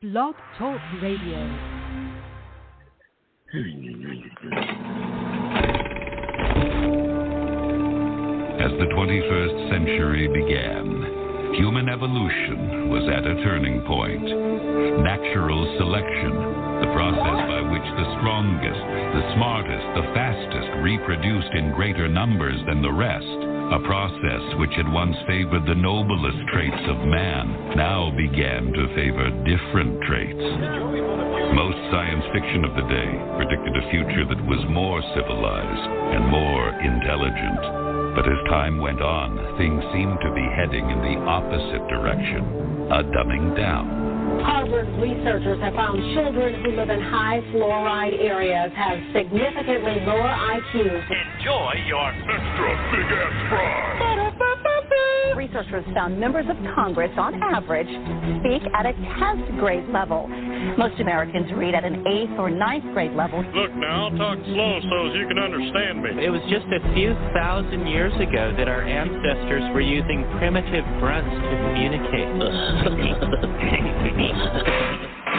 Blog Talk Radio. As the 21st century began, human evolution was at a turning point. Natural selection, the process by which the strongest, the smartest, the fastest reproduced in greater numbers than the rest, a process which had once favored the noblest traits of man, now began to favor different traits. Most science fiction of the day predicted a future that was more civilized and more intelligent. But as time went on, things seemed to be heading in the opposite direction, a dumbing down. Harvard researchers have found children who live in high fluoride areas have significantly lower IQs. Enjoy your extra big-ass fries. Researchers found members of Congress, on average, speak at a 10th grade level. Most Americans read at an 8th or 9th grade level. Look now, I'll talk slow so as you can understand me. It was just a few thousand years ago that our ancestors were using primitive grunts to communicate.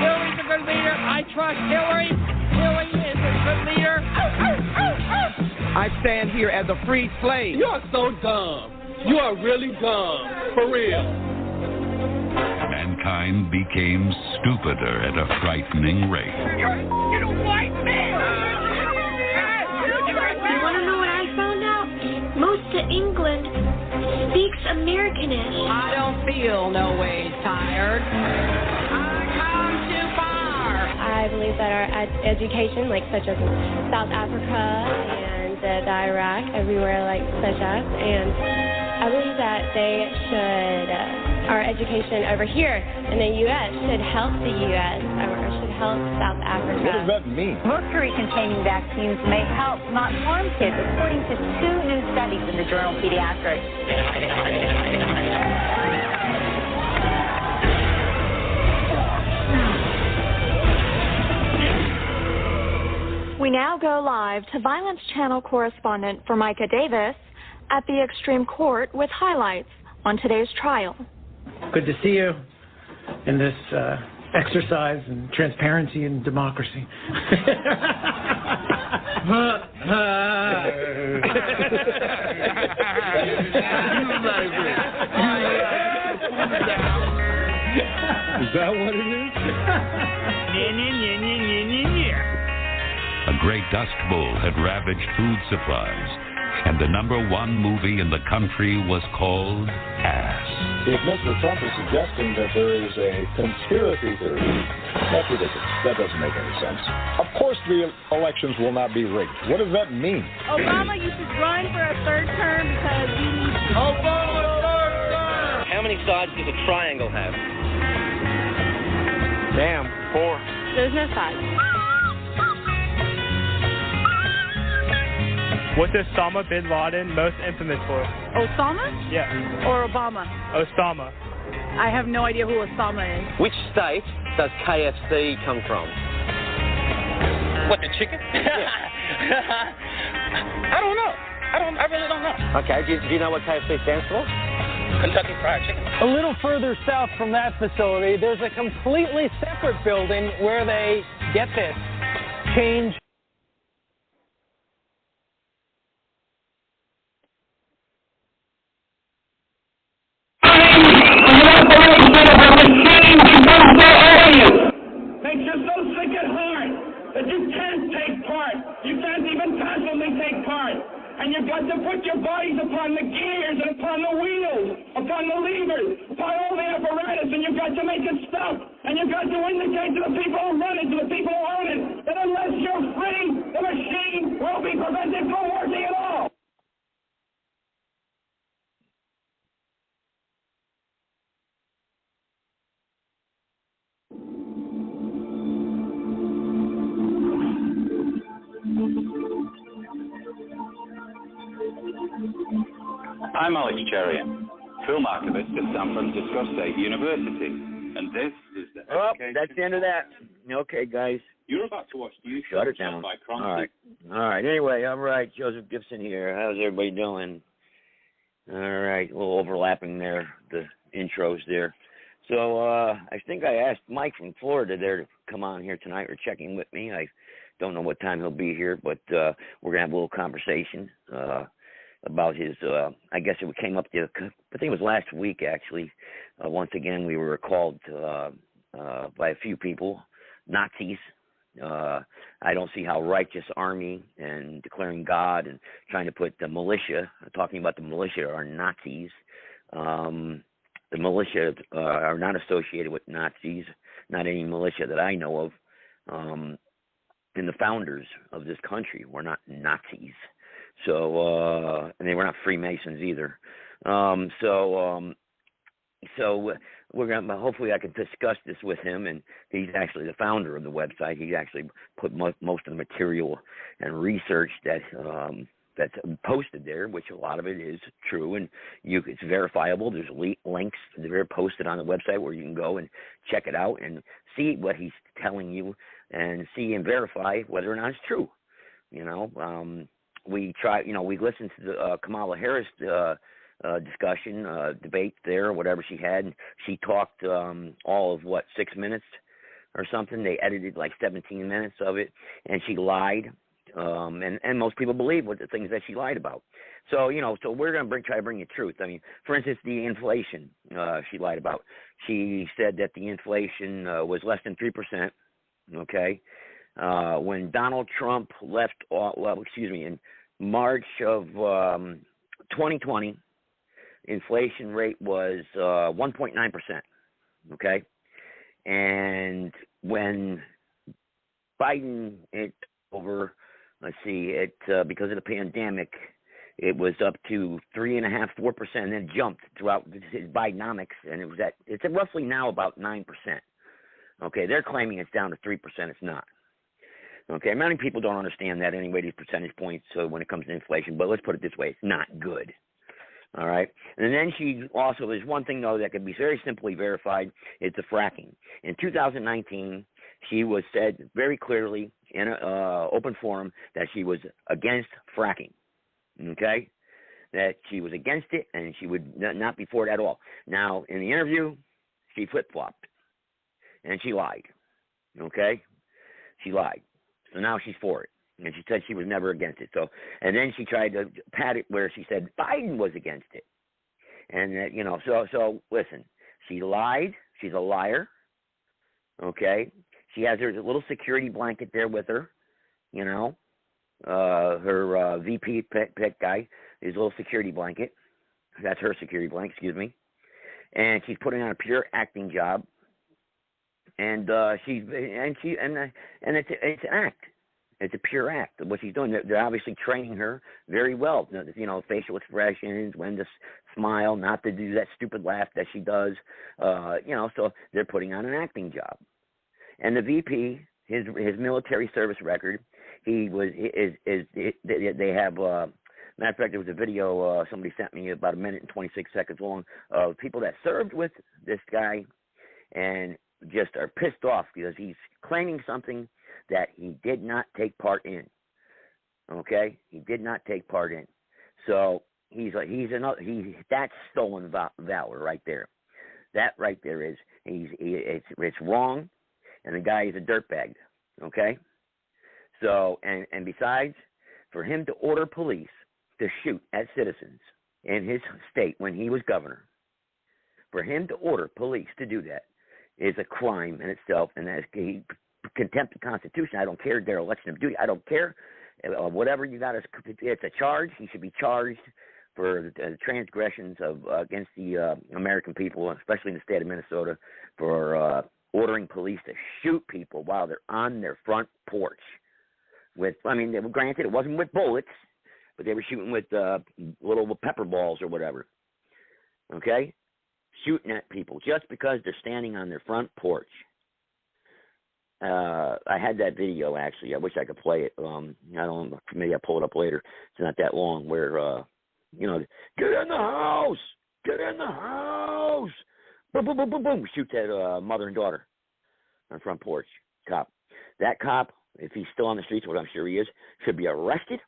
Hillary's a good leader. I trust Hillary. Hillary is a good leader. I stand here as a free slave. You are so dumb. You are really dumb. For real. Mankind became stupider at a frightening rate. You don't like me. You want to know what I found out? Most of England speaks Americanish. I don't feel no ways tired. I believe that our education, like such as South Africa and Iraq, everywhere like such as, and I believe that they should, our education over here in the U.S. should help the U.S. or should help South Africa. What does that mean? Mercury-containing vaccines may help, not harm kids, according to 2 new studies in the journal Pediatrics. We now go live to Violence Channel correspondent Formica Davis at the Extreme Court with highlights on today's trial. Good to see you in this exercise in transparency and democracy. Is that what it is? A great dust bowl had ravaged food supplies, and the #1 movie in the country was called Ass. If Mr. Trump is suggesting that there is a conspiracy theory, that's ridiculous. That doesn't make any sense. Of course the elections will not be rigged. What does that mean? Obama, you should run for a 3rd term because we need to... Obama, 3rd term! How many sides does a triangle have? Damn, 4. There's no sides. What's Osama bin Laden most infamous for? Osama? Yeah. Or Obama? Osama. I have no idea who Osama is. Which state does KFC come from? What, the chicken? Yeah. I don't know. I really don't know. Okay, do you know what KFC stands for? Kentucky Fried Chicken. A little further south from that facility, there's a completely separate building where they, get this, change. Makes you so sick at heart that you can't take part. You can't even passively take part. And you've got to put your bodies upon the gears and upon the wheels, upon the levers, upon all the apparatus, and you've got to make it stop. And you've got to indicate to the people who run it, to the people who own it, that unless you're free, the machine will be prevented from working at all. I'm Alex Cherian, film archivist at San Francisco State University, and this is the education... that's the end of that. Okay, guys. You're about to watch news Shut it down. by All right. Anyway, all right. Joseph Gibson here. How's everybody doing? All right. A little overlapping there, the intros there. So I think I asked Mike from Florida there to come on here tonight or check in with me. I don't know what time he'll be here, but we're going to have a little conversation about his, I guess it came up, I think it was last week actually. Once again, we were called by a few people, Nazis. I don't see how righteous army and declaring God and trying to put the militia, talking about the militia are Nazis. The militia are not associated with Nazis, not any militia that I know of. And the founders of this country were not Nazis. So, and they were not Freemasons either. So we're gonna, hopefully I can discuss this with him, and he's actually the founder of the website. He actually put most of the material and research that's posted there, which a lot of it is true, and it's verifiable. There's links that are posted on the website where you can go and check it out and see what he's telling you and see and verify whether or not it's true. You know, we listened to the Kamala Harris discussion, debate there, or whatever she had. And she talked all of, 6 minutes or something. They edited like 17 minutes of it, and she lied. And most people believe what the things that she lied about. So, so we're going to try to bring you truth. I mean, for instance, the inflation she lied about. She said that the inflation was less than 3%, okay? When Donald Trump left, in March of 2020, inflation rate was 1.9%, okay? And when Biden over, because of the pandemic, it was up to 3.5%, 4%, and then jumped throughout his Bidenomics, and it's roughly now about 9%. Okay, they're claiming it's down to 3%. It's not. Okay, many people don't understand that anyway, these percentage points when it comes to inflation, but let's put it this way, it's not good. All right, and then there's one thing, though, that can be very simply verified, it's the fracking. In 2019, she was said very clearly in an open forum that she was against fracking, okay, that she was against it and she would not be for it at all. Now, in the interview, she flip-flopped and she lied, okay? She lied. So now she's for it. And she said she was never against it. So, and then she tried to pat it where she said Biden was against it. And, so listen, she lied. She's a liar, okay? She has her little security blanket there with her, her VP pet guy, his little security blanket. That's her security blanket, excuse me. And she's putting on a pure acting job. And it's an act. It's a pure act. What she's doing, they're obviously training her very well. Facial expressions, when to smile, not to do that stupid laugh that she does. So they're putting on an acting job. And the VP, his military service record, they have. Matter of fact, there was a video somebody sent me about 1 minute and 26 seconds long of people that served with this guy, and just are pissed off because he's claiming something that he did not take part in. Okay, he did not take part in. So that's stolen valor right there. That right there is it's wrong, and the guy is a dirtbag. Okay, so and besides, for him to order police to shoot at citizens in his state when he was governor, for him to order police to do that is a crime in itself, and that is contempt of the Constitution. I don't care their election of duty. I don't care. Whatever you got, it's a charge. He should be charged for the transgressions against the American people, especially in the state of Minnesota, for ordering police to shoot people while they're on their front porch. Granted, it wasn't with bullets, but they were shooting with little pepper balls or whatever. Okay? Shooting at people just because they're standing on their front porch. I had that video, actually. I wish I could play it. I don't know. Maybe I'll pull it up later. It's not that long where, get in the house! Get in the house! Boom, boom, boom, boom, boom. Shoots at mother and daughter on the front porch. Cop. That cop, if he's still on the streets, which I'm sure he is, should be arrested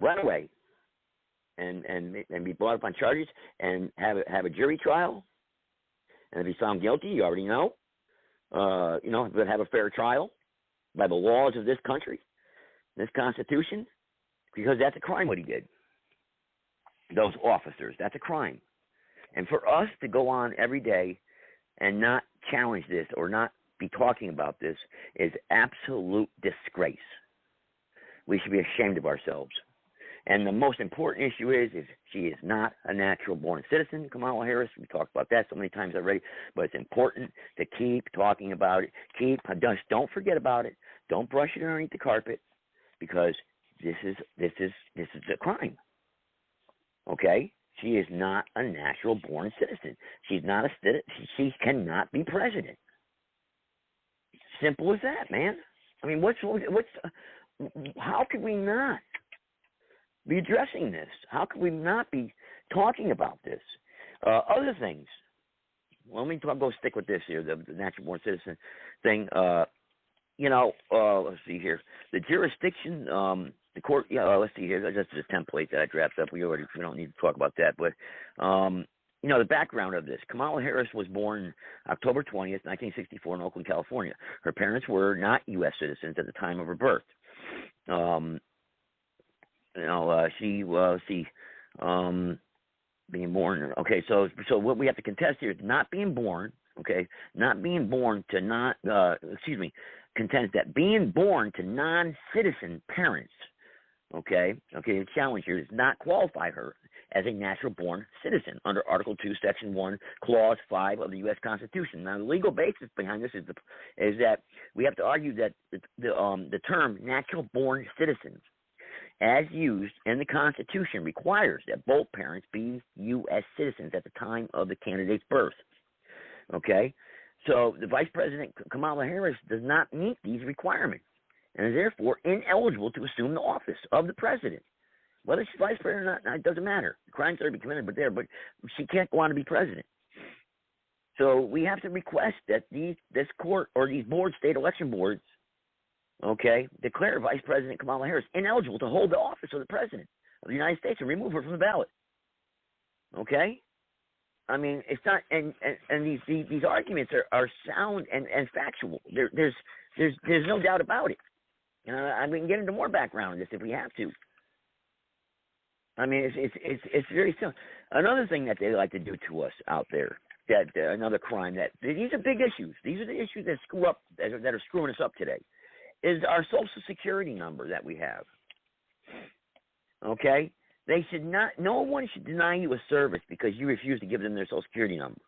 right away, and be brought up on charges and have a jury trial, and if he's found guilty, you already know, but have a fair trial by the laws of this country, this Constitution, because that's a crime what he did. Those officers, that's a crime. And for us to go on every day and not challenge this or not be talking about this is absolute disgrace. We should be ashamed of ourselves. And the most important issue is she is not a natural-born citizen, Kamala Harris. We talked about that so many times already, but it's important to keep talking about it. Just don't forget about it. Don't brush it underneath the carpet, because this is a crime. Okay? She is not a natural-born citizen. She's not a citizen. She cannot be president. Simple as that, man. I mean, how could we not be addressing this? How could we not be talking about this? Other things. Well, let me go stick with this here, the natural-born citizen thing. Let's see here. The jurisdiction, the court. Let's see here. That's just a template that I drafted up. We don't need to talk about that, but. The background of this. Kamala Harris was born October 20th, 1964 in Oakland, California. Her parents were not U.S. citizens at the time of her birth. Being born. Okay, so what we have to contest here is not being born, okay? Not being born to contest that being born to non-citizen parents, okay? Okay, the challenge here does not qualify her as a natural-born citizen under Article 2, Section 1, Clause 5 of the U.S. Constitution. Now, the legal basis behind this is that we have to argue that the term natural-born citizens, as used in the Constitution, requires that both parents be U.S. citizens at the time of the candidate's birth. Okay? So the Vice President, Kamala Harris, does not meet these requirements and is therefore ineligible to assume the office of the president. Whether she's vice president or not, it doesn't matter. The crimes are to be committed, but she can't go on to be president. So we have to request that this court or these boards, state election boards, okay, declare Vice President Kamala Harris ineligible to hold the office of the president of the United States and remove her from the ballot. Okay? I mean, it's not, and these arguments are sound and factual. There's no doubt about it. We can get into more background on this if we have to. I mean, it's very simple. Another thing that they like to do to us out there, another crime these are big issues. These are the issues that that are screwing us up today, is our Social Security number that we have. Okay? No one should deny you a service because you refuse to give them their Social Security number.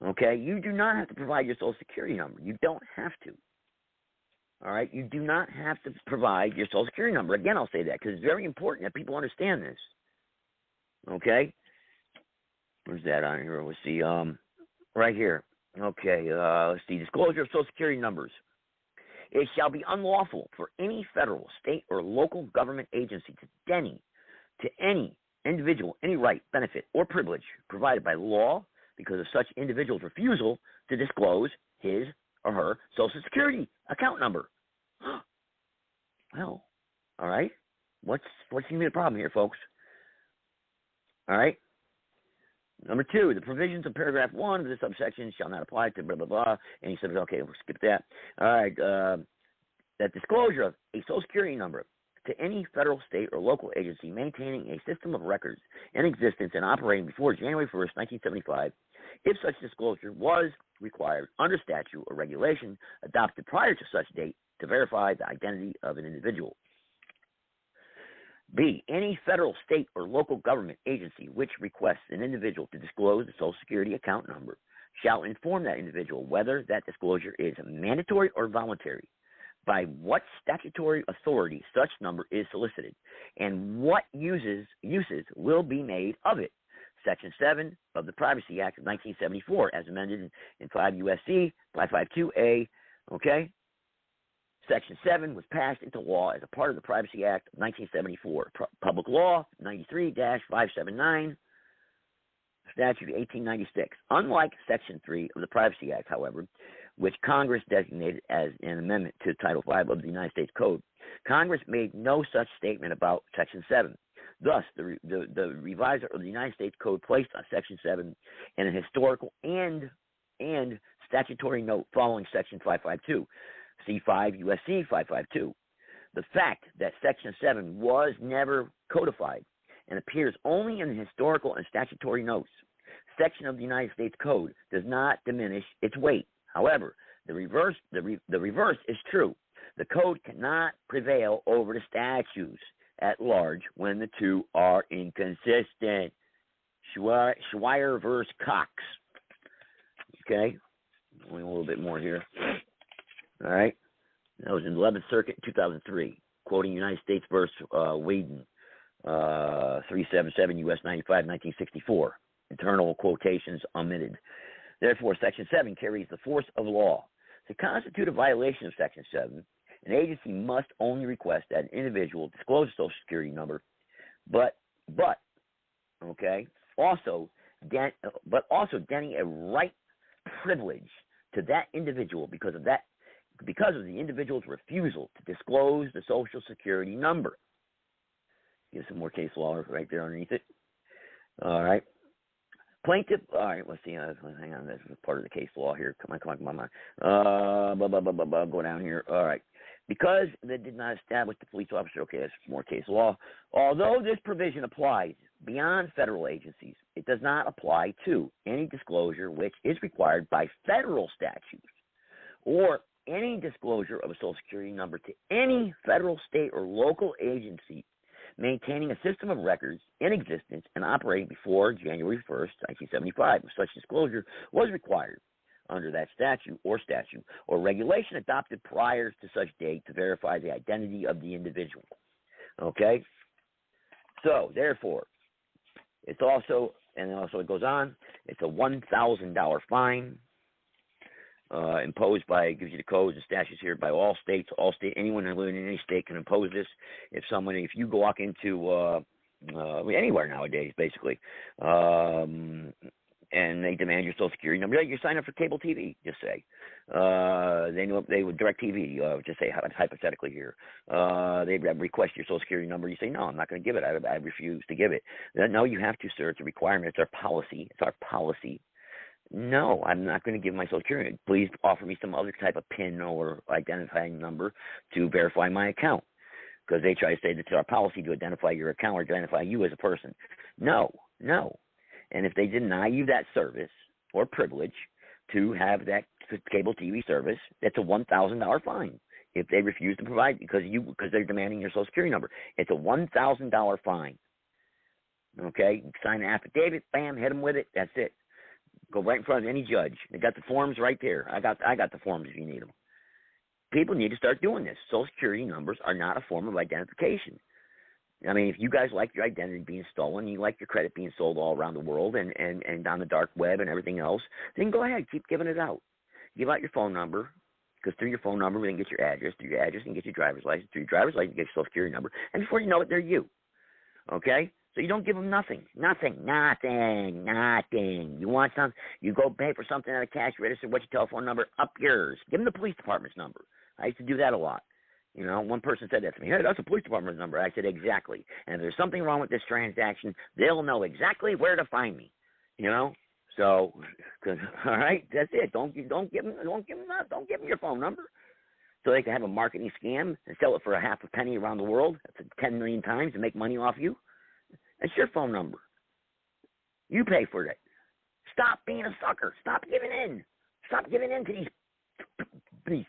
Okay? You do not have to provide your Social Security number. You don't have to. All right? You do not have to provide your Social Security number. Again, I'll say that because it's very important that people understand this. Okay? Where's that on here? Let's see. Right here. Okay. Let's see. Disclosure of Social Security numbers. It shall be unlawful for any federal, state, or local government agency to any individual, any right, benefit, or privilege provided by law because of such individual's refusal to disclose his or her Social Security account number. Well, all right. What's going to be the problem here, folks? All right. Number 2, the provisions of paragraph 1 of this subsection shall not apply to blah, blah, blah. And he said, okay, we'll skip that. All right. That disclosure of a Social Security number to any federal, state, or local agency maintaining a system of records in existence and operating before January 1st, 1975, if such disclosure was required under statute or regulation adopted prior to such date to verify the identity of an individual. B, any federal, state, or local government agency which requests an individual to disclose the Social Security account number shall inform that individual whether that disclosure is mandatory or voluntary, by what statutory authority such number is solicited, and what uses will be made of it. Section 7 of the Privacy Act of 1974, as amended in 5 U.S.C. 552A, okay? Section 7 was passed into law as a part of the Privacy Act of 1974. Public Law 93-579, Statute 1896. Unlike Section 3 of the Privacy Act, however, which Congress designated as an amendment to Title V of the United States Code, Congress made no such statement about Section 7. Thus, the revisor of the United States Code placed on Section 7 in a historical and statutory note following Section 552, C5 U.S.C. 552. The fact that Section 7 was never codified and appears only in the historical and statutory notes section of the United States Code does not diminish its weight. However, the reverse is true. The code cannot prevail over the statutes at large when the two are inconsistent. Schweier versus Cox. Okay, only a little bit more here. All right, that was in 11th Circuit, 2003, quoting United States versus Whedon, 377 U.S. 95, 1964. Internal quotations omitted. Therefore, Section 7 carries the force of law. To constitute a violation of Section 7, an agency must only request that an individual disclose a Social Security number, but also denting a right privilege to that individual because of the individual's refusal to disclose the Social Security number. Give some more case law right there underneath it. All right. Plaintiff, all right, let's see. Hang on, this is part of the case law here. Come on. Go down here. All right. Because they did not establish the police officer, okay, that's more case law. Although this provision applies beyond federal agencies, it does not apply to any disclosure which is required by federal statutes or any disclosure of a Social Security number to any federal, state, or local agency maintaining a system of records in existence and operating before January 1st, 1975. Such disclosure was required under that statute or regulation adopted prior to such date to verify the identity of the individual. Okay? So, therefore, it goes on, it's a $1,000 fine imposed by, it gives you the codes and statutes here by all states, anyone living in any state can impose this. If you walk into anywhere nowadays, basically, and they demand your Social Security number, you sign up for cable TV, just say. They would direct TV, just say hypothetically here. They request your Social Security number. You say, no, I'm not going to give it. I refuse to give it. No, you have to, sir. It's a requirement. It's our policy. No, I'm not going to give my Social Security. Please offer me some other type of PIN or identifying number to verify my account. Because they try to say that it's our policy to identify your account or identify you as a person. No. And if they deny you that service or privilege to have that cable TV service, that's a $1,000 fine. If they refuse to provide because they're demanding your Social Security number, it's a $1,000 fine. Okay, sign an affidavit, bam, hit them with it. That's it. Go right in front of any judge. They got the forms right there. I got the forms if you need them. People need to start doing this. Social Security numbers are not a form of identification. I mean, if you guys like your identity being stolen, you like your credit being sold all around the world and on the dark web and everything else, then go ahead, keep giving it out. Give out your phone number, because through your phone number, we can get your address. Through your address, we can get your driver's license. Through your driver's license, you get your Social Security number. And before you know it, they're you. Okay? So you don't give them nothing. You want something, you go pay for something at a cash register, what's your telephone number? Up yours. Give them the police department's number. I used to do that a lot. You know, one person said that to me. Hey, that's a police department's number. I said, exactly. And if there's something wrong with this transaction, they'll know exactly where to find me. You know? So, all right, that's it. Don't give them your phone number. So they can have a marketing scam and sell it for a half a penny around the world. That's 10 million times to make money off you. That's your phone number. You pay for it. Stop being a sucker. Stop giving in. Stop giving in to these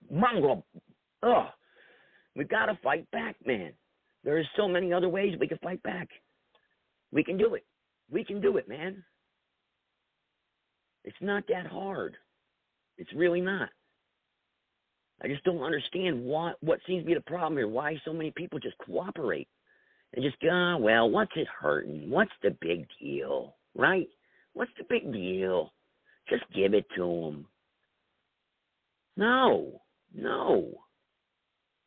mongrel. Oh, we got to fight back, man. There's so many other ways we can fight back. We can do it. We can do it, man. It's not that hard. It's really not. I just don't understand what seems to be the problem here. Why so many people just cooperate and just go, well, what's it hurting? What's the big deal, right? What's the big deal? Just give it to them. No.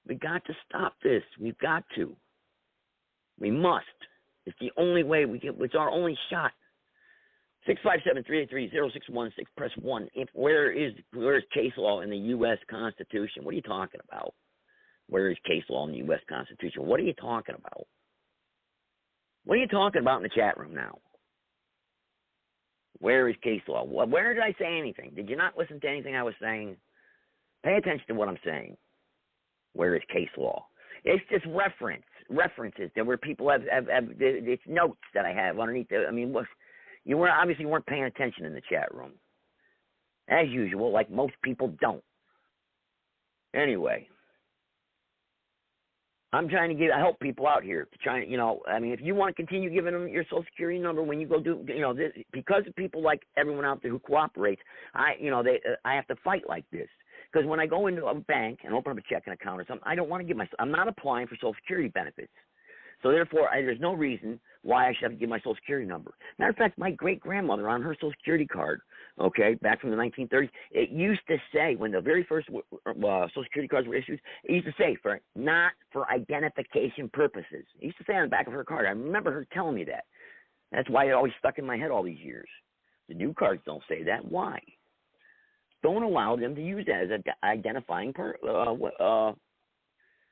We got to stop this. We've got to. We must. It's the only way we can. It's our only shot. 657-383-0616. Press 1. Where is case law in the U.S. Constitution? What are you talking about? Where is case law in the U.S. Constitution? What are you talking about? What are you talking about in the chat room now? Where is case law? Where did I say anything? Did you not listen to anything I was saying? Pay attention to what I'm saying. Where is case law? It's just references. There were people have it's notes that I have underneath. I mean, you weren't paying attention in the chat room, as usual. Like most people don't. Anyway, I'm trying to help people out here to try. I mean, if you want to continue giving them your Social Security number when you go do, this, because of people like everyone out there who cooperates, I have to fight like this. Because when I go into a bank and open up a checking account or something, I don't want to give I'm not applying for Social Security benefits. So therefore, there's no reason why I should have to give my Social Security number. Matter of fact, my great-grandmother on her Social Security card, okay, back from the 1930s, it used to say, when the very first Social Security cards were issued, it used to say, not for identification purposes. It used to say on the back of her card. I remember her telling me that. That's why it always stuck in my head all these years. The new cards don't say that. Why? Don't allow them to use that as an identifying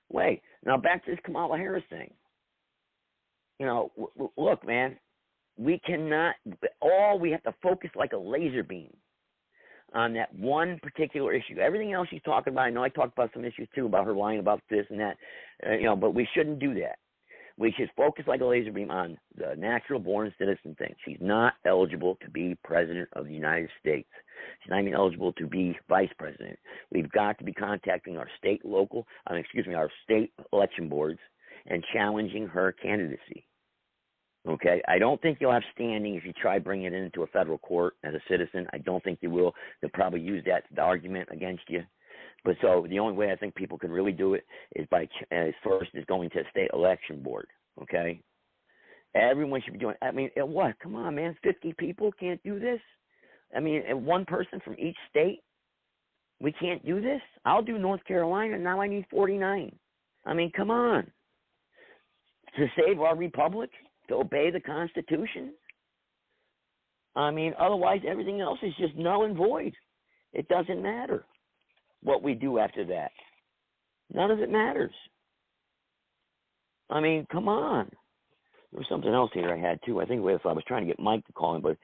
way. Now, back to this Kamala Harris thing. Look, man, we cannot – we have to focus like a laser beam on that one particular issue. Everything else she's talking about, I know I talked about some issues too about her lying about this and that, but we shouldn't do that. We should focus like a laser beam on the natural-born citizen thing. She's not eligible to be president of the United States. She's not even eligible to be vice president. We've got to be contacting our state election boards and challenging her candidacy. Okay? I don't think you'll have standing if you try bringing it into a federal court as a citizen. I don't think you will. They'll probably use that argument against you. But so the only way I think people can really do it is first is going to a state election board, okay? Everyone should be doing – I mean, what? Come on, man. 50 people can't do this? I mean, one person from each state? We can't do this? I'll do North Carolina. Now I need 49. I mean, come on. To save our republic? To obey the Constitution? I mean, otherwise everything else is just null and void. It doesn't matter what we do after that. None of it matters. I mean, come on. There was something else here I had, too. I think I was trying to get Mike to call him, but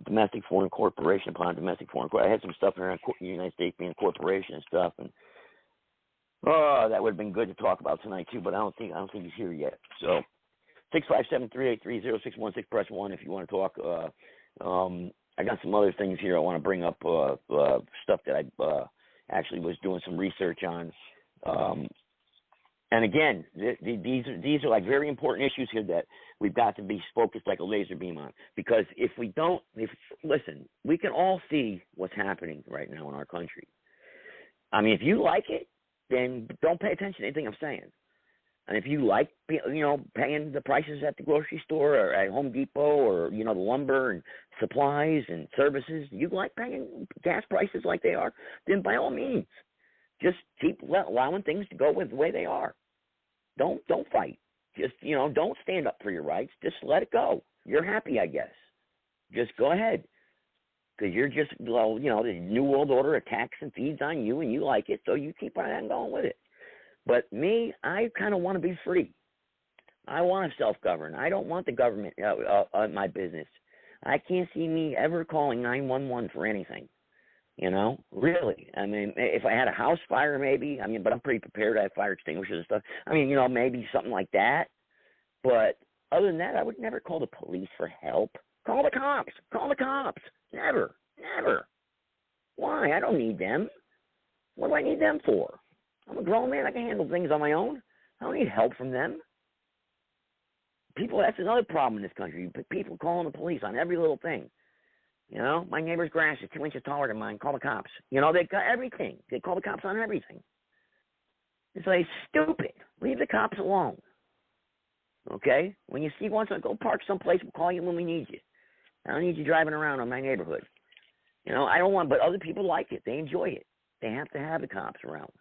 domestic foreign corporation upon domestic foreign corporation. I had some stuff here on the United States being a corporation and stuff, and that would have been good to talk about tonight, too, but I don't think he's here yet. So 657-383-0616, press 1 if you want to talk. I got some other things here I want to bring up, stuff that I actually was doing some research on. And again, these are like very important issues here that we've got to be focused like a laser beam on. Because listen, we can all see what's happening right now in our country. I mean, if you like it, then don't pay attention to anything I'm saying. And if you like, paying the prices at the grocery store or at Home Depot or, the lumber and supplies and services, you like paying gas prices like they are, then by all means, just keep allowing things to go with the way they are. Don't fight. Just, don't stand up for your rights. Just let it go. You're happy, I guess. Just go ahead. Because you're just, the New World Order attacks and feeds on you and you like it, so you keep on going with it. But me, I kind of want to be free. I want to self-govern. I don't want the government on my business. I can't see me ever calling 911 for anything, really. I mean, if I had a house fire maybe, but I'm pretty prepared. I have fire extinguishers and stuff. Maybe something like that. But other than that, I would never call the police for help. Call the cops. Call the cops. Never. Why? I don't need them. What do I need them for? I'm a grown man. I can handle things on my own. I don't need help from them. That's another problem in this country. People calling the police on every little thing. My neighbor's grass is 2 inches taller than mine. Call the cops. They've got everything. They call the cops on everything. It's like stupid. Leave the cops alone. Okay? When you see one, go park someplace. We'll call you when we need you. I don't need you driving around in my neighborhood. I don't want, but other people like it. They enjoy it. They have to have the cops around.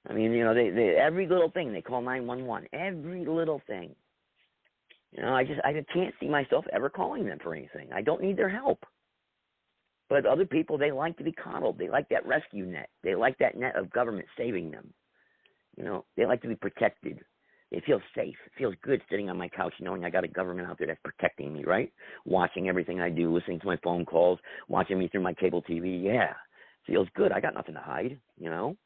I mean, they every little thing they call 911. Every little thing. I can't see myself ever calling them for anything. I don't need their help. But other people, they like to be coddled. They like that rescue net. They like that net of government saving them. They like to be protected. It feels safe. It feels good sitting on my couch knowing I got a government out there that's protecting me, right? Watching everything I do, listening to my phone calls, watching me through my cable TV. Yeah, feels good. I got nothing to hide, you know?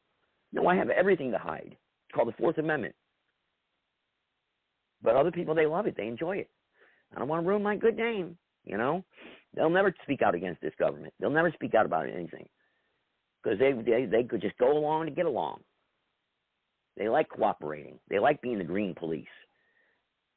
No, I have everything to hide. It's called the Fourth Amendment. But other people, they love it. They enjoy it. I don't want to ruin my good name, you know? They'll never speak out against this government. They'll never speak out about anything. Because they could just go along to get along. They like cooperating. They like being the green police.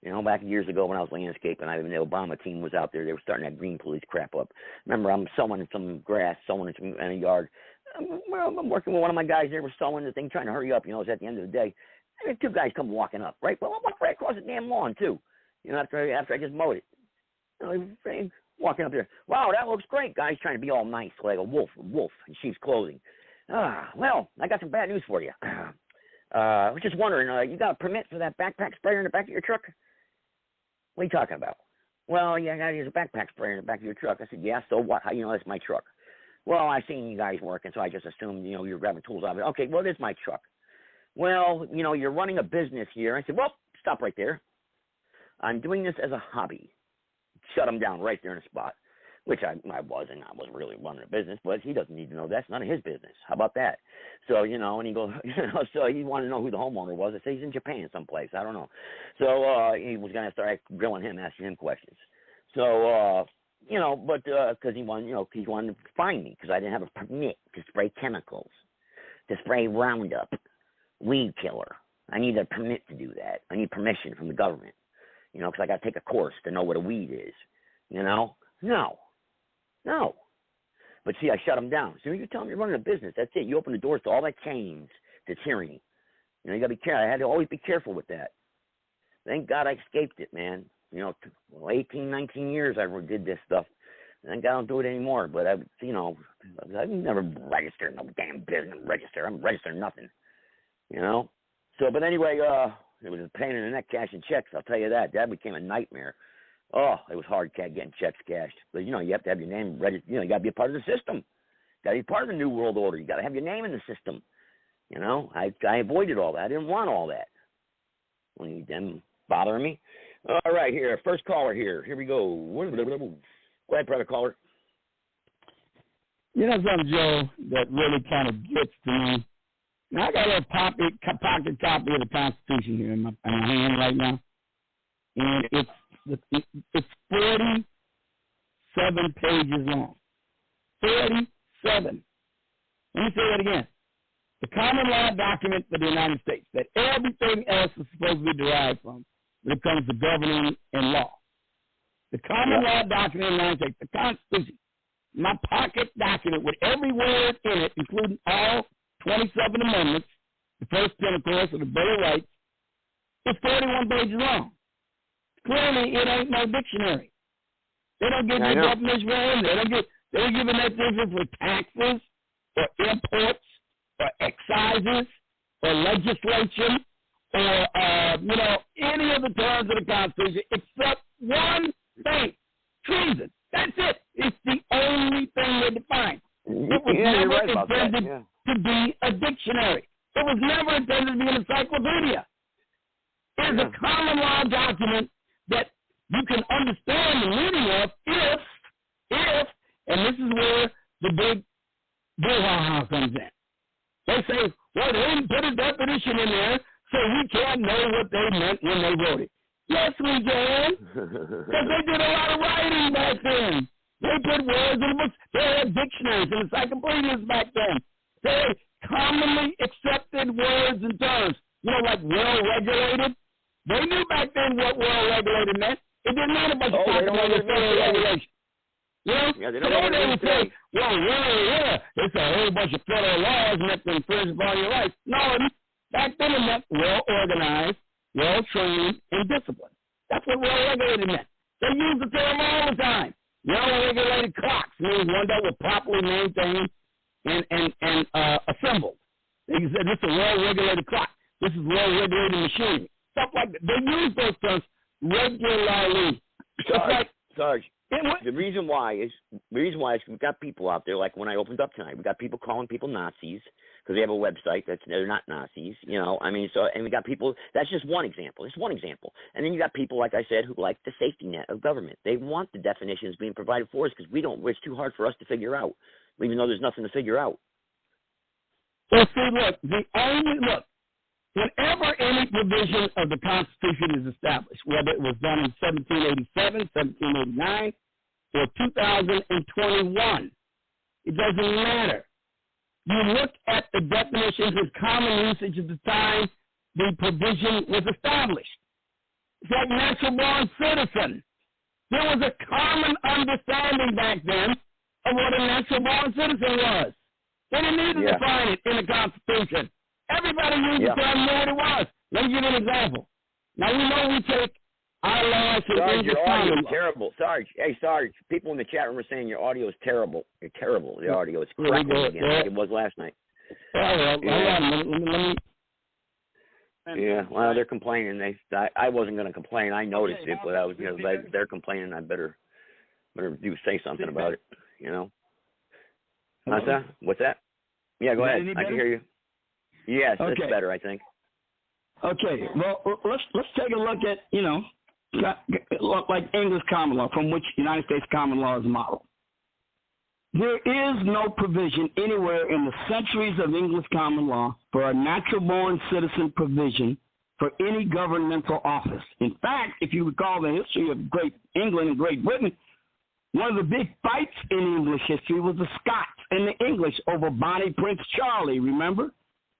You know, back years ago when I was landscaping, the Obama team was out there. They were starting that green police crap up. Remember, I'm sowing some grass, sowing in a yard. I'm working with one of my guys there. We're sowing the thing, trying to hurry up. You know, it's at the end of the day. And two guys come walking up, right? Well, I walk right across the damn lawn, too. You know, after I just mowed it. You know, walking up there. Wow, that looks great. Guys trying to be all nice, like a wolf in sheep's clothing. Well, I got some bad news for you. I was just wondering, you got a permit for that backpack sprayer in the back of your truck? What are you talking about? Well, yeah, I got to use a backpack sprayer in the back of your truck. I said, yeah, so what? How you know that's my truck? Well, I've seen you guys working, so I just assumed, you know, you're grabbing tools out of it. Okay, well, this is my truck. Well, you know, you're running a business here. I said, well, stop right there. I'm doing this as a hobby. Shut him down right there in the spot, which I wasn't. I wasn't really running a business, but he doesn't need to know that. It's none of his business. How about that? So, you know, and he goes, you know, so he wanted to know who the homeowner was. I said, he's in Japan someplace. I don't know. So he was going to start grilling him, asking him questions. So, you know, but because he wanted to find me because I didn't have a permit to spray chemicals, to spray Roundup, weed killer. I need a permit to do that. I need permission from the government, you know, because I got to take a course to know what a weed is, you know? No. But see, I shut him down. So you tell him you're running a business. That's it. You open the doors to all that change, to tyranny. You know, you got to be careful. I had to always be careful with that. Thank God I escaped it, man. You know, 18, 19 years I did this stuff. Thank God I don't do it anymore. But, I've never registered no damn business. I'm registering nothing, you know. So, but anyway, it was a pain in the neck cashing checks. I'll tell you that. That became a nightmare. Oh, it was hard getting checks cashed. But, you know, you have to have your name registered. You know, you got to be a part of the system. Got to be part of the New World Order. You got to have your name in the system. You know, I avoided all that. I didn't want all that. Don't need them bothering me. All right, here, first caller here. Here we go. Go ahead, private caller. You know something, Joe, that really kind of gets to me? Now, I got a pocket copy of the Constitution here in my hand right now, and it's 47 pages long. 47. Let me say that again. The common law document for the United States that everything else is supposed to be derived from when it comes to governing and law. The common law document of the United States, the Constitution, my pocket document with every word in it, including all 27 amendments, the first 10, of course, of the Bill of Rights, is 41 pages long. Clearly, it ain't no dictionary. They don't give you a definition for it. They don't give you a definition for taxes or imports or excises or legislation or, any of the terms of the Constitution except one thing, treason. That's it. It's the only thing they define. It was never intended to be a dictionary. It was never intended to be an encyclopedia. It is a common law document that you can understand the meaning of if, and this is where the big brouhaha comes in. They say, well, they didn't put a definition in there, so we can't know what they meant when they wrote it. Yes, we can, because they did a lot of writing back then. They put words in books. They had dictionaries and encyclopedias back then. They had commonly accepted words and terms, like well-regulated. They knew back then what well-regulated meant. It didn't matter about the federal regulation. Today they would say, it's a whole bunch of federal laws meant to infringe upon your rights. No, back then it meant well-organized, well-trained, and disciplined. That's what well-regulated meant. They use the term all the time. Well-regulated clocks means one that was properly maintained and assembled. They said this is a well-regulated clock. This is well-regulated machinery. Stuff like that. They use those terms regularly. Sarge, The reason why is we've got people out there, like when I opened up tonight, we got people calling people Nazis because they have a website they're not Nazis, you know. I mean, and we got people. That's just one example. It's one example. And then you got people, like I said, who like the safety net of government. They want the definitions being provided for us because it's too hard for us to figure out, even though there's nothing to figure out. Well, see, look, whenever any provision of the Constitution is established, whether it was done in 1787, 1789, or 2021, it doesn't matter. You look at the definitions and common usage at the time the provision was established. It's like natural-born citizen. There was a common understanding back then of what a natural-born citizen was. They didn't need to define it in the Constitution. Everybody knew the term, knew what it was. Let me give you an example. Now, we know we take our laws to Sarge, English your audio common is law. terrible. Sarge, hey, Sarge, people in the chat room are saying your audio is terrible. You're terrible. The audio is crackling again like it was last night. Hold on. Yeah, well, they're complaining. I wasn't going to complain. I noticed it, but they're complaining. I better say something about it, you know. What's that? What's that? Yeah, go ahead. I can hear you. Yes, okay. It's better, I think. Okay, well, let's take a look at, you know, like English common law, from which United States common law is modeled. There is no provision anywhere in the centuries of English common law for a natural-born citizen provision for any governmental office. In fact, if you recall the history of Great England and Great Britain, one of the big fights in English history was the Scots and the English over Bonnie Prince Charlie, remember?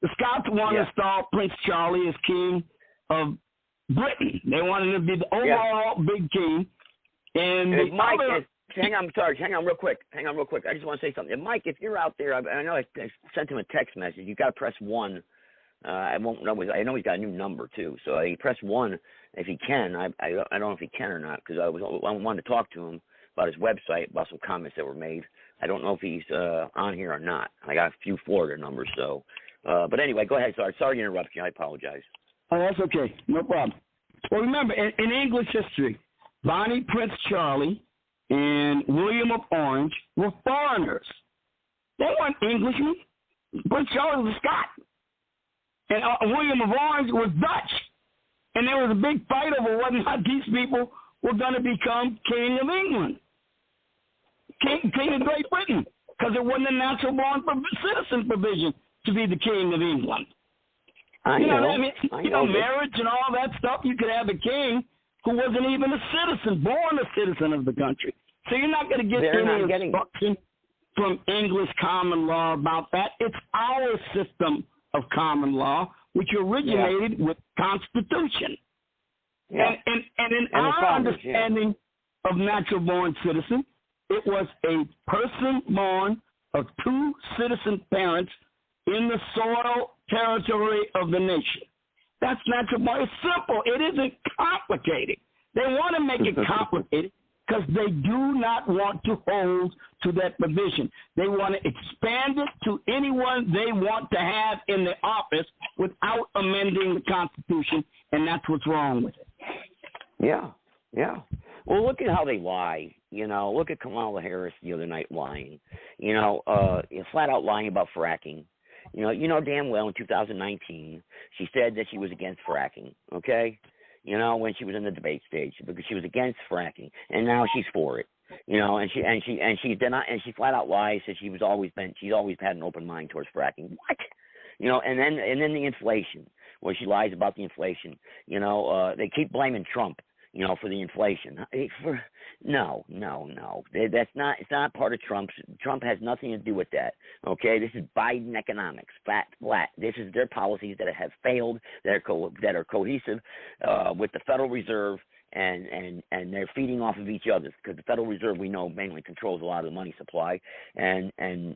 The Scots wanted to install Prince Charlie as king of Britain. They wanted to be the overall big king. And Mike, hang on real quick. I just want to say something. And Mike, if you're out there, I know I sent him a text message. You got to press 1. I know he's got a new number too. So he press 1 if he can. I don't know if he can or not because I wanted to talk to him about his website, about some comments that were made. I don't know if he's on here or not. I got a few Florida numbers, so. But anyway, go ahead. Sorry to interrupt you. I apologize. Oh, that's okay. No problem. Well, remember, in English history, Bonnie Prince Charlie and William of Orange were foreigners. They weren't Englishmen. Prince Charlie was a Scot. And William of Orange was Dutch. And there was a big fight over whether or not these people were going to become king of England, king of Great Britain, because it wasn't a natural-born citizen provision to be the king of England. I know marriage and all that stuff, you could have a king who wasn't even a citizen, born a citizen of the country. So you're not going to get any instruction from English common law about that. It's our system of common law, which originated with Constitution. Yeah. And in our understanding of natural-born citizen, it was a person born of two citizen parents in the soil territory of the nation. That's natural-born. It's simple. It isn't complicated. They want to make it complicated because they do not want to hold to that provision. They want to expand it to anyone they want to have in the office without amending the Constitution, and that's what's wrong with it. Yeah. Well, look at how they lie. You know, look at Kamala Harris the other night lying. Flat out lying about fracking. You know damn well in 2019 she said that she was against fracking. Okay, when she was in the debate stage because she was against fracking, and now she's for it. And she flat out lies that she's always had an open mind towards fracking. What? And then the inflation, where she lies about the inflation. They keep blaming Trump. For the inflation. No. That's not. It's not part of Trump's. Trump has nothing to do with that. Okay, this is Biden economics, flat. This is their policies that have failed, that are cohesive with the Federal Reserve, and they're feeding off of each other because the Federal Reserve, we know, mainly controls a lot of the money supply and the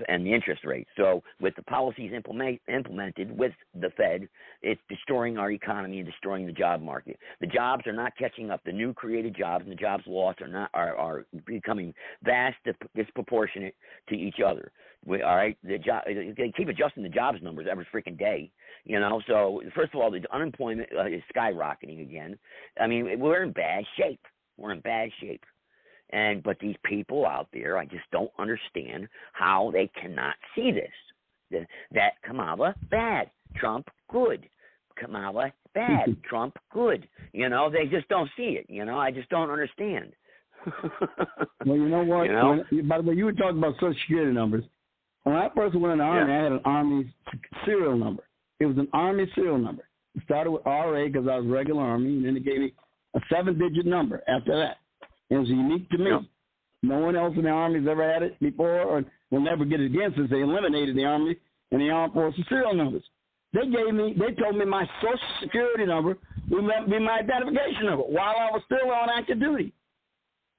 interest rate. So with the policies implemented with the Fed, it's destroying our economy and destroying the job market. The jobs are not catching up. The new created jobs and the jobs lost are becoming vast, disproportionate to each other. All right, they keep adjusting the jobs numbers every freaking day. So first of all, the unemployment is skyrocketing again. I mean, we're in bad shape. But these people out there, I just don't understand how they cannot see this. That Kamala, bad. Trump, good. Kamala, bad. Trump, good. You know, they just don't see it. You know, I just don't understand. Well, you know what? You know? By the way, you were talking about Social Security numbers. When I first went in the Army, I had an Army serial number. It was an Army serial number. It started with RA because I was regular Army, and then it gave me a 7-digit number after that. It was unique to me. Yep. No one else in the Army has ever had it before or will never get it again since they eliminated the Army and the Armed Forces serial numbers. They told me my Social Security number would be my identification number while I was still on active duty.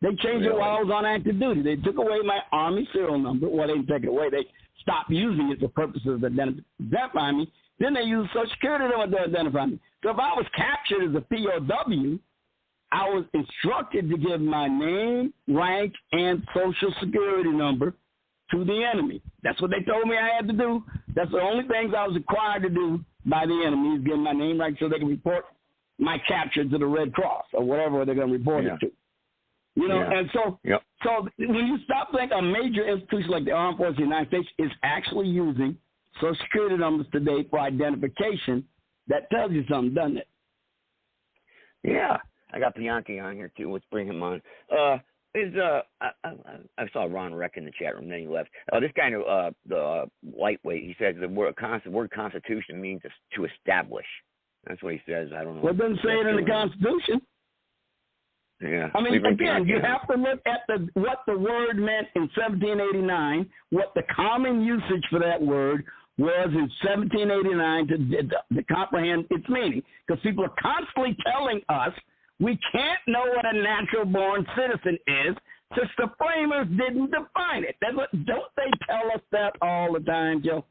They changed it while I was on active duty. They took away my Army serial number. Well, they didn't take it away. They stopped using it for purposes of identifying me. Then they used Social Security number to identify me. So if I was captured as a POW, I was instructed to give my name, rank, and Social Security number to the enemy. That's what they told me I had to do. That's the only things I was required to do by the enemy is give my name, rank, so they can report my capture to the Red Cross or whatever they're going to report it to. You know, and so when you stop thinking a major institution like the Armed Forces of the United States is actually using Social Security numbers today for identification, that tells you something, doesn't it? Yeah. I got Bianchi on here, too. Let's bring him on. I saw Ron Reck in the chat room, then he left. This guy, the lightweight, he says the word Constitution means to establish. That's what he says. I don't know. Well, it doesn't say it in the Constitution. Yeah. I mean, again, you have to look at what the word meant in 1789, what the common usage for that word was in 1789 to comprehend its meaning. Because people are constantly telling us we can't know what a natural-born citizen is since the framers didn't define it. Don't they tell us that all the time, Joe?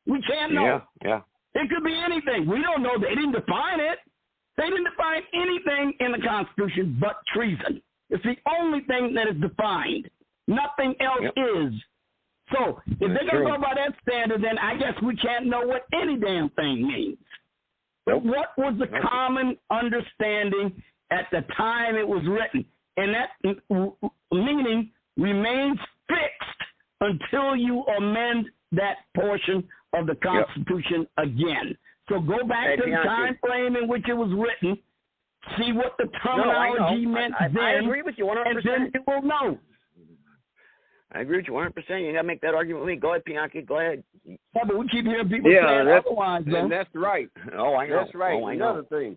We can't know. Yeah. It could be anything. We don't know. They didn't define it. They didn't define anything in the Constitution but treason. It's the only thing that is defined. Nothing else is. So if they're going to go by that standard, then I guess we can't know what any damn thing means. But what was the common understanding at the time it was written? And that meaning remains fixed until you amend that portion of the Constitution again. So go back to the time frame in which it was written, see what the terminology meant then, I agree with you 100%. And then you will know. I agree with you 100%. You got to make that argument with me. Go ahead, Bianchi. Go ahead. Yeah, but we keep hearing people saying otherwise, though. And that's right. Oh, I know. That's right. Oh, I know. Another thing.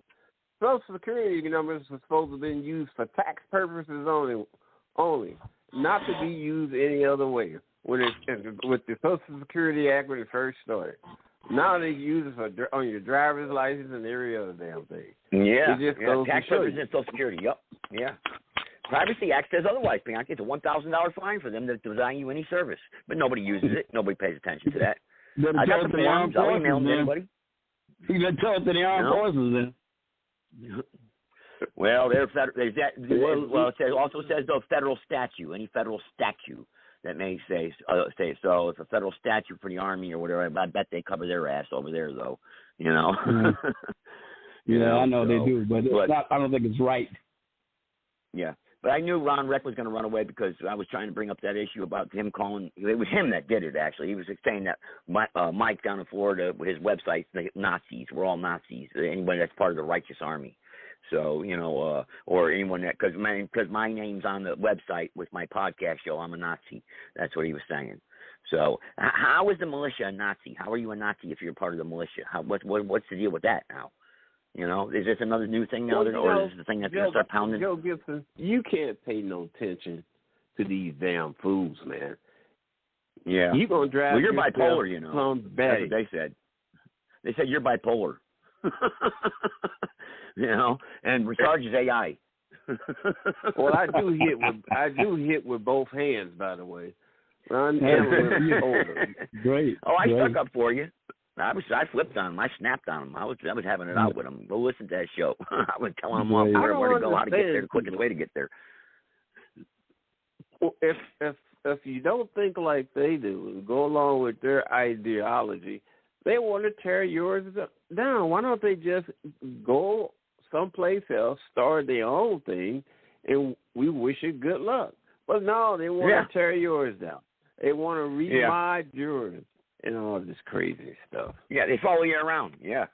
Social Security numbers were supposed to have been used for tax purposes only, not to be used any other way. With the Social Security Act when it first started. Now they use it on your driver's license and every other damn thing. Yeah. It just goes tax to show purposes and Social Security. Yep. Yeah. Privacy Act says otherwise, Bianchi. It's a $1,000 fine for them to design you any service. But nobody uses it. Nobody pays attention to that. I got the forms. I'll email them to anybody. You got to tell it to the armed forces then. Well, it also says though federal statute, any federal statute that may say so. If a federal statute for the Army or whatever, I bet they cover their ass over there though. You know. I know they do, but it's not. I don't think it's right. Yeah. But I knew Ron Reck was going to run away because I was trying to bring up that issue about him calling. It was him that did it, actually. He was saying that Mike down in Florida with his website, the Nazis, we're all Nazis. Anybody that's part of the righteous army. So, or anyone that, because my name's on the website with my podcast show, I'm a Nazi. That's what he was saying. So how is the militia a Nazi? How are you a Nazi if you're part of the militia? What's the deal with that now? Is this another new thing now, or is this the thing that's going to start pounding? Joe Gibson, you can't pay no attention to these damn fools, man. Yeah. You're going to drive. Well, you're bipolar, That's what they said. They said you're bipolar. And recharge is AI. Well, I do hit with both hands, by the way. Ron, Great. Oh, I stuck up for you. I flipped on him. I snapped on him. I was having it out with him. Go listen to that show. I was telling him where to go, how to get there, the quickest way to get there. Well, if you don't think like they do and go along with their ideology, they want to tear yours down. Why don't they just go someplace else, start their own thing, and we wish it good luck? Well, no, they want to tear yours down. They want to read my yours and all this crazy stuff. Yeah, they follow you around. Yeah.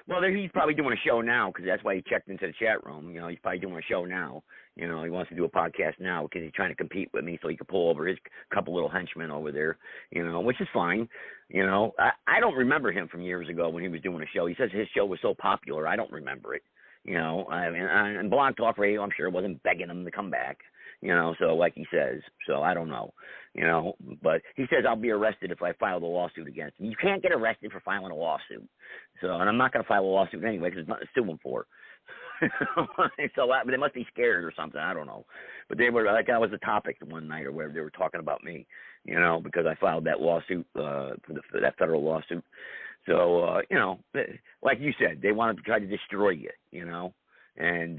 Well, he's probably doing a show now because that's why he checked into the chat room. You know, he's probably doing a show now. You know, he wants to do a podcast now because he's trying to compete with me so he can pull over his couple little henchmen over there, you know, which is fine. You know, I don't remember him from years ago when he was doing a show. He says his show was so popular. I don't remember it. You know, I mean, and Blog Talk Radio, I'm sure, wasn't begging him to come back. You know, so like he says, so I don't know, you know, but he says I'll be arrested if I file the lawsuit against him. You can't get arrested for filing a lawsuit. So, and I'm not going to file a lawsuit anyway because there's nothing to sue him for. So, but they must be scared or something. I don't know. But they were, like, that was the topic one night or where they were talking about me, you know, because I filed that lawsuit, for that federal lawsuit. So, you know, like you said, they wanted to try to destroy you, you know. And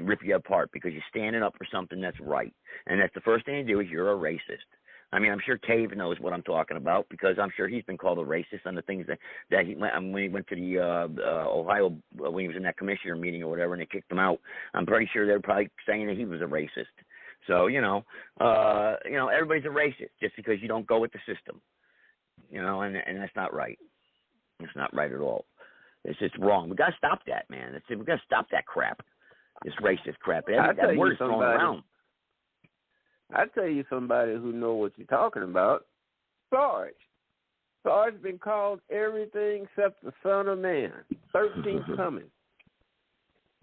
rip you apart because you're standing up for something that's right. And that's the first thing to do is you're a racist. I mean, I'm sure Cave knows what I'm talking about because I'm sure he's been called a racist on the things that he when he went to the Ohio when he was in that commissioner meeting or whatever and they kicked him out. I'm pretty sure they're probably saying that he was a racist. So, you know, everybody's a racist just because you don't go with the system. You know, and that's not right. It's not right at all. It's just wrong. We got to stop that, man. We got to stop that crap, this racist crap. That word is thrown around. I tell you somebody who know what you're talking about. Sarge. Sarge been called everything except the Son of Man. 13th coming.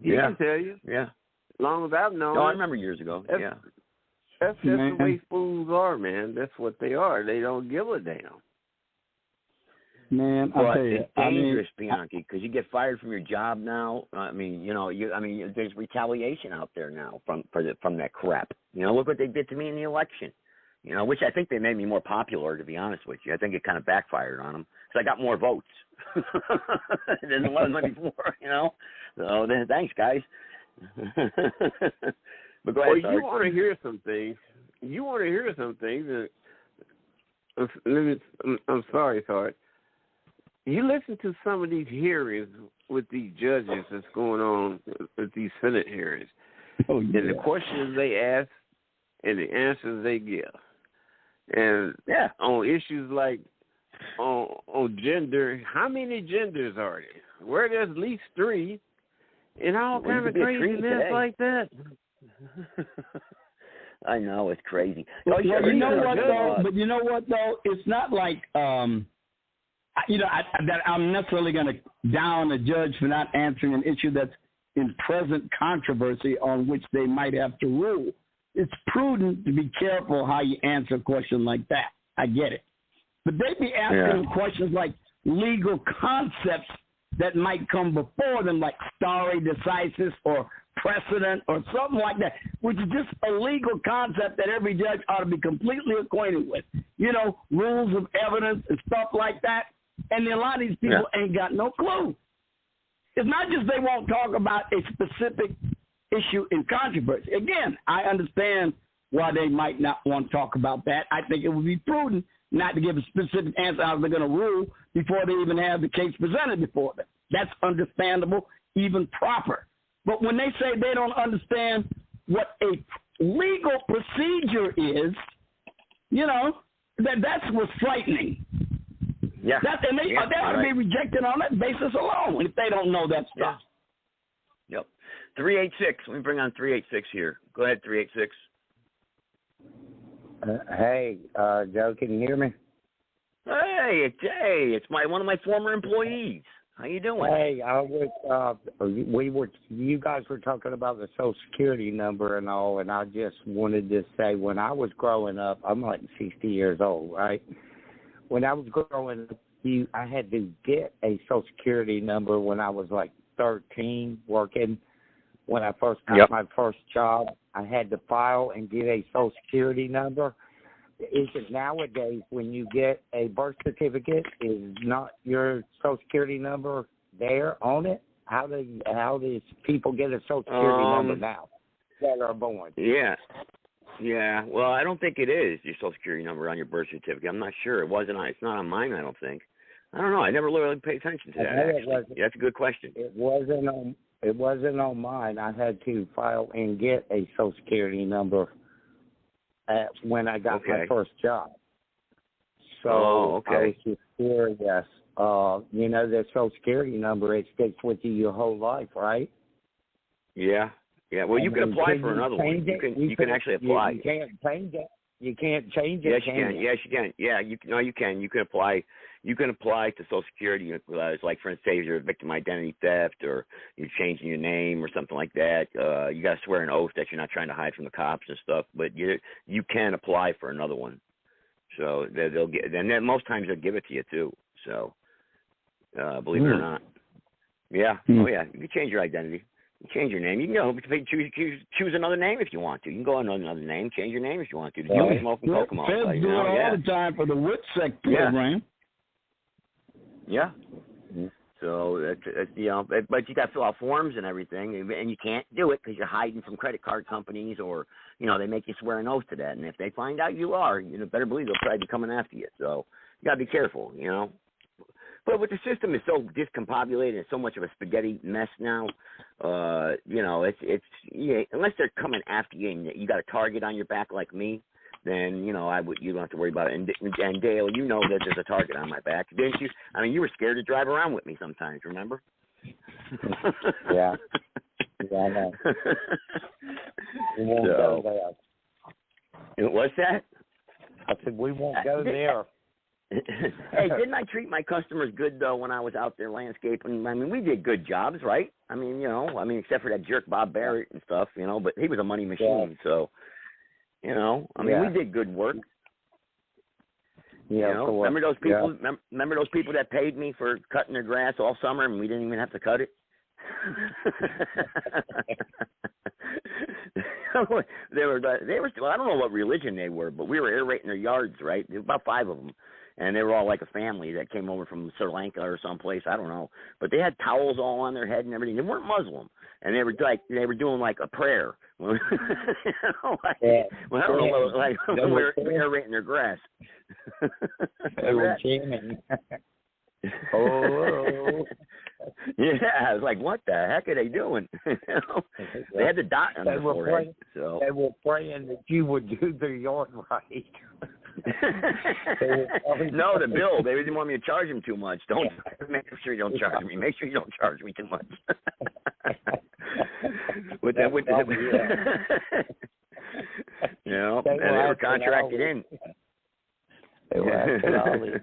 He can tell you. Yeah. As long as I've known. No, I remember years ago. That's just the way fools are, man. That's what they are. They don't give a damn. Man, I'll tell you, it's dangerous, Bianchi, because you get fired from your job now. I mean, there's retaliation out there now from that crap. You know, look what they did to me in the election. You know, which I think they made me more popular, to be honest with you. I think it kind of backfired on them because I got more votes than it was before. You know, so thanks, guys. But go ahead, you want to hear some things. I'm sorry, Sarge. You listen to some of these hearings with these judges that's going on with these Senate hearings, and the questions they ask and the answers they give, and on issues like on gender, how many genders are there? Where there's at least 3, and all kind of craziness like that. I know, it's crazy. But you know what though? It's not like that I'm necessarily going to down a judge for not answering an issue that's in present controversy on which they might have to rule. It's prudent to be careful how you answer a question like that. I get it. But they'd be asking questions like legal concepts that might come before them, like stare decisis or precedent or something like that, which is just a legal concept that every judge ought to be completely acquainted with. You know, rules of evidence and stuff like that. And a lot of these people ain't got no clue. It's not just they won't talk about a specific issue in controversy. Again, I understand why they might not want to talk about that. I think it would be prudent not to give a specific answer how they're going to rule before they even have the case presented before them. That's understandable, even proper. But when they say they don't understand what a legal procedure is, you know, that's what's frightening. Yeah. They ought to be rejected on that basis alone if they don't know that stuff. Yep. 386. Let me bring on 386 here. Go ahead, 386. Hey, Joe, can you hear me? Hey, it's one of my former employees. How you doing? Hey, you guys were talking about the Social Security number and all, and I just wanted to say when I was growing up, I'm like 60 years old, right? When I was growing up, I had to get a Social Security number when I was like 13 working. When I first got my first job, I had to file and get a Social Security number. Is it nowadays when you get a birth certificate, is not your Social Security number there on it? How does people get a Social Security number now that are born? Yeah. Well, I don't think it is your Social Security number on your birth certificate. I'm not sure. It's not on mine, I don't think. I don't know. I never really paid attention to that, actually. That's a good question. It wasn't on mine. I had to file and get a Social Security number when I got my first job. So okay. I was just curious. You know, the Social Security number, it sticks with you your whole life, right? Yeah. Yeah. Well, you can apply for another one. You can actually apply. You can't change it. You can't change it. Yes, you can. Yes, you can. Yeah, you can. You can apply. You can apply to Social Security. It's like, for instance, say you're a victim identity theft, or you're changing your name, or something like that. You got to swear an oath that you're not trying to hide from the cops and stuff. But you can apply for another one. So they'll get. And then most times they'll give it to you too. So believe it or not. Yeah. Oh yeah. You can change your identity. You change your name. You can choose another name if you want to. You can go on another name, change your name if you want to. The Human Smoking Kokomo. Feds do it all the time for the WITSEC program. Yeah. So but you got to fill out forms and everything, and you can't do it because you're hiding from credit card companies, or they make you swear an oath to that. And if they find out you are, better believe they'll probably be coming after you. So you got to be careful, But with the system is so discombobulated and so much of a spaghetti mess now, it's unless they're coming after you and you got a target on your back like me, then you don't have to worry about it. And Dale, that there's a target on my back, didn't you? I mean, you were scared to drive around with me sometimes. Remember? Yeah. Yeah, I know. We won't go there. What's that? I said we won't go there. Hey, didn't I treat my customers good though when I was out there landscaping? I mean, we did good jobs, right? I mean, except for that jerk Bob Barrett and stuff, but he was a money machine, so we did good work. Yeah, remember those people? Yeah. Remember those people that paid me for cutting their grass all summer and we didn't even have to cut it? They were. Well, I don't know what religion they were, but we were aerating their yards, right? There were about 5 of them, and they were all like a family that came over from Sri Lanka or someplace. I don't know, but they had towels all on their head and everything. They weren't Muslim, and they were doing like a prayer. Well, I don't know, like when we were aerating their grass. They were jamming. Oh. Yeah, I was like, what the heck are they doing? They had the dot on their forehead. So they were praying that you would do their yard right. No, the bill. They didn't want me to charge them too much. Make sure you don't charge me. Make sure you don't charge me too much. They were contracted in. They were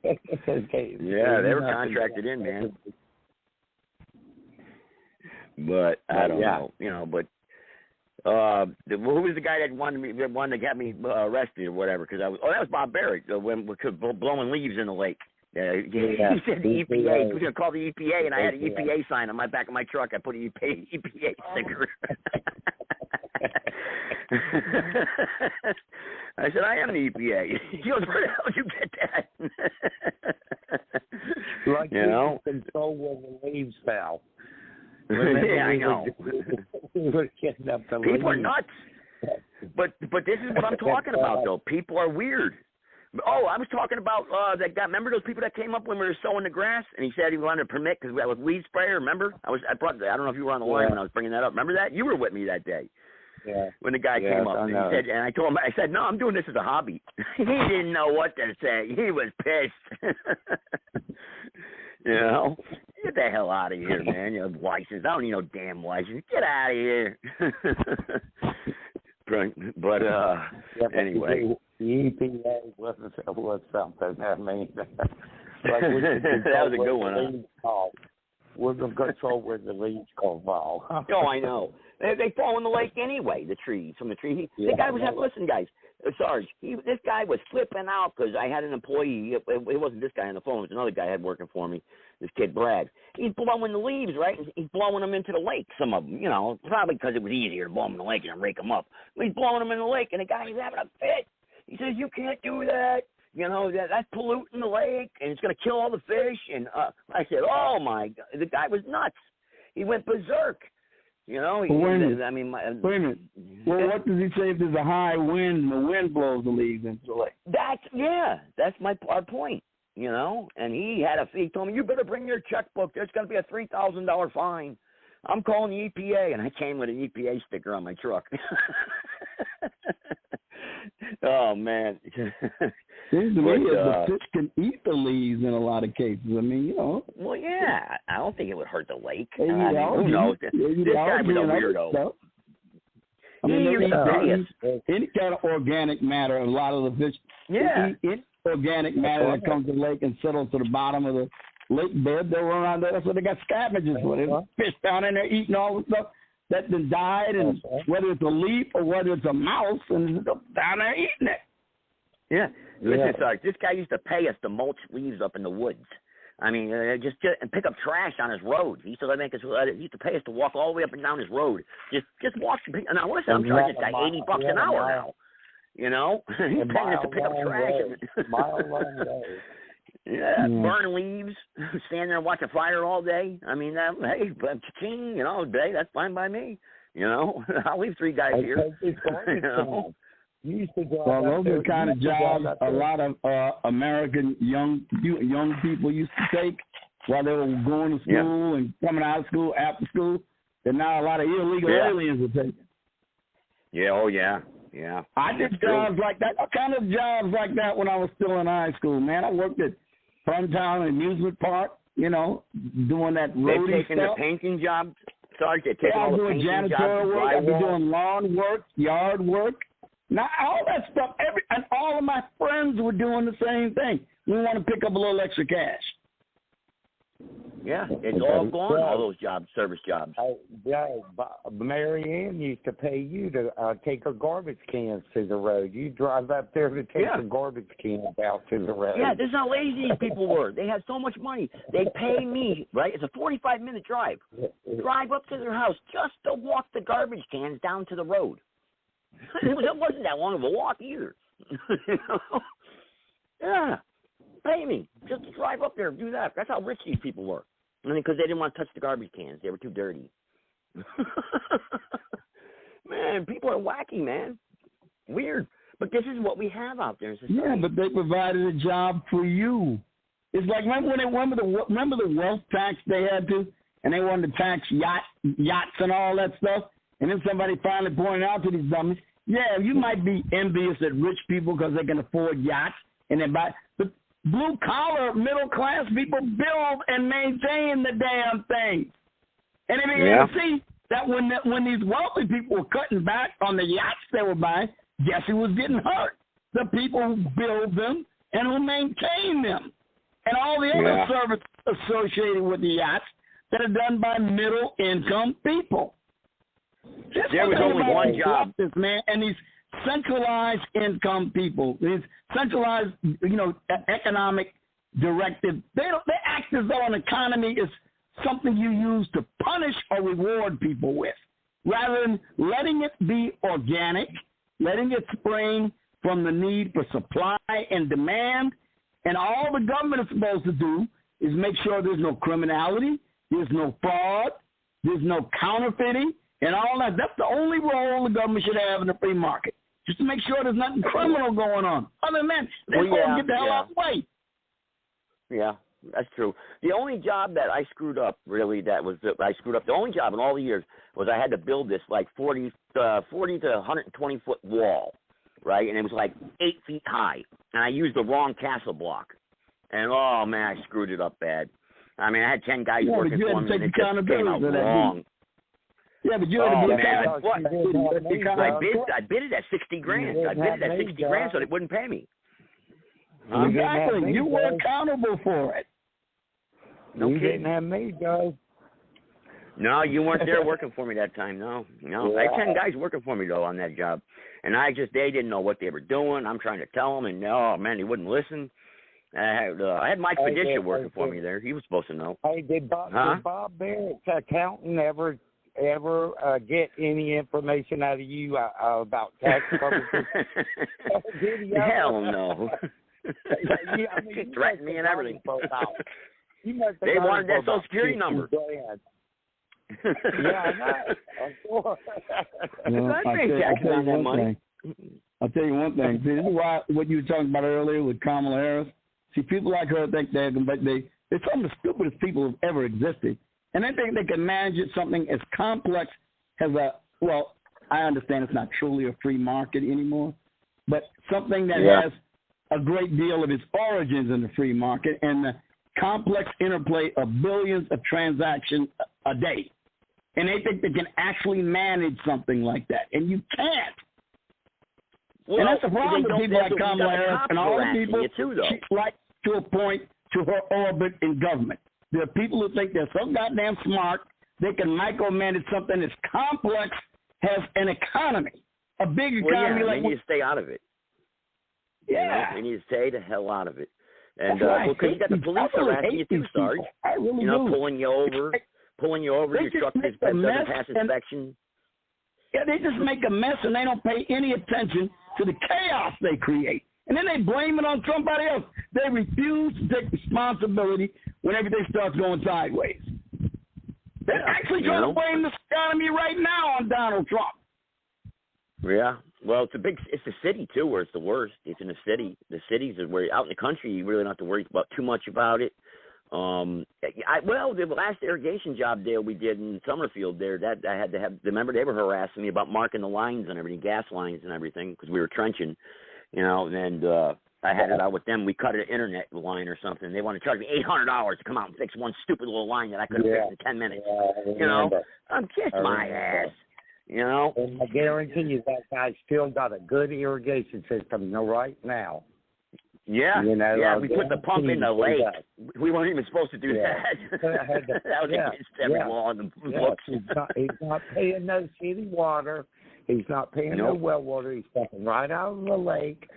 they were contracted in, man. But I don't know, but who was the guy that wanted to get me arrested or whatever? Because that was Bob Barrett when blowing leaves in the lake. He said the EPA. He was going to call the EPA, and I had an EPA sign on my back of my truck. I put an EPA sticker. I said, I am the EPA. He goes, where the hell did you get that? Like you control where the leaves fell. Yeah, I know. People are nuts. But this is what I'm talking about, though. People are weird. Oh, I was talking about that guy. Remember those people that came up when we were sowing the grass, and he said he wanted a permit because we had a weed sprayer. Remember? I don't know if you were on the line when I was bringing that up. Remember that? You were with me that day. Yeah. When the guy came up, I told him, I said, no, I'm doing this as a hobby. He didn't know what to say. He was pissed. Get the hell out of here, man. You have license. I don't need no damn license. Get out of here. But anyway. The EPA was something. I mean, that was a good one, huh? We're going to control where the leaves fall. Oh, I know. They fall in the lake anyway, the trees. From the tree. The guy was, listen, guys, Sarge, this guy was flipping out because I had an employee. It wasn't this guy on the phone. It was another guy I had working for me, this kid, Brad. He's blowing the leaves, right? He's blowing them into the lake, some of them, probably because it was easier to blow them in the lake and rake them up. But he's blowing them in the lake, and the guy is having a fit. He says, you can't do that. That's polluting the lake, and it's going to kill all the fish. And I said, oh, my God. The guy was nuts. He went berserk. Wait a minute. Well, what does he say if there's a high wind and the wind blows the leaves into the lake? That's our point, And he told me, you better bring your checkbook. There's going to be a $3,000 fine. I'm calling the EPA, and I came with an EPA sticker on my truck. Oh man. Seems to me the fish can eat the leaves in a lot of cases. I mean, you know. Well, yeah. I don't think it would hurt the lake. Who knows? This guy was a weirdo. I mean, they eat any kind of organic matter. A lot of the fish eat any organic matter that comes to the lake and settles to the bottom of the lake bed. They run around there, so they got scavengers with it. Fish down in there eating all the stuff that's been died, and whether it's a leaf or whether it's a mouse, and down there eating it. Yeah. Listen, this guy used to pay us to mulch leaves up in the woods. I mean, just and pick up trash on his road. He used to he used to pay us to walk all the way up and down his road. Just walk. And I want to say I'm charging this guy $80 an hour now. You know, he's paying us to pick up trash. Burn leaves, stand there and watch a fire all day. I mean, hey, king, you know, day, that's fine by me. You know, I'll leave 3 guys here. You know? Well, those are the kind of jobs a lot of American young people used to take while they were going to school and coming out of school, after school, that now a lot of illegal aliens are taking. Yeah, oh yeah. I did jobs like that, kind of jobs like that when I was still in high school, man. I worked at Funtown Amusement Park, you know, doing that roadie They've taken stuff. the painting jobs, Sarge. They've taken I was doing janitorial work. I've been doing lawn work, yard work. Now, all that stuff, and all of my friends were doing the same thing. We want to pick up a little extra cash. Yeah, it's all gone, all those jobs, service jobs. Mary Ann used to pay you to take her garbage cans to the road. You drive up there to take the garbage cans out to the road. Yeah, this is how lazy these people were. They had so much money. They pay me, right? It's a 45-minute drive. Drive up to their house just to walk the garbage cans down to the road. It wasn't that long of a walk either. You know? Yeah, pay me. Just drive up there and do that. That's how rich these people were. I mean, because they didn't want to touch the garbage cans. They were too dirty. Man, people are wacky, man. Weird. But this is what we have out there in society. Yeah, but they provided a job for you. It's like, remember the wealth tax they had to, and they wanted to tax yachts and all that stuff? And then somebody finally pointed out to these dummies, yeah, you might be envious at rich people because they can afford yachts and they buy, but blue-collar, middle-class people build and maintain the damn thing. And they began to see that when these wealthy people were cutting back on the yachts they were buying, guess who was getting hurt? The people who build them and who maintain them. And all the other services associated with the yachts that are done by middle-income people. There was only one job. And these centralized income people, these centralized, economic directives, they act as though an economy is something you use to punish or reward people with, rather than letting it be organic, letting it spring from the need for supply and demand. And all the government is supposed to do is make sure there's no criminality, there's no fraud, there's no counterfeiting, and all that. That's the only role the government should have in the free market, just to make sure there's nothing criminal going on. Other than that, they're going to get the hell out of the way. Yeah, that's true. The only job that I screwed up, really, the only job in all the years was I had to build this like 40 to 120-foot wall, right? And it was like 8 feet high. And I used the wrong castle block. And, oh, man, I screwed it up bad. I mean, I had 10 guys working for me, and it just came out wrong. Yeah, but you had to be I bid it at $60,000. I bid it at $60,000 so they wouldn't pay me. Exactly. You were accountable for it. You didn't have me, Joe. No, you weren't there working for me that time. No. I had 10 guys working for me, though, on that job. And they didn't know what they were doing. I'm trying to tell them, and, oh, man, they wouldn't listen. I had Mike Fedisha working for me there. He was supposed to know. Hey, did Bob Barrett's accountant ever get any information out of you about tax purposes? Hell no. He threatened me and everything. They wanted that Social Security number. Yeah, I know. I'll tell you one thing. See, this is why what you were talking about earlier with Kamala Harris. See, people like her think they're some of the stupidest people who've ever existed. And they think they can manage something as complex as I understand it's not truly a free market anymore, but something that has a great deal of its origins in the free market and the complex interplay of billions of transactions a day. And they think they can actually manage something like that. And you can't. Well, and that's the problem with people like Kamala Harris and all the people she's like to appoint to her orbit in government. There are people who think they're so goddamn smart they can micromanage something that's complex, has an economy, a big economy. They need to stay out of it. Yeah. They need to stay the hell out of it. And because you got the police harassing you too, Sarge. I really do. Pulling you over, your truck doesn't pass inspection. Yeah, they just make a mess and they don't pay any attention to the chaos they create. And then they blame it on somebody else. They refuse to take responsibility when everything starts going sideways. They're actually trying to blame this economy right now on Donald Trump. Yeah. Well, it's the city, too, where it's the worst. It's in the city. The cities are where, out in the country, you really don't have to worry too much about it. The last irrigation job there we did in Summerfield there, that I had to have, remember they were harassing me about marking the lines and everything, gas lines and everything, because we were trenching, and I had it out with them. We cut an internet line or something. They want to charge me $800 to come out and fix one stupid little line that I could have fixed in 10 minutes. I'm kiss my ass. And I guarantee you that guy still got a good irrigation system right now. Yeah, we put the pump in the lake. We weren't even supposed to do that. That was against every law in the books. He's not paying no city water. He's not paying no well water. He's pumping right out of the lake.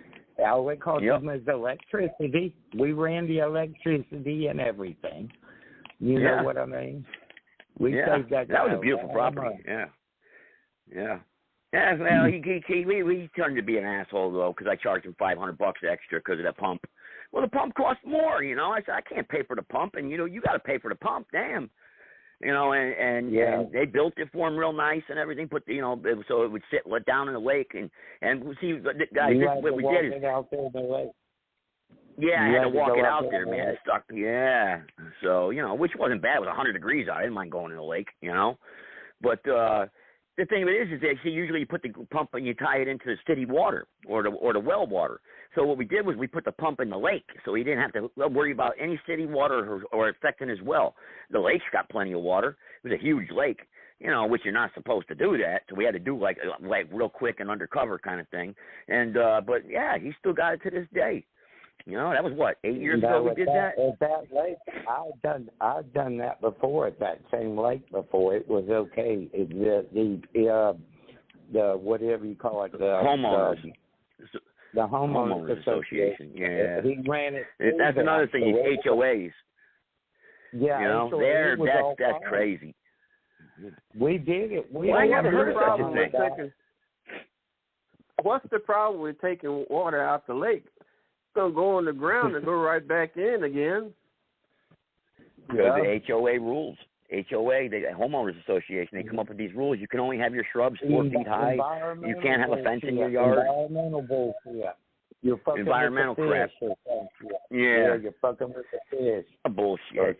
All we call him is electricity. We ran the electricity and everything. You know what I mean? We saved that guy. That was a beautiful property. Yeah, well, he turned to be an asshole, though, because I charged him $500 extra because of that pump. Well, the pump cost more, I said, I can't pay for the pump, and, you got to pay for the pump, damn. And they built it for him real nice and everything, but, so it would sit down in the lake. And see, guys, what we did is... out there in the lake. Yeah, I had to walk it out there, man. It stuck. Yeah. So, which wasn't bad. It was 100 degrees out. I didn't mind going in the lake, But... the thing of it is that usually you put the pump and you tie it into the city water or the well water. So what we did was we put the pump in the lake, so he didn't have to worry about any city water or affecting his well. The lake's got plenty of water. It was a huge lake, which you're not supposed to do that. So we had to do like real quick and undercover kind of thing. And but yeah, he still got it to this day. That was what, 8 years ago we did that? At that lake, I've done that before at that same lake before. It was okay. The whatever you call it, the homeowners. The homeowners association. Yeah. He ran it. That's another thing. These HOAs. Yeah. That's crazy. We did it. I never heard of such a thing. What's the problem with taking water out the lake? Going to go on the ground and go right back in again. The HOA rules. HOA, the homeowners association, they come up with these rules. You can only have your shrubs 4 feet high. You can't have a fence in your yard. Environmental bullshit. You're fucking environmental with the crap. You're fucking with the fish. Bullshit.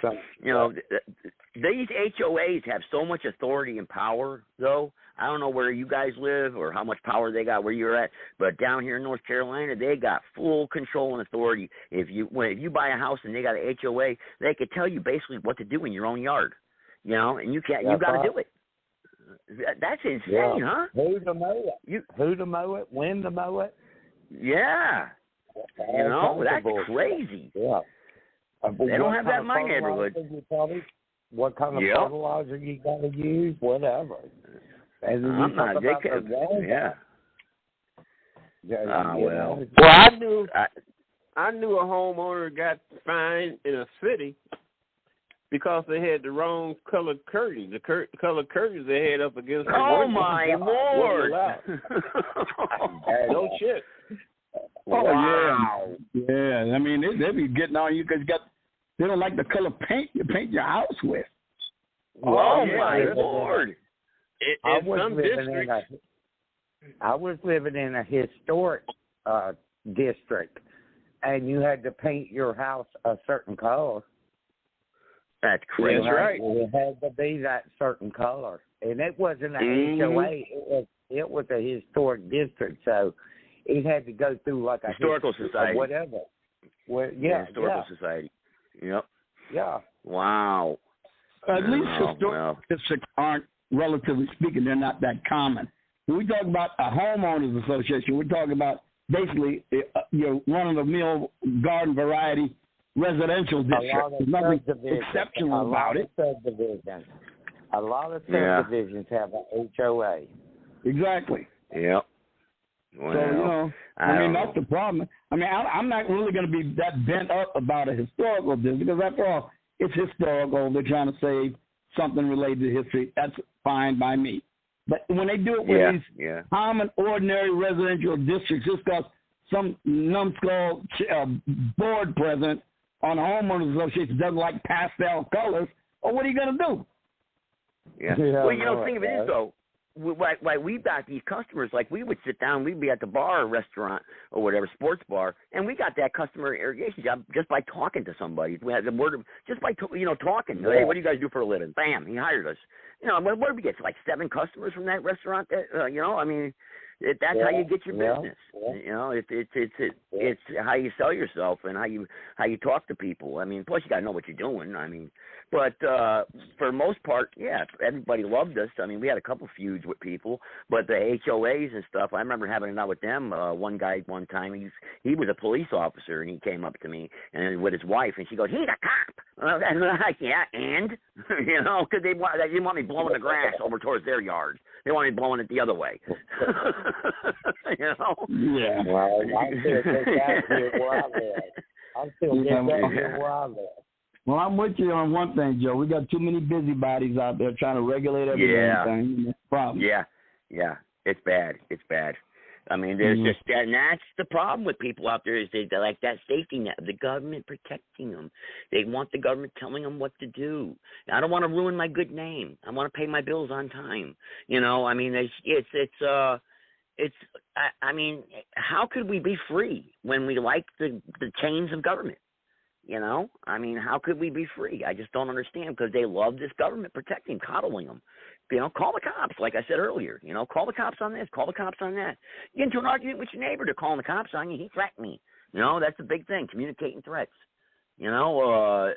These HOAs have so much authority and power, though. I don't know where you guys live or how much power they got where you're at, but down here in North Carolina, they got full control and authority. If you buy a house and they got an HOA, they could tell you basically what to do in your own yard, and you can't. You got to do it. That's insane, huh? Who to mow it? Who to mow it? When to mow it? Yeah. That's crazy. Yeah. They don't have that in my neighborhood. What kind of fertilizer you got to use? Whatever. And I'm not. Yeah. Well, I knew a homeowner got fined in a city because they had the wrong colored curtains. The colored curtains they had up against the window. My Lord! No shit. Wow. Yeah. I mean, they be getting on you because they don't like the color paint you paint your house with. My Lord! I was living in a historic district, and you had to paint your house a certain color. That's crazy. That's right. It had to be that certain color, and it wasn't a HOA. It was a historic district, so He had to go through like a historical society, whatever. Historical society. Yep. Yeah. Wow. At least historical statistics aren't, relatively speaking, they're not that common. When we talk about a homeowners association, we're talking about basically run-of-the-mill garden variety residential district. There's nothing exceptional about it. A lot of subdivisions have an HOA. Exactly. Yep. Well, so, that's the problem. I mean, I'm not really going to be that bent up about a historical district because, after all, it's historical. They're trying to say something related to history. That's fine by me. But when they do it with these common, ordinary residential districts, just because some numbskull board president on a homeowners association doesn't like pastel colors, well, what are you going to do? Well, think of it this, though. Like we've got these customers, like we would sit down, we'd be at the bar or restaurant or whatever, sports bar, and we got that customer irrigation job just by talking to somebody. We had the word of, just by, talking. Hey, what do you guys do for a living? Bam, he hired us. What did we get? Like 7 customers from that restaurant? That's how you get your business. It's how you sell yourself and how you talk to people. I mean, plus you got to know what you're doing. I mean, but for the most part, everybody loved us. I mean, we had a couple feuds with people, but the HOAs and stuff, I remember having it out with them. One guy one time, he was a police officer, and he came up to me and with his wife, and she goes, "He's a cop." And I'm like, yeah, and because they didn't want me blowing the grass over towards their yard. They want me blowing it the other way. Yeah. Well, I still get that here where I live. Well, I'm with you on one thing, Joe. We got too many busybodies out there trying to regulate everything. That's the problem. Yeah. It's bad. I mean, there's just that, and that's the problem with people out there is they like that safety net, the government protecting them. They want the government telling them what to do. I don't want to ruin my good name. I want to pay my bills on time. I mean, I mean, how could we be free when we like the chains of government? I mean, how could we be free? I just don't understand because they love this government protecting, coddling them. Call the cops, like I said earlier. Call the cops on this, call the cops on that. You get into an argument with your neighbor, they're calling the cops on you. He threatened me. That's the big thing, communicating threats. Dale,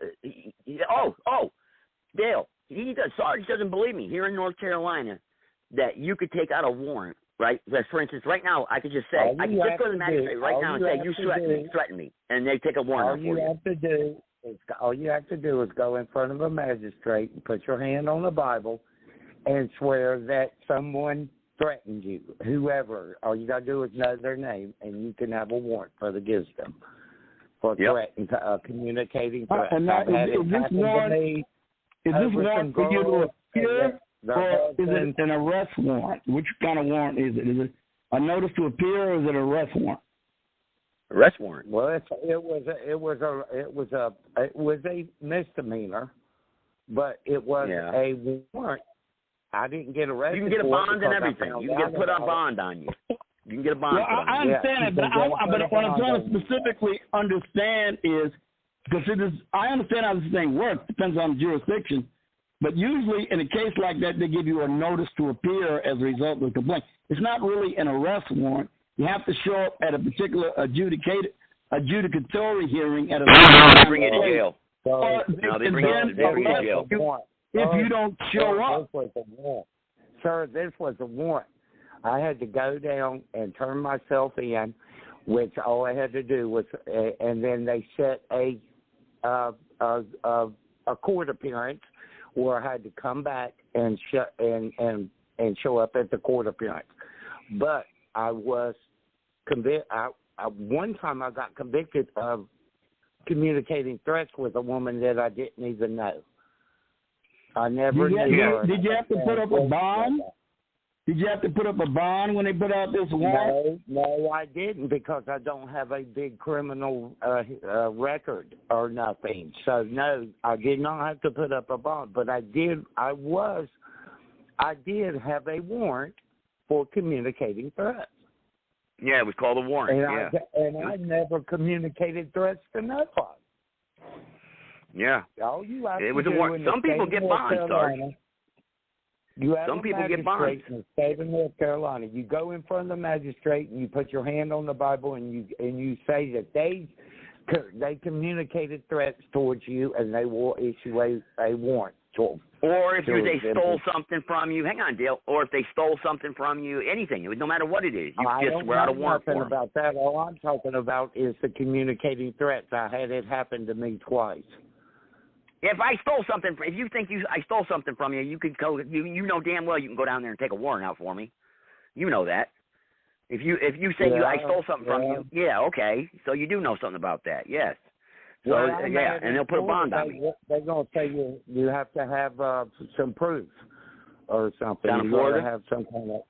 Sarge doesn't believe me. Here in North Carolina, that you could take out a warrant, right? For instance, right now, I could just say, I can just go to the magistrate right now and say, you threaten me, and they take a warrant out for you. All you have to do is go in front of a magistrate and put your hand on the Bible and swear that someone threatened you, whoever. All you got to do is know their name, and you can have a warrant for the wisdom for communicating threats. And now, is this warrant for you to appear, or is it an arrest warrant? Which kind of warrant is it? Is it a notice to appear, or is it an arrest warrant? Arrest warrant. Well, it was a misdemeanor, but it was a warrant. I didn't get arrested. You can get a bond and everything. You can put a bond on you. You can get a bond. Well, I understand it, but what I'm trying to specifically understand is, because I understand how this thing works. Depends on the jurisdiction, but usually in a case like that, they give you a notice to appear as a result of the complaint. It's not really an arrest warrant. You have to show up at a particular adjudicatory hearing at a. They bring you to jail. They bring you to jail. If you don't show up. Sir, this was a warrant. I had to go down and turn myself in, which all I had to do was, and then they set a court appearance where I had to come back and show up at the court appearance. But I was convicted. One time I got convicted of communicating threats with a woman that I didn't even know. I never knew her. Did you have to put up a bond? Did you have to put up a bond when they put out this warrant? No, I didn't, because I don't have a big criminal record or nothing. So no, I did not have to put up a bond, but I did have a warrant for communicating threats. Yeah, it was called a warrant. I never communicated threats to nobody. Yeah. All you have it to was do a warrant. Some people get bonds, Sarge. Some people get burned. In the state of North Carolina, you go in front of the magistrate and you put your hand on the Bible and you say that they communicated threats towards you and they will issue a warrant. Or if they stole something from you, hang on, Dale. Or if they stole something from you, anything, no matter what it is, you just swear out a warrant for them. About that. All I'm talking about is the communicating threats. I had it happen to me twice. If I stole something, if you think I stole something from you, you could go. You know damn well you can go down there and take a warrant out for me. You know that. If you say I stole something from you, yeah, okay. So you do know something about that, yes. So and they'll put a bond on me. They're going to say you have to have some proof or something. Down in Florida, have some kind of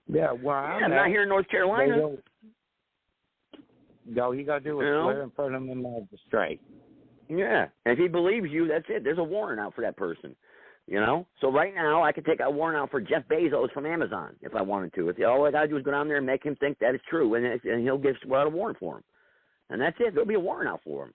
I'm not here in North Carolina. All you got to do is swear in front of the magistrate. Yeah, and if he believes you, that's it. There's a warrant out for that person. So right now I could take a warrant out for Jeff Bezos from Amazon if I wanted to. All I got to do is go down there and make him think that is true, and he'll swear out a warrant for him, and that's it. There'll be a warrant out for him.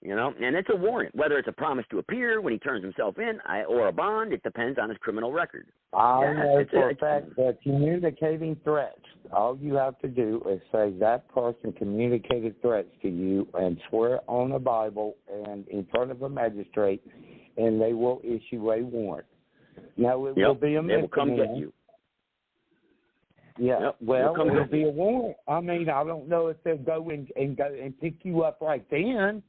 And it's a warrant. Whether it's a promise to appear when he turns himself in or a bond, it depends on his criminal record. I know for a fact that communicating threats, all you have to do is say that person communicated threats to you and swear on the Bible and in front of a magistrate, and they will issue a warrant. Now, it will be a misdemeanor. They will come get you. Yeah, it'll be a warrant. I mean, I don't know if they'll go and pick you up right then.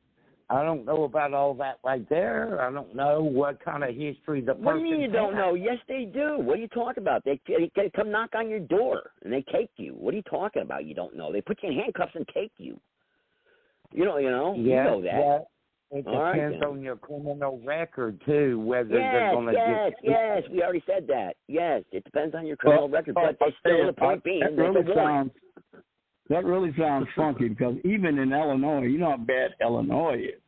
I don't know about all that right there. I don't know what kind of history the person What do you mean you don't know? Yes, they do. What are you talking about? They come knock on your door, and they take you. What are you talking about you don't know? They put you in handcuffs and take you. You know you know that. It depends on your criminal record, too, whether they're going to Yes, we already said that. Yes, it depends on your criminal record, but still the point being that really sounds funky because even in Illinois, you know how bad Illinois is.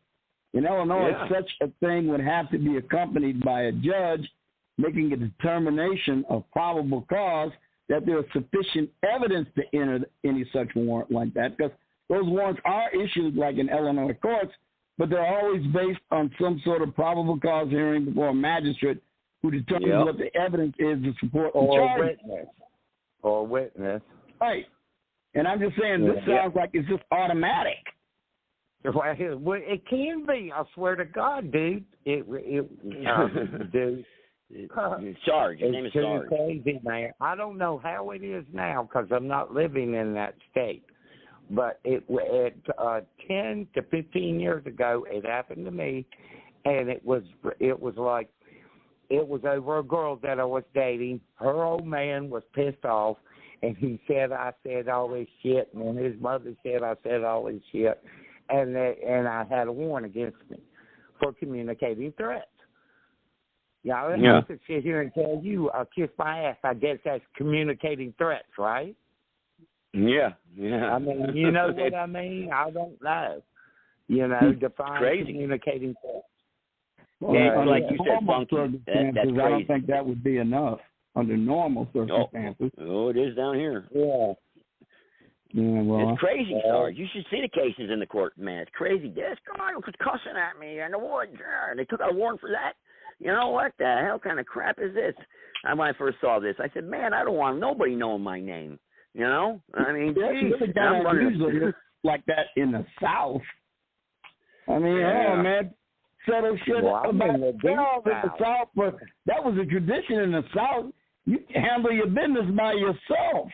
In Illinois, such a thing would have to be accompanied by a judge making a determination of probable cause that there is sufficient evidence to enter any such warrant like that, because those warrants are issued like in Illinois courts, but they're always based on some sort of probable cause hearing before a magistrate who determines what the evidence is to support the charge. Or witness. Right. And I'm just saying, this sounds like it's just automatic. Well, it can be. I swear to God, dude. Dude. Sarge. His name is Sarge. It's crazy, man. I don't know how it is now because I'm not living in that state. But 10 to 15 years ago, it happened to me, and it was over a girl that I was dating. Her old man was pissed off. And he said I said all this shit, and his mother said I said all this shit, and I had a warrant against me for communicating threats. I don't have to sit here and tell you I'll kiss my ass. I guess that's communicating threats, right? Yeah. I mean, you know what I mean? I don't know. Define communicating threats. Well, like you said, funky. That's crazy. I don't think that would be enough. Under normal circumstances. Oh, it is down here. Yeah. It's crazy, Sarge. You should see the cases in the court, man. It's crazy. This guy was cussing at me in the woods. And they took out a warrant for that. You know what the hell kind of crap is this? When I first saw this, I said, man, I don't want nobody knowing my name. I mean, geez, I'm running like that in the South. I mean, man. Settle shit about the South, but that was a tradition in the South. You handle your business by yourself.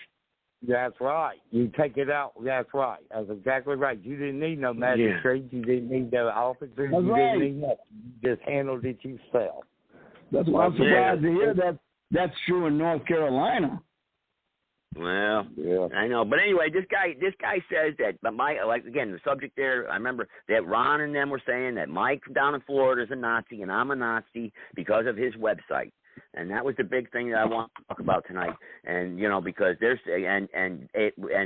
That's right. You take it out. That's right. That's exactly right. You didn't need no magistrate. You didn't need no officers. That's didn't need nothing. You just handled it yourself. That's why I'm surprised to hear that that's true in North Carolina. Well, I know, but anyway, this guy says that, but again, the subject there, I remember that Ron and them were saying that Mike down in Florida is a Nazi and I'm a Nazi because of his website, and that was the big thing that I want to talk about tonight, and because there's and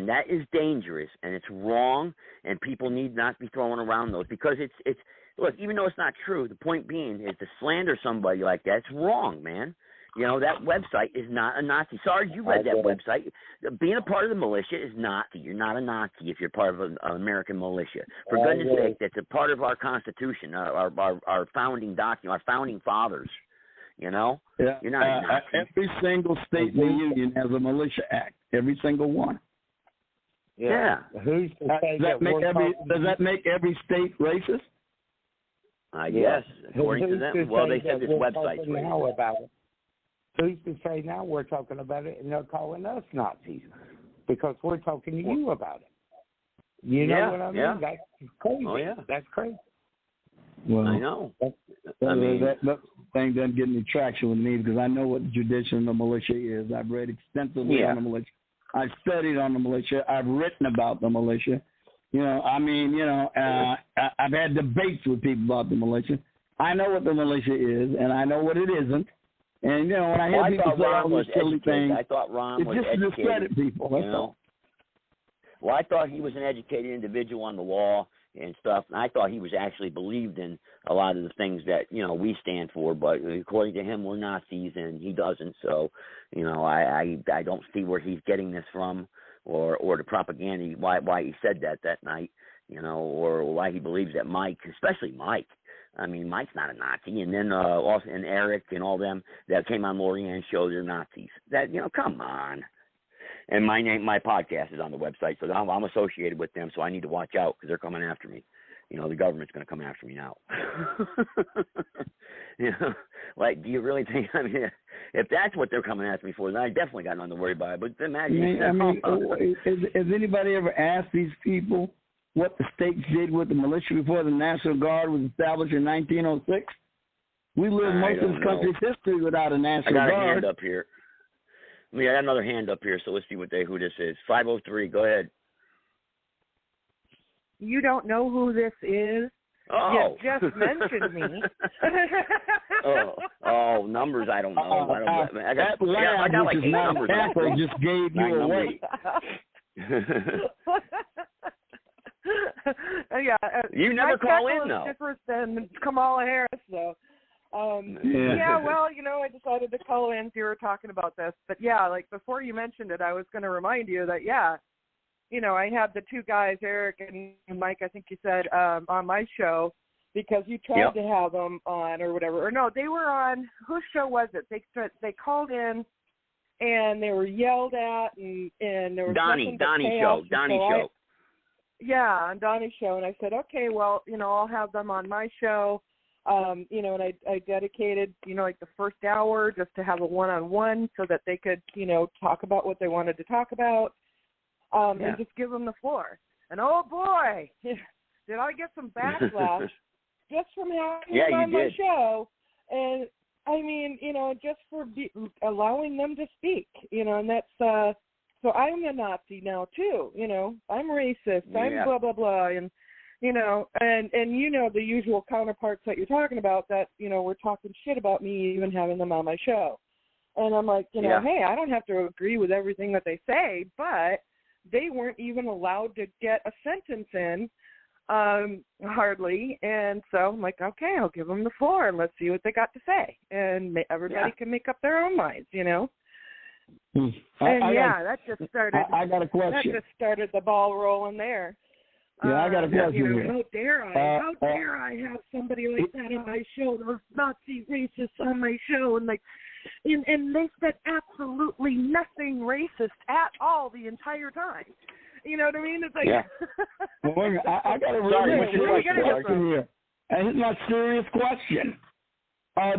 that is dangerous and it's wrong, and people need not be throwing around those because it's look, even though it's not true, the point being is to slander somebody like that, it's wrong, man. That website is not a Nazi. Sarge, you read that website. Being a part of the militia is Nazi. You're not a Nazi if you're part of an American militia. For goodness sake, that's a part of our Constitution, our founding document, our founding fathers. You know, Yeah. you're not a Nazi. Every single state in the union has a militia act. Every single one. Yeah. Who's to say does that make every state racist? I guess, according to them. Well, they said this website's now about it. Who's to say now we're talking about it and they're calling us Nazis because we're talking to you about it? You know what I mean? Yeah. That's crazy. Oh, yeah. That's crazy. Well, I know. That thing doesn't get any traction with me because I know what the tradition of the militia is. I've read extensively on the militia. I've studied on the militia. I've written about the militia. I've had debates with people about the militia. I know what the militia is, and I know what it isn't. And, when I hear people say all these silly things, I thought Ron was just educated. discredit people. That's all. Well, I thought he was an educated individual on the law and stuff, and I thought he was actually believed in a lot of the things that, we stand for, but according to him, we're Nazis, and he doesn't, so, I don't see where he's getting this from, or the propaganda, why he said that night, or why he believes that Mike, especially Mike, I mean, Mike's not a Nazi, and then also, and Eric and all them that came on Lorian's show, they're Nazis. That, come on. And my podcast is on the website, so I'm associated with them, so I need to watch out because they're coming after me. The government's going to come after me now. Do you really think? I mean, if that's what they're coming after me for, then I definitely got nothing to worry about. But imagine. Has anybody ever asked these people what the states did with the militia before the National Guard was established in 1906? We lived most of this country's history without a National Guard. I got a hand up here. I got another hand up here, so let's see who this is. 503, go ahead. You don't know who this is? Oh. You just mentioned me. Numbers, I don't know. I got like 8 numbers. Apple just gave you away. You never call in, though. Different than Kamala Harris, though. I decided to call in so you were talking about this. But, before you mentioned it, I was going to remind you that, I had the two guys, Eric and Mike, I think you said, on my show because you tried to have them on or whatever. Or, no, they were on, whose show was it? They called in and they were yelled at and there was Donnie show. On Donnie's show. And I said, okay, well, I'll have them on my show. And I dedicated, the first hour just to have a one-on-one so that they could, talk about what they wanted to talk about and just give them the floor. And, oh, boy, did I get some backlash just from having them on my show. And, I mean, just for allowing them to speak, and that's so I'm a Nazi now, too, I'm racist, I'm blah, blah, blah, and and the usual counterparts that you're talking about that, we're talking shit about me even having them on my show. And I'm like, hey, I don't have to agree with everything that they say, but they weren't even allowed to get a sentence in, hardly. And so I'm like, okay, I'll give them the floor and let's see what they got to say. And everybody can make up their own minds, that just started. I got a question. That just started the ball rolling there. I got a question here. How dare I? How dare I have somebody like that on my show? Those Nazi racists on my show, and and they said absolutely nothing racist at all the entire time. You know what I mean? It's like. I got a really serious question here. And here's my serious question: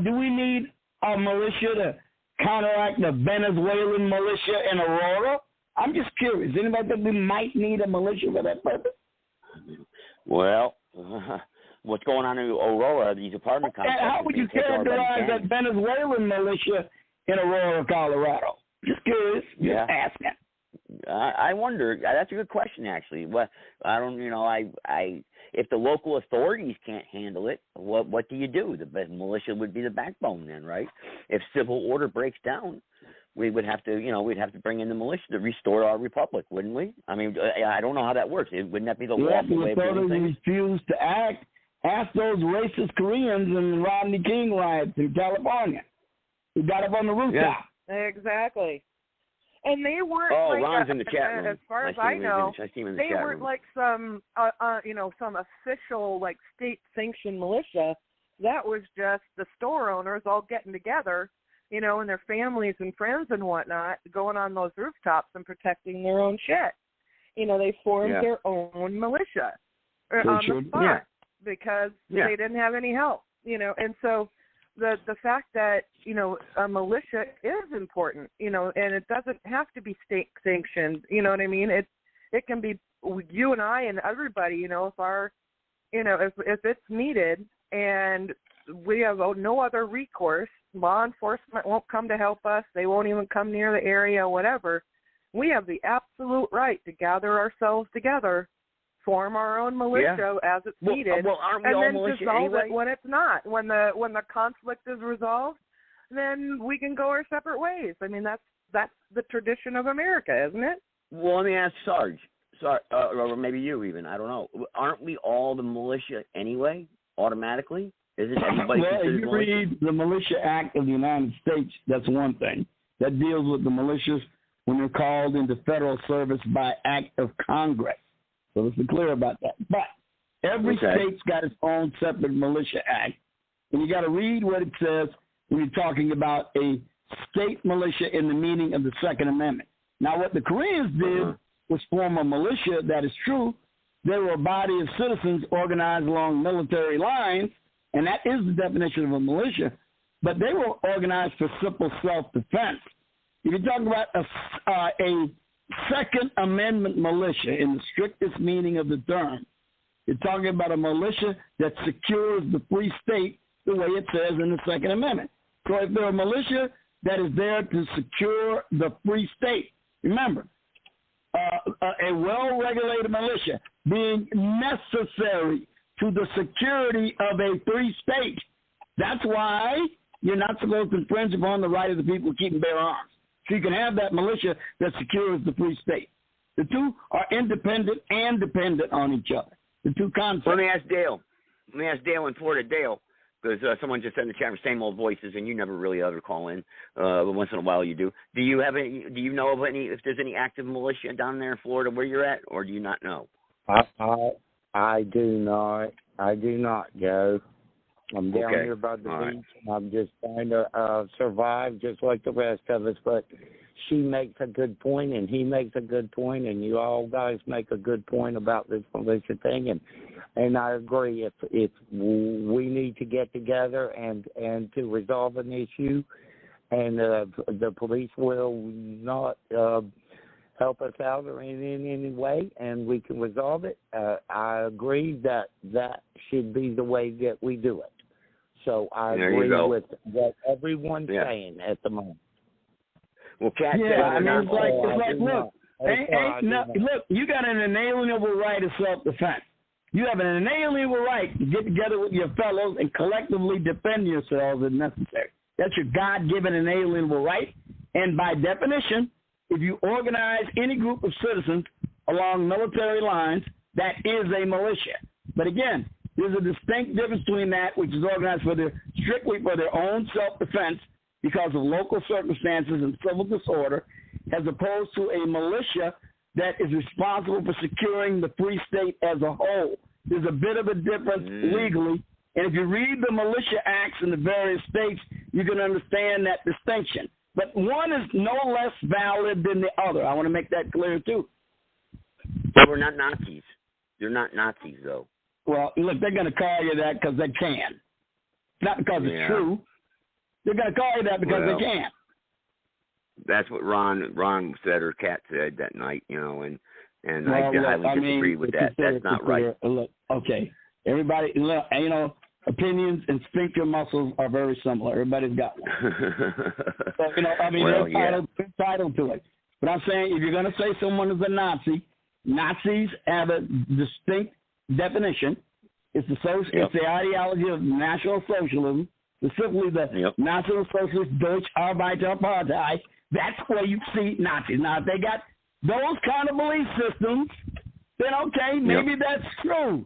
do we need a militia to counteract the Venezuelan militia in Aurora? I'm just curious. Anybody think we might need a militia for that purpose? Well, what's going on in Aurora, these apartment complexes? How would you characterize that Venezuelan militia in Aurora, Colorado? Just curious. Just asking. I wonder. That's a good question, actually. Well, I don't. If the local authorities can't handle it, what do you do? The militia would be the backbone then, right? If civil order breaks down, we would have to, we'd have to bring in the militia to restore our republic, wouldn't we? I mean, I don't know how that works. Wouldn't that be the lawful way of doing things? Refuse to act. Ask those racist Koreans in the Rodney King riots in California who got up on the rooftop. Yeah. Exactly. And they weren't Ron's in the chat room. As far as I know, they weren't like some, some official, state-sanctioned militia. That was just the store owners all getting together, you know, and their families and friends and whatnot, going on those rooftops and protecting their own shit. You know, they formed their own militia on the spot because they didn't have any help, you know. And so the fact that, you know, a militia is important, you know, and it doesn't have to be state sanctioned, you know what I mean? It can be you and I and everybody, you know, if it's needed and we have no other recourse, law enforcement won't come to help us, they won't even come near the area, whatever, we have the absolute right to gather ourselves together, form our own militia as it's needed, aren't we and all then militia dissolve anyway? it when it's not. When the conflict is resolved, then we can go our separate ways. I mean, that's the tradition of America, isn't it? Well, let me ask Sarge, or maybe you even, I don't know. Aren't we all the militia anyway, automatically? Isn't everybody considered if you militia? read the Militia Act of the United States, that's one thing. That deals with the militias when they're called into federal service by act of Congress. So let's be clear about that. But every state's got its own separate militia act. And you got to read what it says when you're talking about a state militia in the meaning of the Second Amendment. Now, what the Koreans did was form a militia. That is true. They were a body of citizens organized along military lines, and that is the definition of a militia. But they were organized for simple self-defense. If you're talking about a Second Amendment militia in the strictest meaning of the term, you're talking about a militia that secures the free state the way it says in the Second Amendment. So if they're a militia that is there to secure the free state, remember, a well-regulated militia being necessary to the security of a free state. That's why you're not supposed to infringe upon the right of the people to keep and bear arms. So you can have that militia that secures the free state. The two are independent and dependent on each other. The two concepts. Let me ask Dale in Florida. Dale, because someone just said in the chat, same old voices, and you never really ever call in. But once in a while you do. Do you know of any, if there's any active militia down there in Florida where you're at, or do you not know? I do not. I do not, Joe. I'm down here by the beach, and I'm just trying to survive just like the rest of us. But she makes a good point, and he makes a good point, and you all guys make a good point about this militia thing. And I agree. If we need to get together and to resolve an issue, and the police will not help us out or in any way, and we can resolve it, I agree that should be the way that we do it. So I agree with what everyone's saying at the moment. Well, Kat, it's like look, you got an inalienable right of self-defense. You have an inalienable right to get together with your fellows and collectively defend yourselves if necessary. That's your God-given inalienable right. And by definition, if you organize any group of citizens along military lines, that is a militia. But again, there's a distinct difference between that, which is organized strictly for their own self-defense because of local circumstances and civil disorder, as opposed to a militia that is responsible for securing the free state as a whole. There's a bit of a difference legally, and if you read the militia acts in the various states, you can understand that distinction. But one is no less valid than the other. I want to make that clear, too. But we're not Nazis. They're not Nazis, though. Well, look, they're going to call you that because they can. Not because it's true. They're going to call you that because they can. That's what Ron said or Kat said that night, you know, and I highly disagree with that. That's not right. Look, okay. Everybody, look, you know, opinions and sphincter muscles are very similar. Everybody's got one. So, you know, I mean, they're entitled to it. But I'm saying if you're going to say someone is a Nazi, Nazis have a distinct definition. It's the ideology of National Socialism, specifically the National Socialist Deutsche Arbeiterpartei. That's where you see Nazis. Now, if they got those kind of belief systems, then okay, maybe that's true.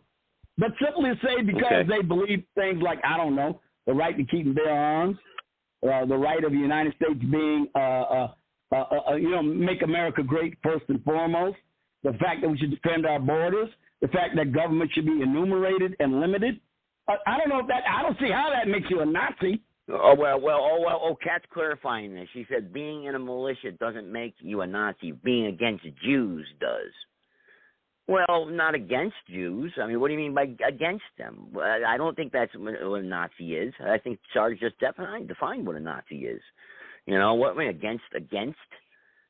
But simply say because they believe things like, I don't know, the right to keep and bear arms, the right of the United States being, make America great first and foremost, the fact that we should defend our borders, the fact that government should be enumerated and limited, I don't know if that. I don't see how that makes you a Nazi. Kat's clarifying this. She said being in a militia doesn't make you a Nazi. Being against Jews does. Well, not against Jews. I mean, what do you mean by against them? I don't think that's what a Nazi is. I think Sarge just defined what a Nazi is. You know, what I mean, against?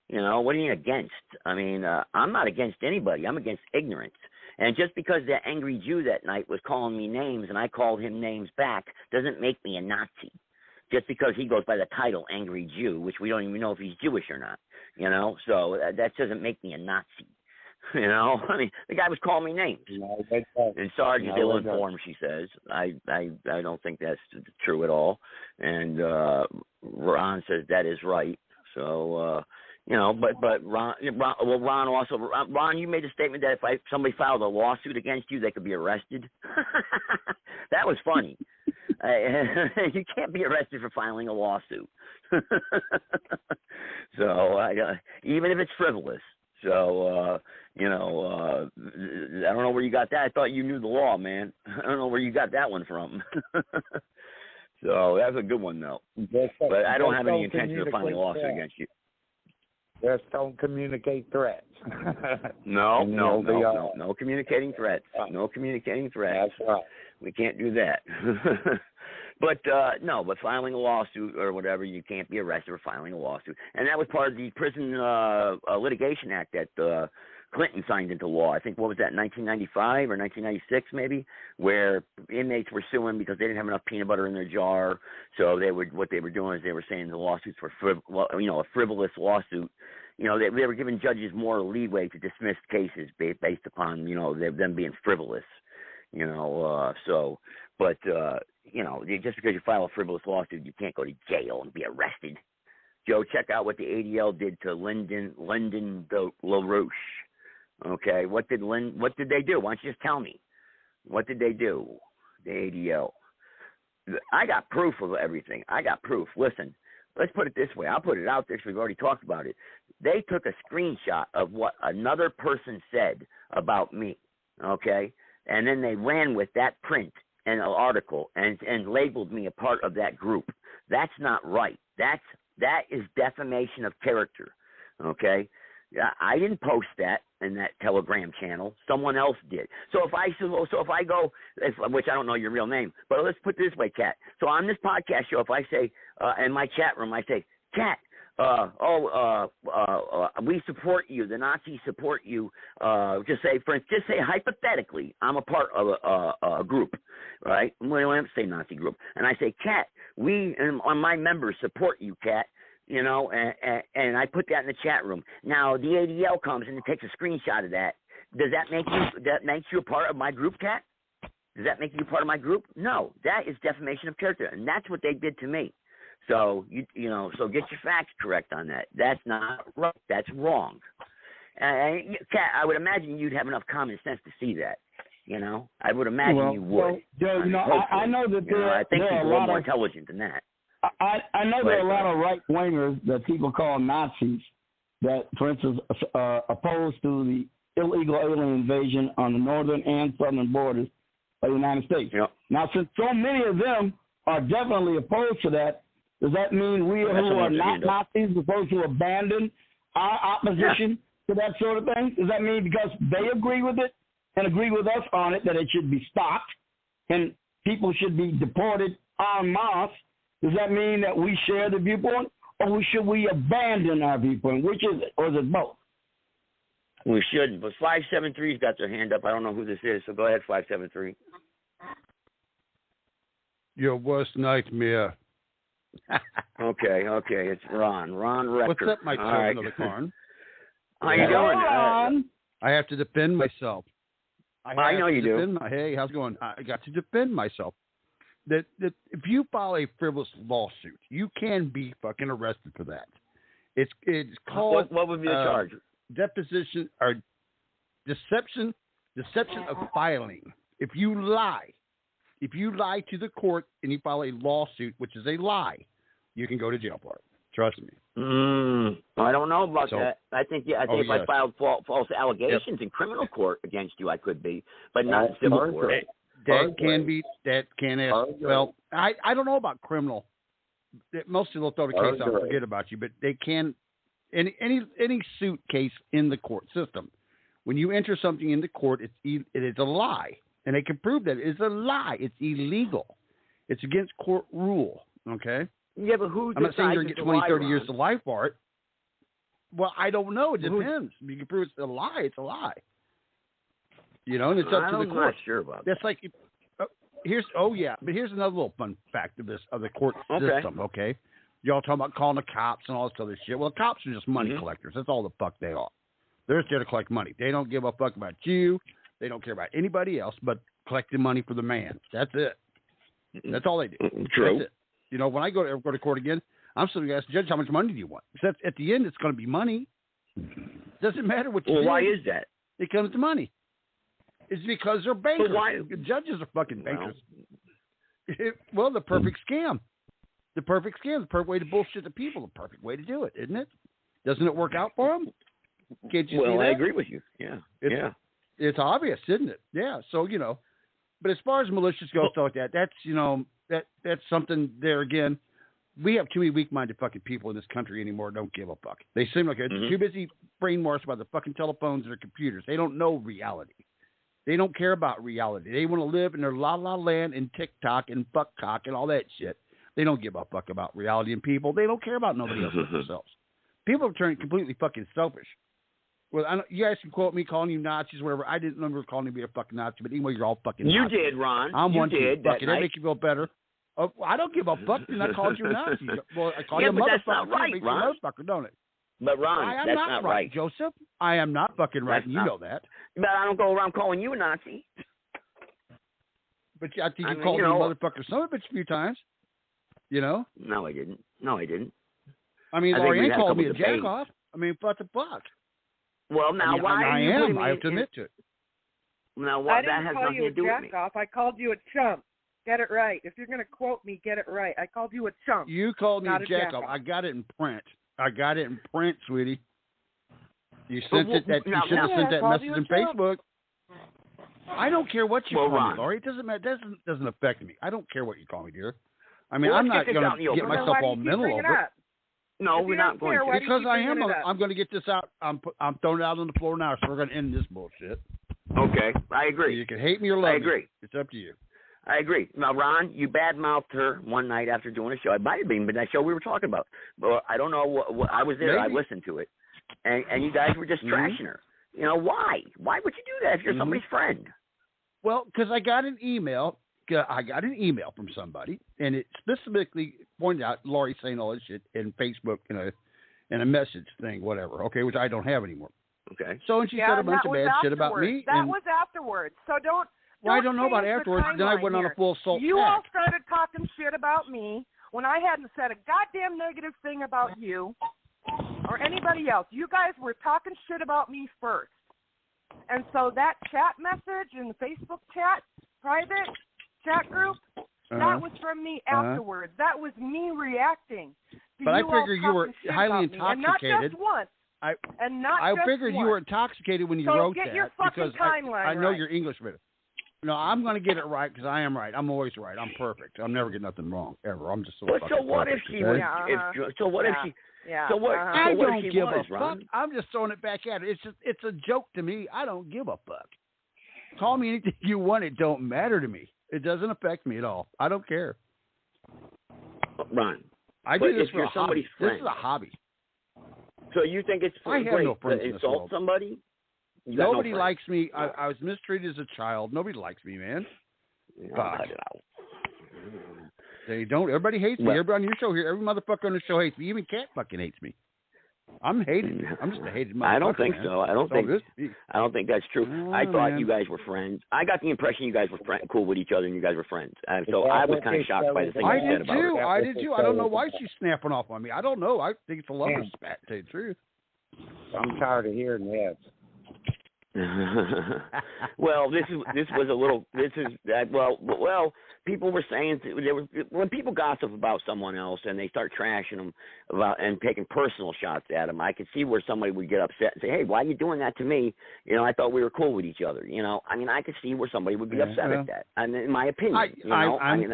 You know, what do you mean against? I mean, I'm not against anybody. I'm against ignorance. And just because that angry Jew that night was calling me names and I called him names back doesn't make me a Nazi. Just because he goes by the title Angry Jew, which we don't even know if he's Jewish or not, you know, so that doesn't make me a Nazi, you know. I mean, the guy was calling me names. No, and Sarge is ill-informed, she says. I don't think that's true at all. And Ron says that is right. So, you know, but Ron also, you made a statement that if somebody filed a lawsuit against you, they could be arrested. That was funny. You can't be arrested for filing a lawsuit. So even if it's frivolous. So, you know, I don't know where you got that. I thought you knew the law, man. I don't know where you got that one from. So that's a good one, though. But I don't have any intention of filing a lawsuit against you. Just don't communicate threats. No communicating threats. No communicating threats. That's right. We can't do that. But filing a lawsuit or whatever, you can't be arrested for filing a lawsuit. And that was part of the Prison Litigation Act that Clinton signed into law. I think, what was that, 1995 or 1996 maybe, where inmates were suing because they didn't have enough peanut butter in their jar. So what they were doing is they were saying the lawsuits were a frivolous lawsuit. You know, they were giving judges more leeway to dismiss cases based upon, you know, them being frivolous. You know, you know, just because you file a frivolous lawsuit, you can't go to jail and be arrested. Joe, check out what the ADL did to Lyndon LaRouche. Okay, what did they do? Why don't you just tell me? What did they do? The ADL. I got proof of everything. I got proof. Listen, let's put it this way. I'll put it out there because we've already talked about it. They took a screenshot of what another person said about me. Okay. And then they ran with that print and an article and labeled me a part of that group. That's not right. That is defamation of character. Okay, I didn't post that in that Telegram channel. Someone else did. So if I go, which I don't know your real name, but let's put it this way, Kat. So on this podcast show, if I say in my chat room, I say, Kat, we support you. The Nazis support you. Just say hypothetically, I'm a part of a group, right? We don't have to say Nazi group. And I say, Kat, we and my members support you, Kat. You know, and I put that in the chat room. Now the ADL comes and it takes a screenshot of that. Does that make you a part of my group, Kat? Does that make you a part of my group? No, that is defamation of character, and that's what they did to me. So so get your facts correct on that. That's not right. That's wrong. Kat, I would imagine you'd have enough common sense to see that. You know, I would imagine you would. Well, Joe, I know that I think you're a lot more intelligent than that. I know there are a lot of right-wingers that people call Nazis that, for instance, opposed to the illegal alien invasion on the northern and southern borders of the United States. Yep. Now, since so many of them are definitely opposed to that, does that mean we who are not Nazis are supposed to abandon our opposition to that sort of thing? Does that mean because they agree with it and agree with us on it that it should be stopped and people should be deported en masse? Does that mean that we share the viewpoint, or should we abandon our viewpoint? Which is it, or is it both? We shouldn't, but 573's got their hand up. I don't know who this is, so go ahead, 573. Your worst nightmare. Okay, it's Ron Recker. What's up, my children of the corn? How you doing? I have to defend myself. I know you do. Hey, how's it going? I got to defend myself. That if you file a frivolous lawsuit, you can be fucking arrested for that. It's called what would be the charge? Deposition or deception of filing. If you lie to the court and you file a lawsuit, which is a lie, you can go to jail for it. Trust me. I don't know about that. I think if I filed false allegations in criminal court against you, I could be, but not in civil court. Well, I don't know about criminal. Most people throw the case out and forget about you, but they can. Any suit case in the court system, when you enter something into court, it is a lie, and they can prove that it is a lie. It's illegal. It's against court rule. Okay. Yeah, but who? I'm not saying you're going to get 20, 30 years to life for it. Well, I don't know. It depends. You can prove it's a lie. It's a lie. You know, and it's up to the court. I'm not sure about that. That's like but here's another little fun fact of the court system. Okay, y'all talking about calling the cops and all this other shit. Well, the cops are just money collectors. That's all the fuck they are. They're just there to collect money. They don't give a fuck about you. They don't care about anybody else but collecting money for the man. That's it. That's all they do. True. That's it. You know, when I go to court again, I'm still going to ask the judge, how much money do you want? Because at the end, it's going to be money. It doesn't matter what you do. Well, why is that? It comes to money. It's because they're bankers. The judges are fucking bankers. Well, the perfect scam. The perfect scam. The perfect way to bullshit the people. The perfect way to do it, isn't it? Doesn't it work out for them? Can't you see that? I agree with you. Yeah. It's obvious, isn't it? Yeah. So, you know, but as far as malicious goes, stuff like that, that's, you know, that's something there again. We have too many weak-minded fucking people in this country anymore. Don't give a fuck. They seem like they're too busy brainwashed by the fucking telephones and their computers. They don't know reality. They don't care about reality. They want to live in their la-la land and TikTok and fuckcock and all that shit. They don't give a fuck about reality and people. They don't care about nobody else but themselves. People have turned completely fucking selfish. Well, you guys can quote me calling you Nazis, whatever. I didn't remember calling you be a fucking Nazi, but anyway, you're all fucking Nazis. You did, Ron. I'm you one did. Fuck it. That make you feel better. Oh, I don't give a fuck. And I called you a Nazi. Well, I call you a motherfucker. That's not right, Ron. You a motherfucker, don't it? But Ron, I am that's not right, Joseph. I am not fucking right. You know that. But I don't go around calling you a Nazi. But I think you called me a motherfucker son of a bitch a few times. You know? No, I didn't. I mean, Lorianne called me a jack off. I mean, what the fuck? Well, now why I am. I have to admit to it. Now, what? That has nothing to do with me. I didn't call you a jack off. I called you a chump. Get it right. If you're going to quote me, get it right. I called you a chump. You called me a jack off. I got it in print. Sweetie. You sent it. You should have sent that message in Facebook. I don't care what you call me, Laurie. It doesn't matter. That doesn't affect me. I don't care what you call me, dear. I mean, I'm not going to get myself all mental over it. No, we're not going to. Because I am. I'm going to get this out. I'm throwing it out on the floor now, so we're going to end this bullshit. Okay, I agree. You can hate me or love me. I agree. It's up to you. I agree. Now, Ron, you badmouthed her one night after doing a show. It might have been that show we were talking about. But I don't know what I was there. Maybe. I listened to it. And you guys were just trashing her. You know, why? Why would you do that if you're somebody's friend? Well, because I got an email. I got an email from somebody, and it specifically pointed out Laurie saying all this shit in Facebook in a message thing, whatever. Okay, which I don't have anymore. Okay. So and she said a bunch of bad shit about me. That was afterwards. So don't. Well, I don't know about afterwards. Then I went on a full assault. You all started talking shit about me when I hadn't said a goddamn negative thing about you or anybody else. You guys were talking shit about me first. And so that chat message in the Facebook chat, private chat group, that was from me afterwards. That was me reacting. But I figured you were highly intoxicated. And not just once. I figured you were intoxicated when you wrote that. So get your fucking timeline I know you're English with it. No, I'm going to get it right because I am right. I'm always right. I'm perfect. I'll never get nothing wrong ever. I'm just so. Well, so what if she was? So what if she? So what? I don't give a fuck. Ron? I'm just throwing it back at her. It's a joke to me. I don't give a fuck. Call me anything you want. It don't matter to me. It doesn't affect me at all. I don't care. Ron, I do this for a hobby. Friend. This is a hobby. So you think it's I have no friends in this insult world. somebody? Nobody likes me. I was mistreated as a child. Nobody likes me, man. They don't. Everybody hates me. Everybody on your show here, every motherfucker on the show hates me. Even Cat fucking hates me. I'm hated. I'm just a hated motherfucker. I don't think man. so. I don't think that's true. I thought you guys were friends. I got the impression you guys were cool with each other and you guys were friends. So I was kind of shocked by the thing you said about her. I did too. I don't know why she's snapping off on me. I don't know. I think it's a lover spat, to tell you the truth. I'm tired of hearing that. Well, this was a little. This is well. People were saying when people gossip about someone else and they start trashing them about and taking personal shots at them, I could see where somebody would get upset and say, "Hey, why are you doing that to me? I thought we were cool with each other." I could see where somebody would be upset at that. And in my opinion,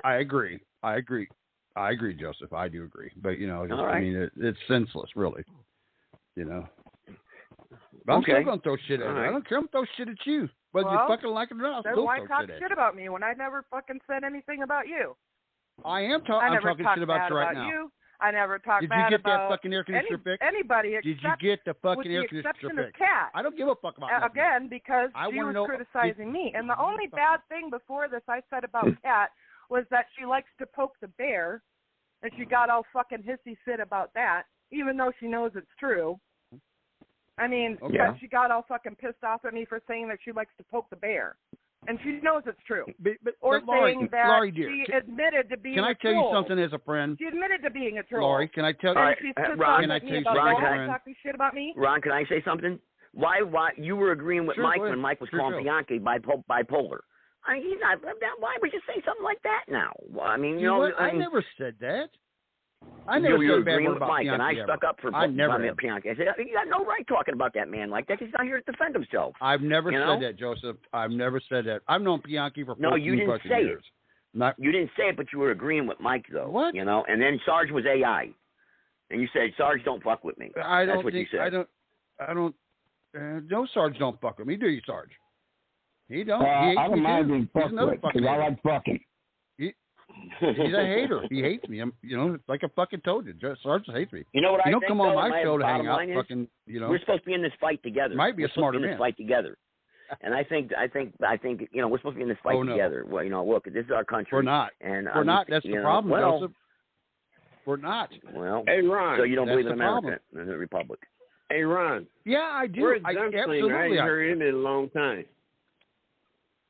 I agree. I agree, Joseph. I do agree. But it's senseless, really. But I'm still gonna throw shit at you. I don't care. I'm gonna throw shit at you. Whether you fucking like it or not, then why talk shit about me when I never fucking said anything about you? I'm talking shit about you right now. I never talked bad about Did you get that fucking air conditioner fixed? Anybody Did you get the fucking air conditioner fixed? Kat. I don't give a fuck about that. Again, because she was criticizing me. And the only bad thing before this I said about Kat was that she likes to poke the bear, and she got all fucking hissy fit about that, even though she knows it's true. I mean, she got all fucking pissed off at me for saying that she likes to poke the bear. And she knows it's true. But saying that Laurie, dear, she admitted to being a troll. Can I tell you something as a friend? She admitted to being a troll. Laurie, can I tell you? Ron, can I tell you something? Talking shit about me? Ron, can I say something? Why you were agreeing with Mike when Mike was calling Bianchi bipolar? I mean, he's not. Why would you say something like that now? I mean, I never said that. I never said a bad word about Mike, and I stuck up for Bianchi. I said, you got no right talking about that man like that because he's not here to defend himself. I've never said that, Joseph. I've never said that. I've known Bianchi for 14 No, you didn't say years. You didn't say it, but you were agreeing with Mike, though. What? And then Sarge was AI. And you said, Sarge, don't fuck with me. That's what you said. No, Sarge don't fuck with me, do you, Sarge? He don't. I don't mind being fucked with because I like fucking. He's a hater. He hates me. Like I fucking told you, Sarge hates me. You know what I think? You don't come on my show to hang out. Fucking, we're supposed to be in this fight together. Might be a smarter man. We're supposed to be in this fight together. And I think we're supposed to be in this fight together. Well, look, this is our country. We're not. And we're not. That's the problem, Joseph. We're not. Well, hey Ron. So you don't believe in America and the Republic? Hey Ron. Yeah, I do. Where's Absolutely. I ain't heard him in a long time.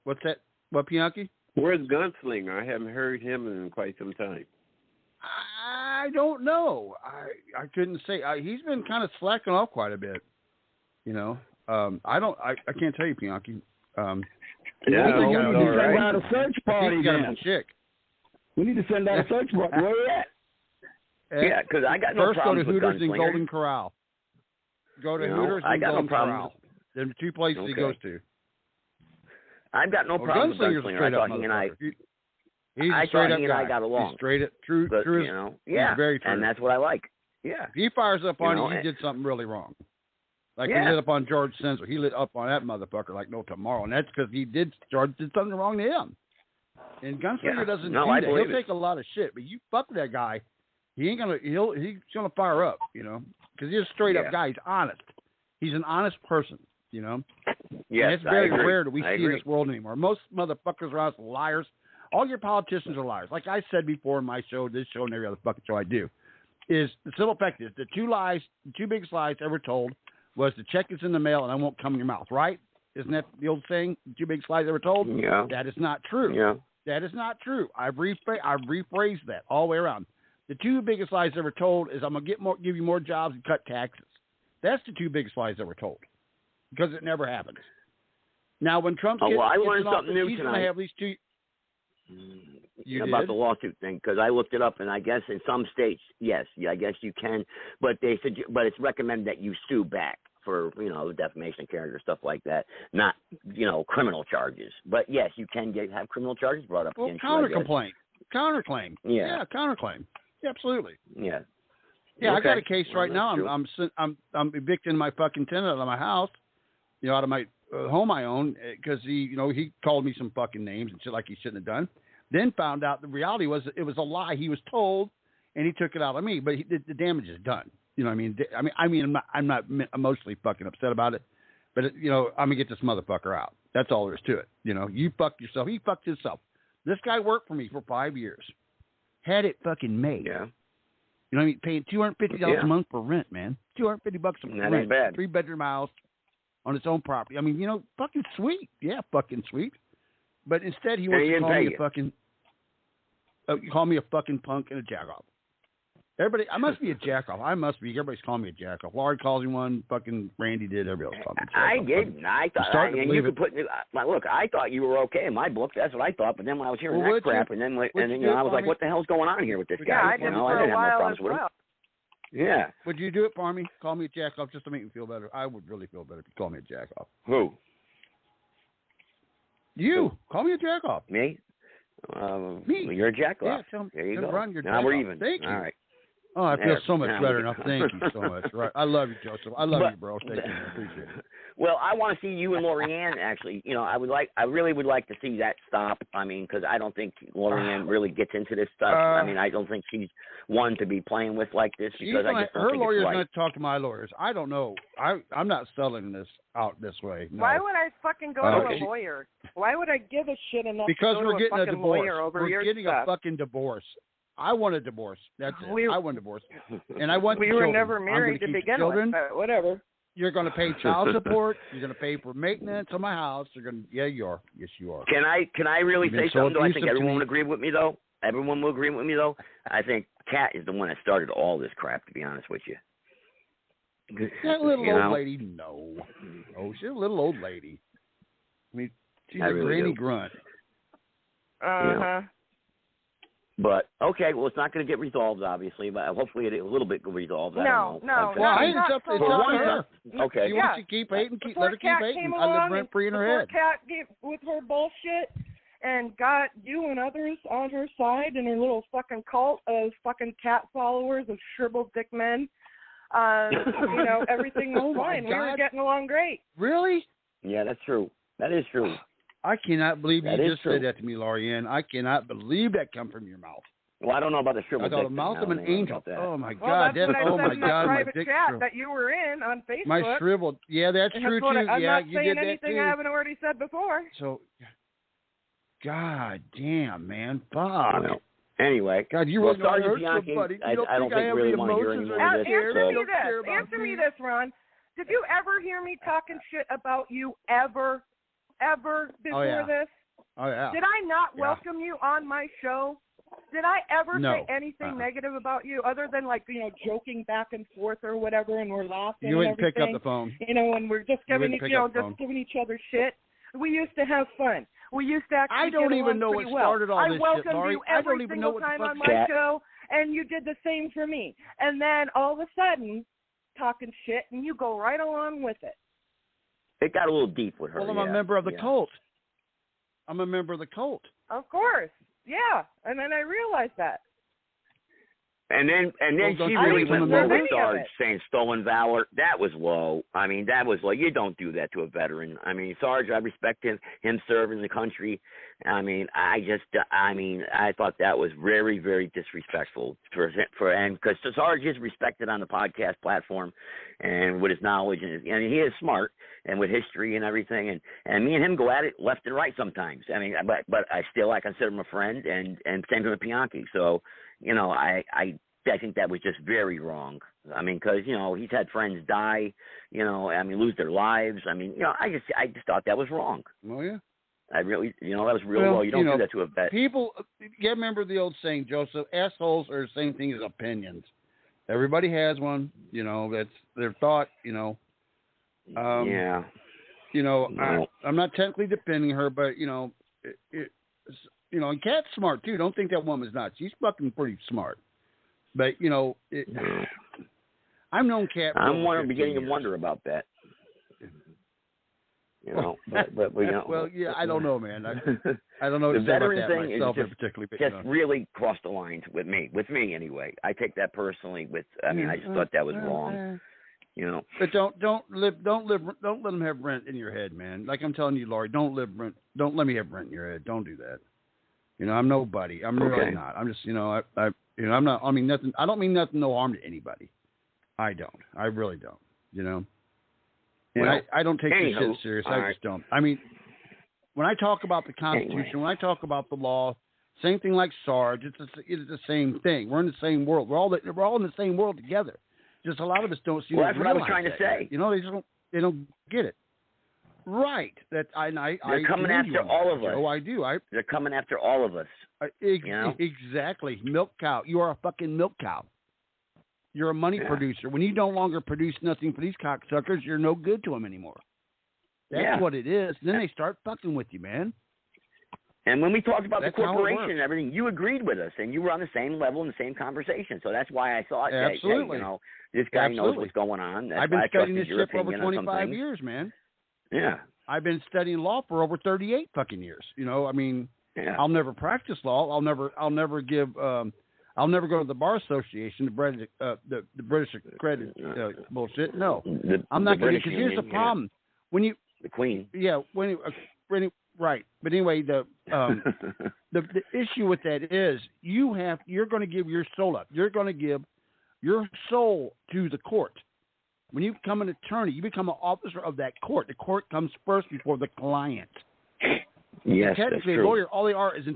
What's that? What, Bianchi? Where's Gunslinger? I haven't heard him in quite some time. I don't know. I couldn't say. He's been kind of slacking off quite a bit. I can't tell you, Bianchi. We need to send out a search party. We need to send out a search party. Where you at? Yeah, because I got no problems with Gunslinger. First, go to Hooters and Golden Corral. Go to Hooters and Golden Corral. They're the two places he goes to. I've got no problem with Gunslinger. I thought he and I got along. He's straight up, true. Yeah, very true. And that's what I like. Yeah. If he fires up on you, you did something really wrong. Like he lit up on George Sensor. He lit up on that motherfucker like no tomorrow. And that's because George did something wrong to him. And Gunslinger doesn't do that. He'll take a lot of shit, but you fuck with that guy, he's gonna fire up, because he's a straight up guy. He's honest. He's an honest person, Yes, and it's very rare that we see in this world anymore. Most motherfuckers are liars. All your politicians are liars. Like I said before in my show, this show, and every other fucking show I do, is the simple fact is the two biggest lies ever told was the check is in the mail and I won't come in your mouth, right? Isn't that the old saying, the two biggest lies ever told? Yeah. That is not true. Yeah. That is not true. I've rephrased that all the way around. The two biggest lies ever told is I'm going to give you more jobs and cut taxes. That's the two biggest lies ever told, because it never happens. Now, when Trump gets I learned something new he's tonight. going to have these two. About the lawsuit thing, because I looked it up, and I guess in some states, yes, I guess you can, but but it's recommended that you sue back for defamation of character, stuff like that, not criminal charges. But yes, you can have criminal charges brought up against you. Counterclaim. Yeah, counterclaim. Yeah, absolutely. Yeah. Yeah, I got a case right now. I'm evicting my fucking tenant out of my house, out of my home I own, because he called me some fucking names and shit like he shouldn't have done. Then found out the reality was it was a lie he was told, and he took it out on me. But the damage is done. You know what I mean? I'm not emotionally fucking upset about it, but I'm gonna get this motherfucker out. That's all there is to it. You fucked yourself. He fucked himself. This guy worked for me for 5 years, had it fucking made. Yeah. You know what I mean? Paying $250 a month for rent, man. $250 a month for rent. Ain't bad. 3-bedroom house on its own property. I mean, fucking sweet. Yeah, fucking sweet. But instead, he wants to call me a fucking. You call me a fucking punk and a jagoff. Everybody, I must be a jack-off. I must be. Everybody's calling me a jack-off. Laurie calls me one. Fucking Randy did. Everybody else called me a jack-off. I didn't. I thought, and you could put. Look, I thought you were okay in my book. That's what I thought. But then when I was hearing that crap, and then I was like, what the hell's going on here with this guy? I didn't for a while as well. Yeah. Would you do it for me? Call me a jack-off just to make me feel better. I would really feel better if you call me a jack-off. Who? You. Call me a jack-off. Me? Me. You're a jack-off. Yeah, tell me. There you go. Ron, now we're even. Thank you. All right. Oh, I feel so much better now. Thank you so much. Right. I love you, Joseph. I love you, bro. Thank you. I appreciate it. Well, I want to see you and Lorianne actually. I really would like to see that stop. I mean, because I don't think Lorianne really gets into this stuff. I mean, I don't think she's one to be playing with like this because I just don't think lawyer's it's right. going to talk to my lawyers. I don't know. I'm not selling this out this way. No. Why would I fucking go to a lawyer? Why would I give a shit enough because to go we're to getting a fucking divorce. lawyer over we're your getting stuff? a fucking divorce. I want a divorce. That's it. I want a divorce. And I want we were never married to begin with, but whatever. You're going to pay child support. You're going to pay for maintenance on my house. You're going to, yeah, you are. Yes, you are. Can I really say something? I think everyone would agree with me, though. Everyone will agree with me, though. I think Kat is the one that started all this crap, to be honest with you. That little old lady, no. Oh, she's a little old lady. I mean, she's a granny grunt. Uh-huh. But, okay, well, it's not going to get resolved, obviously, but hopefully a little bit resolved. No. Well, it's up to her. Okay. You want to keep hating, let her keep hating. I live rent-free in her head. Kat came with her bullshit and got you and others on her side in her little fucking cult of fucking cat followers of shriveled dick men, everything was fine. We were getting along great. Really? Yeah, that's true. That is true. I cannot believe you just said that to me, Lorianne. I cannot believe that come from your mouth. Well, I don't know about the shriveled dick. I got a mouth of an angel. Oh, my well, God. That's oh, my God. My dick chat that you were in on Facebook. My shriveled. Yeah, that's true, too. I'm not you saying did anything that, too. I haven't already said before. So, God damn, man. Fuck. Well, anyway. God, you really sorry, hurt Bianchi, somebody. I don't think we really want to hear any more of this. Answer me this, Ron. Did you ever hear me talking shit about you ever before this? Oh, yeah. Did I not welcome you on my show? Did I ever say anything negative about you other than joking back and forth or whatever, and we're laughing? You wouldn't and everything, pick up the phone. And we're just giving each other shit. We used to have fun. We used to actually I don't get even know what started all this shit, Laurie. I welcomed you every single time on my show, and you did the same for me. And then all of a sudden, talking shit, and you go right along with it. It got a little deep with her. Well, I'm a member of the cult. I'm a member of the cult. Of course. Yeah. And then I realized that. And then she really went low with Sarge saying stolen valor. That was low. I mean, that was low. You don't do that to a veteran. I mean, Sarge, I respect him serving the country. I mean, I thought that was very, very disrespectful and because Sarge is respected on the podcast platform and with his knowledge and he is smart and with history and everything and me and him go at it left and right sometimes. I mean, but I consider him a friend and same with Bianchi. So, I think that was just very wrong. I mean, because, he's had friends die, lose their lives. I mean, I just thought that was wrong. Oh, yeah. I really, that was real low. You don't do that to a vet. People, you remember the old saying, Joseph, assholes are the same thing as opinions. Everybody has one, that's their thought, yeah. I'm not technically defending her, but, and Kat's smart, too. Don't think that woman's not. She's fucking pretty smart. But, I've known Kat. I'm beginning to wonder about that. Well, yeah, I don't know, man. I don't know the to say about veteran that thing myself is just really crossed the line with me anyway. I take that personally. I just thought that was wrong. But don't let them have rent in your head, man. Like I'm telling you, Laurie, don't let me have rent in your head. Don't do that. I'm nobody. I'm really not. I'm just, I'm not. I mean nothing. I don't mean nothing. No harm to anybody. I don't. I really don't. And I don't take this shit serious. I just don't. I mean, when I talk about the Constitution, when I talk about the law, same thing like Sarge. It's the same thing. We're in the same world. We're all in the same world together. Just a lot of us don't see. Well, that's what I was trying to say. They don't get it. Right. That they're coming after all of us. Oh, I do. They're coming after all of us. Exactly. Milk cow. You are a fucking milk cow. You're a money producer. When you no longer produce nothing for these cocksuckers, you're no good to them anymore. That's what it is. Then they start fucking with you, man. And when we talked about the corporation and everything, you agreed with us, and you were on the same level in the same conversation. So that's why I thought, hey, this guy knows what's going on. That's I've been studying this shit for over opinion 25 years, man. Yeah. I've been studying law for over 38 fucking years. I'll never practice law. I'll never give. I'll never go to the bar association, the British credit bullshit. No, I'm not going to. Because here's the problem: when you the Queen, right. But anyway, the issue with that is you're going to give your soul up. You're going to give your soul to the court. When you become an attorney, you become an officer of that court. The court comes first before the client. Yes, technically, that's true. A lawyer, all they are is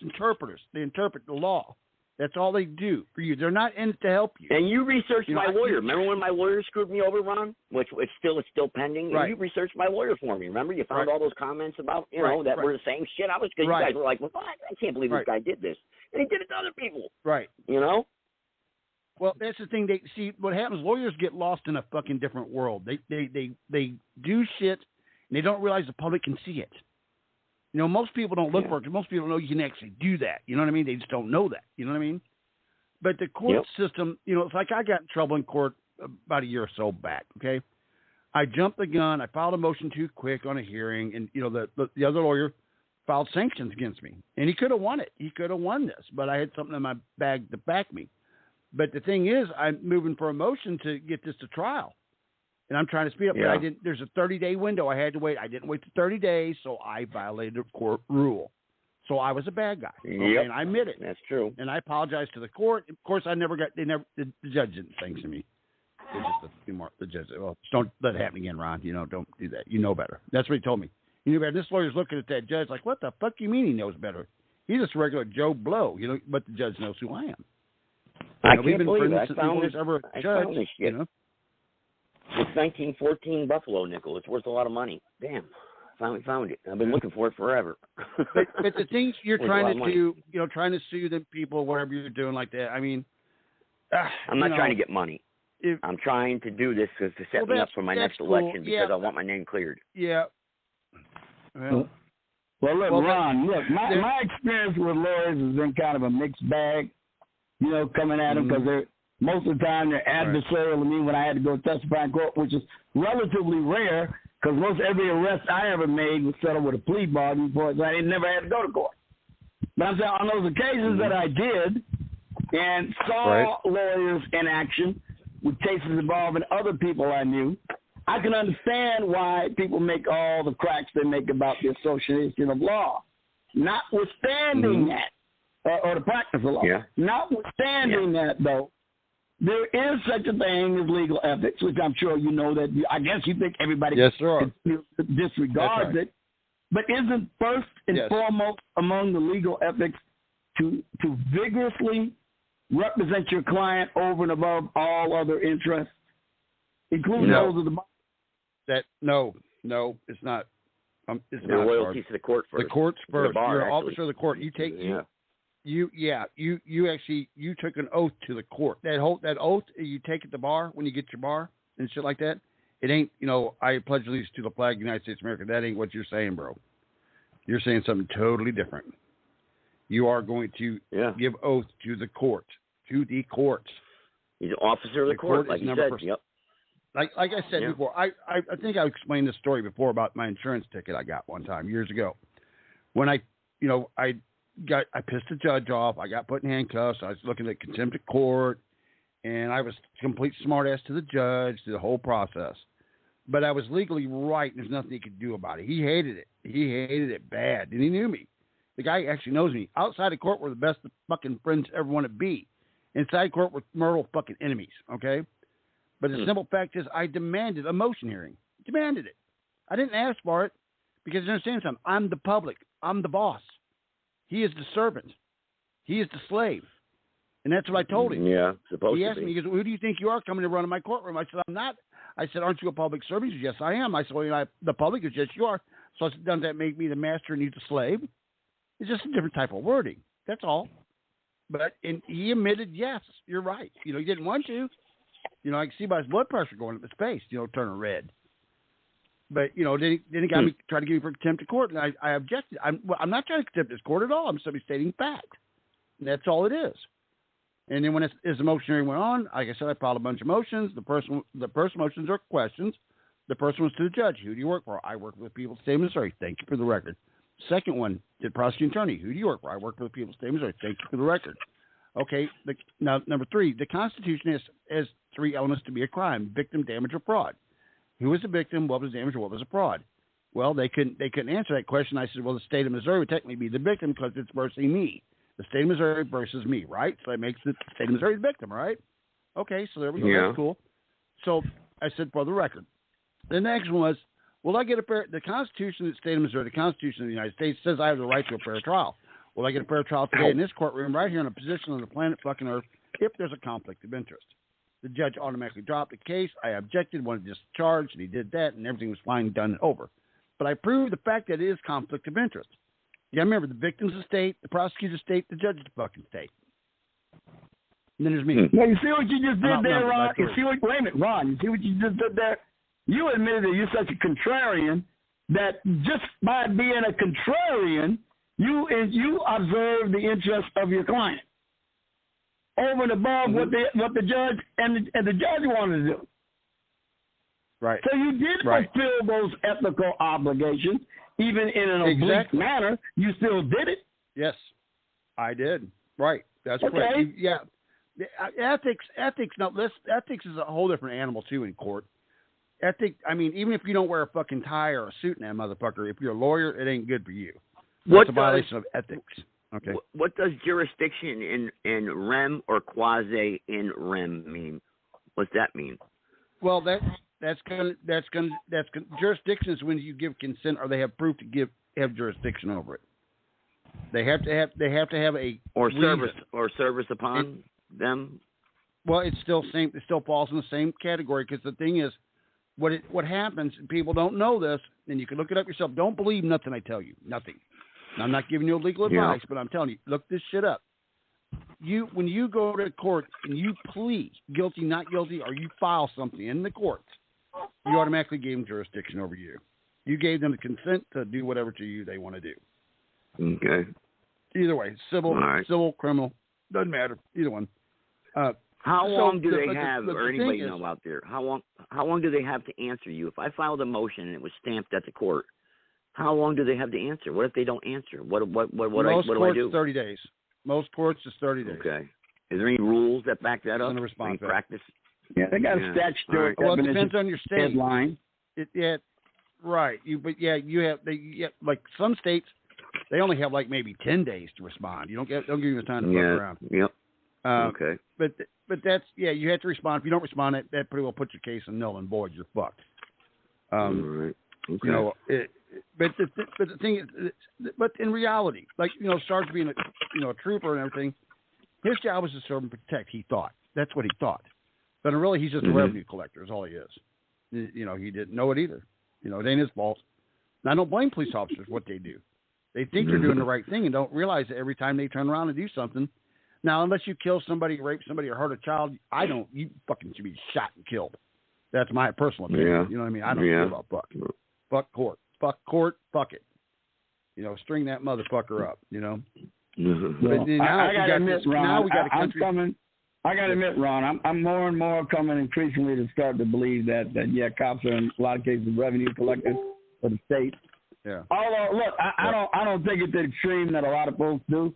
interpreters. They interpret the law. That's all they do for you. They're not in it to help you. And you researched my lawyer. Remember when my lawyer screwed me over, Ron? Which it's still pending. Right. And you researched my lawyer for me. Remember, you found all those comments about that were the same shit. Because you guys were like, well, I can't believe this guy did this, and he did it to other people. Right. Well, that's the thing. They see what happens. Lawyers get lost in a fucking different world. They do shit, and they don't realize the public can see it. Most people don't look for it because most people know you can actually do that. You know what I mean? They just don't know that. You know what I mean? But the court system, it's like I got in trouble in court about a year or so back. Okay, I jumped the gun. I filed a motion too quick on a hearing, and the other lawyer filed sanctions against me, and he could have won it. He could have won this, but I had something in my bag to back me. But the thing is, I'm moving for a motion to get this to trial, and I'm trying to speed up. But there's a 30-day window. I had to wait. I didn't wait the 30 days, so I violated a court rule. So I was a bad guy. Okay, and I admit it. That's true. And I apologized to the court. Of course, the judge didn't sanction me. They just the judge said, well, don't let it happen again, Ron. Don't do that. You know better. That's what he told me. You know better. This lawyer's looking at that judge like, what the fuck do you mean he knows better? He's just a regular Joe Blow, but the judge knows who I am. I can't believe it. I found this shit. It's 1914 Buffalo nickel. It's worth a lot of money. Damn. Finally found it. I've been looking for it forever. but the things you're trying to do, trying to sue the people, whatever you're doing like that, I'm not trying to get money. I'm trying to do this to set me up for my next election because I want my name cleared. Yeah. Well, look, Ron, my experience with lawyers has been kind of a mixed bag, coming at them because most of the time they're adversarial to me when I had to go testify in court, which is relatively rare because most every arrest I ever made was settled with a plea bargain before I never had to go to court. But I'm saying on those occasions that I did and saw lawyers in action with cases involving other people I knew, I can understand why people make all the cracks they make about the association of law. Notwithstanding that, or the practice of law. Yeah. Notwithstanding that, though, there is such a thing as legal ethics, which I'm sure you know that. I guess you think everybody disregards it, but isn't first and foremost among the legal ethics to vigorously represent your client over and above all other interests, including those of the No, it's not. It's your not loyalty to the court first. The court's first. You're an officer of the court. You take you actually took an oath to the court. That oath you take at the bar when you get your bar and shit like that. It ain't I pledge allegiance to the flag of the United States of America. That ain't what you're saying, bro. You're saying something totally different. You are going to give oath to the court. To the court. He's an officer of the court, like you said. Yep. Like I said before, I think I explained this story before about my insurance ticket I got one time years ago. When I pissed the judge off. I got put in handcuffs. I was looking at contempt of court, and I was a complete smartass to the judge through the whole process. But I was legally right, and there's nothing he could do about it. He hated it. He hated it bad, and he knew me. The guy actually knows me. Outside of court, we're the best fucking friends ever want to be. Inside court, we're mortal fucking enemies, okay? But the simple fact is I demanded a motion hearing. Demanded it. I didn't ask for it because you understand something. I'm the public. I'm the boss. He is the servant. He is the slave. And that's what I told him. Yeah, supposed to be. He asked me, he goes, who do you think you are coming to run in my courtroom? I said, I'm not. I said, aren't you a public servant? He said, yes, I am. I said, well, the public is yes, you are. So I said, doesn't that make me the master and you the slave? It's just a different type of wording. That's all. he admitted, yes, you're right. He didn't want to. I can see by his blood pressure going up his face, turning red. But, then he got me try to get me for contempt of court, and I objected. I'm not trying to contempt his court at all. I'm simply stating fact. And that's all it is. And then as the motion hearing went on, like I said, I filed a bunch of motions. The first motions are questions. The first one was to the judge. Who do you work for? I work for the people of the state of Missouri. Thank you for the record. Second one, to the prosecuting attorney. Who do you work for? I work for the people of the state of Missouri. Thank you for the record. Okay. Now, number 3, the Constitution has 3 elements to be a crime: victim, damage, or fraud. Who was the victim? What was the damage? Or what was the fraud? Well, they couldn't answer that question. I said, well, the state of Missouri would technically be the victim because it's versus me. The state of Missouri versus me, right? So that makes the state of Missouri the victim, right? Okay, so there we go. Yeah. That's cool. So I said, for the record. The next one was, will I get the Constitution of the state of Missouri, the Constitution of the United States says I have the right to a fair trial. Will I get a fair trial today in this courtroom right here in a position on the planet fucking Earth if there's a conflict of interest? The judge automatically dropped the case. I objected, wanted to discharge, and he did that, and everything was fine, done, and over. But I proved the fact that it is conflict of interest. Yeah, remember, the victim's the state, the prosecutor's state, the judge's the fucking state. And then there's me. Now, you see what you just did there, Ron? Wait a minute, Ron, you see what you just did there? You admitted that you're such a contrarian that just by being a contrarian, you observe the interests of your client over and above what the judge and the judge wanted to do. Right. So you did fulfill those ethical obligations, even in an oblique manner. You still did it. Yes, I did. Right. That's correct. Yeah. Ethics. Now, ethics is a whole different animal too in court. Ethics. I mean, even if you don't wear a fucking tie or a suit in that motherfucker, if you're a lawyer, it ain't good for you. What's a violation of ethics? Okay. What does jurisdiction in rem or quasi in rem mean? What's that mean? Well, that's jurisdiction is when you give consent or they have proof to have jurisdiction over it. They have to have a service upon them. Well, it's still same. It still falls in the same category because the thing is, what happens? People don't know this, and you can look it up yourself. Don't believe nothing I tell you. Nothing. I'm not giving you legal advice, but I'm telling you, look this shit up. When you go to court and you plead guilty, not guilty, or you file something in the courts, you automatically gave them jurisdiction over you. You gave them the consent to do whatever to you they want to do. Okay. Either way, civil, criminal, doesn't matter. Either one. How long do they have, or anybody know out there? How long do they have to answer you? If I filed a motion and it was stamped at the court, how long do they have to answer? What if they don't answer? What do I do? 30 days. Most courts is 30 days. Okay. Is there any rules that back that up? Response practice? Yeah, they got a statutory. Well, it depends on your state. Deadline. Right. You have like some states, they only have like maybe 10 days to respond. You don't give you the time to fuck around. Yep. Okay. But that's you have to respond. If you don't respond, that pretty well puts your case in null and void. You're fucked. All right. Okay. But the thing is, but in reality, like Sarge being a trooper and everything, his job was to serve and protect. He thought that's what he thought, but really he's just a revenue collector. Is all he is. He didn't know it either. It ain't his fault. And I don't blame police officers what they do. They think they're doing the right thing and don't realize that every time they turn around and do something. Now, unless you kill somebody, rape somebody, or hurt a child, you fucking should be shot and killed. That's my personal opinion. Yeah. You know what I mean? I don't care about fuck. Fuck court. Fuck court. Fuck it. String that motherfucker up. Well, I got to admit, Ron. Now we got a country. I got to admit, Ron. I'm more and more coming increasingly to start to believe that cops are in a lot of cases revenue collectors for the state. Yeah. Although, look, I don't take it to the extreme that a lot of folks do.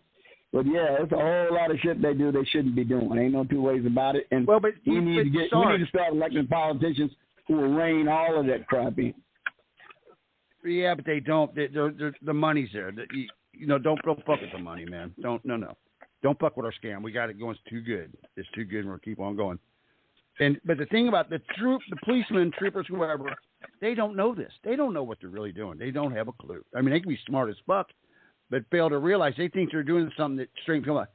But it's a whole lot of shit they do they shouldn't be doing. Ain't no two ways about it. And we need to start electing politicians who will rein all of that crap in. Yeah, but they don't. The money's there. Don't fuck with the money, man. Don't fuck with our scam. We got it going. It's too good. It's too good, and we'll keep on going. But the thing about the policemen, troopers, whoever, they don't know this. They don't know what they're really doing. They don't have a clue. I mean, they can be smart as fuck, but fail to realize they think they're doing something that straight from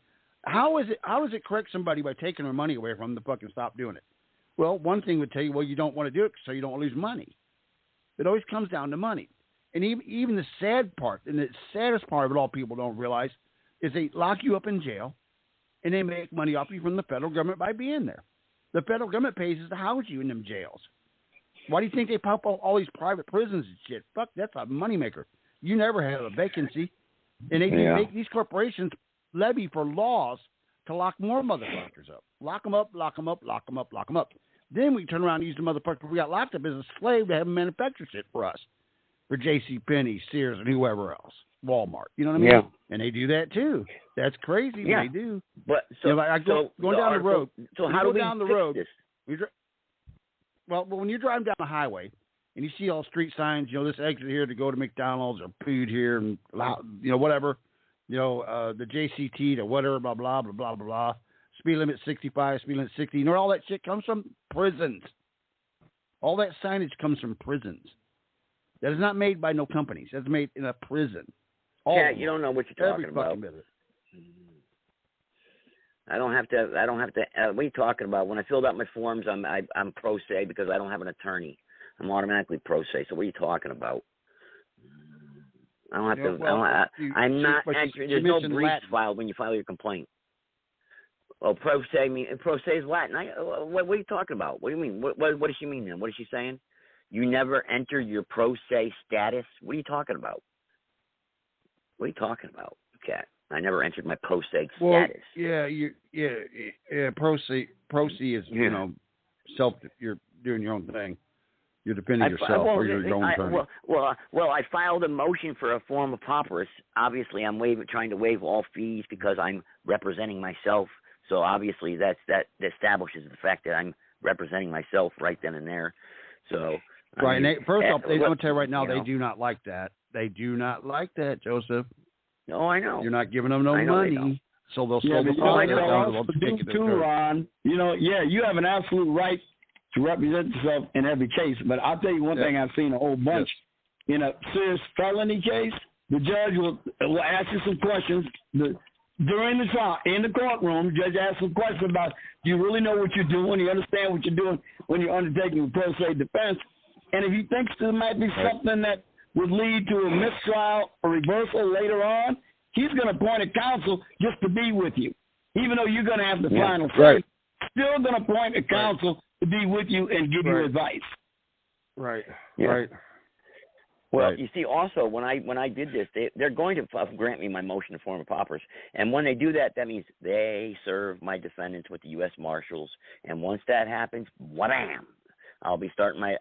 How does it correct somebody by taking their money away from them to fucking stop doing it? Well, one thing would tell you, you don't want to do it so you don't lose money. It always comes down to money. And even the sad part, and the saddest part of it all people don't realize, is they lock you up in jail. and they make money off you from the federal government by being there. The federal government pays us to house you in them jails. Why do you think they pop up all these private prisons and shit? Fuck, that's a moneymaker. You never have a vacancy. And they make these corporations levy for laws to lock more motherfuckers up. Lock them up, lock them up, lock them up, lock them up. Then we turn around and use the motherfuckers we got locked up as a slave to have them manufacture shit for us. For JCPenney, Sears, and whoever else. Walmart. You know what I mean? Yeah. And they do that too. That's crazy. Yeah. They do. But so, you know, going down the road. So how do we down the fix road, this? Well, when you're driving down the highway and you see all street signs, you know, this exit here to go to McDonald's or food here and, you know, whatever, you know, the JCT to whatever, blah, blah, blah, blah, blah, blah. Speed limit 65, speed limit 60. You know where all that shit comes from? Prisons. All that signage comes from prisons. That is not made by no companies. That's made in a prison. Yeah, you don't know what you're talking about. I don't have to. What are you talking about? When I filled out my forms, I'm pro se because I don't have an attorney. I'm automatically pro se. So what are you talking about? I don't have to. Well, I'm not entering. There's no briefs filed when you file your complaint. Oh, pro se is Latin. What are you talking about? What do you mean? What does she mean then? What is she saying? You never enter your pro se status? What are you talking about? What are you talking about, Cat? I never entered my pro se status. Yeah. Pro se is you know, you're doing your own thing. You're defending yourself or your own attorney. Well, I filed a motion for a form of papyrus. Obviously, I'm trying to waive all fees because I'm representing myself. So obviously, that establishes the fact that I'm representing myself right then and there. So right. First off, I'm going to tell you right now, they do not like that. They do not like that, Joseph. No, I know. You're not giving them no money, so they'll slow the process down. You know, you have an absolute right to represent yourself in every case. But I'll tell you one thing I've seen a whole bunch. In a serious felony case, the judge will ask you some questions. During the trial, in the courtroom, the judge asks some questions about, do you really know what you're doing? Do you understand what you're doing when you're undertaking a pro se defense? And if he thinks there might be something that would lead to a mistrial or reversal later on, he's going to appoint a counsel just to be with you. Even though you're going to have the final say, still going to appoint a counsel to be with you and give you advice. Right. Yeah. Right. Well, you see, also, when I did this, they're going to grant me my motion to form a papyrus. And when they do that, that means they serve my defendants with the U.S. Marshals. And once that happens, wham! I'll be starting then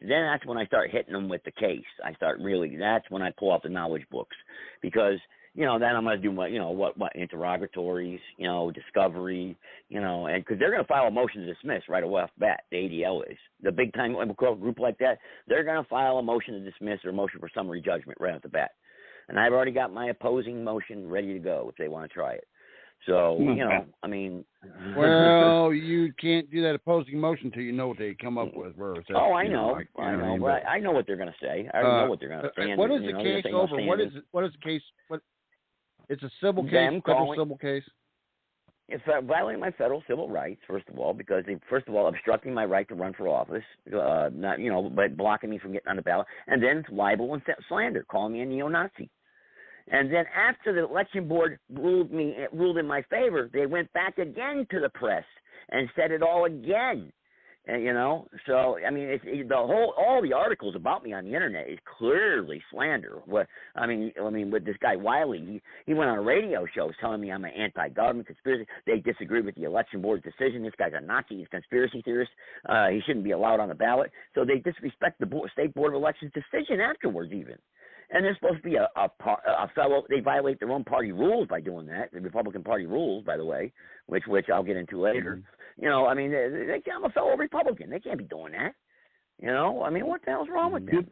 that's when I start hitting them with the case. That's when I pull out the knowledge books. Because, you know, then I'm going to do what interrogatories, you know, discovery, you know, and because they're going to file a motion to dismiss right away off the bat. The ADL is. The big time group like that, they're going to file a motion to dismiss or a motion for summary judgment right off the bat. And I've already got my opposing motion ready to go if they want to try it. So, you know, I mean. Well, you can't do that opposing motion until you know what they come up with. I know. I know what they're going to say. I already know what they're going to say. What is the case over? What is the case? It's a civil case, federal civil case? It's violating my federal civil rights, first of all, because they, obstructing my right to run for office, by blocking me from getting on the ballot. And then it's libel and slander, calling me a neo-Nazi. And then after the election board ruled in my favor, they went back again to the press and said it all again. And, you know, so I mean, all the articles about me on the internet is clearly slander. With this guy Wiley, he went on a radio show telling me I'm an anti-government conspiracy. They disagree with the election board's decision. This guy's a Nazi. He's a conspiracy theorist. He shouldn't be allowed on the ballot. So they disrespect the State Board of Elections decision afterwards, even. And they're supposed to be a fellow. They violate their own party rules by doing that. The Republican Party rules, by the way, which I'll get into later. Mm-hmm. You know, I mean, I'm a fellow Republican. They can't be doing that. You know, I mean, what the hell's wrong with them?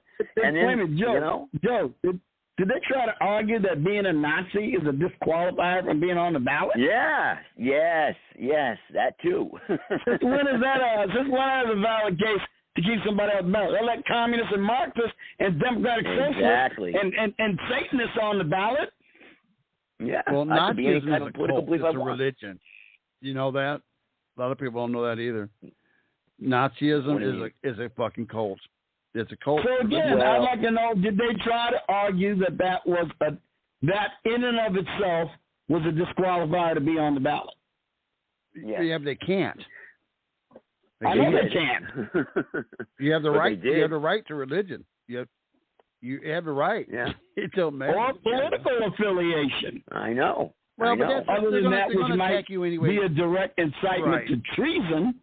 Joe, did they try to argue that being a Nazi is a disqualifier from being on the ballot? Yeah, yes, that too. Since when is a valid case to keep somebody on the ballot? They let communists and Marxists and Democratic socialists and Satanists on the ballot. Yeah. Well, Nazism is a cult. It's a religion. You know that? A lot of people don't know that either. Nazism is a fucking cult. It's a cult. So again, I'd like to know: did they try to argue that was that in and of itself was a disqualifier to be on the ballot. Yeah, but they can't. I know they can't. You have the right. You have the right to religion. You have the right. Yeah. It don't matter. Or political affiliation. I know. Well, but that's, other than that, which might you anyway. be a direct incitement to treason.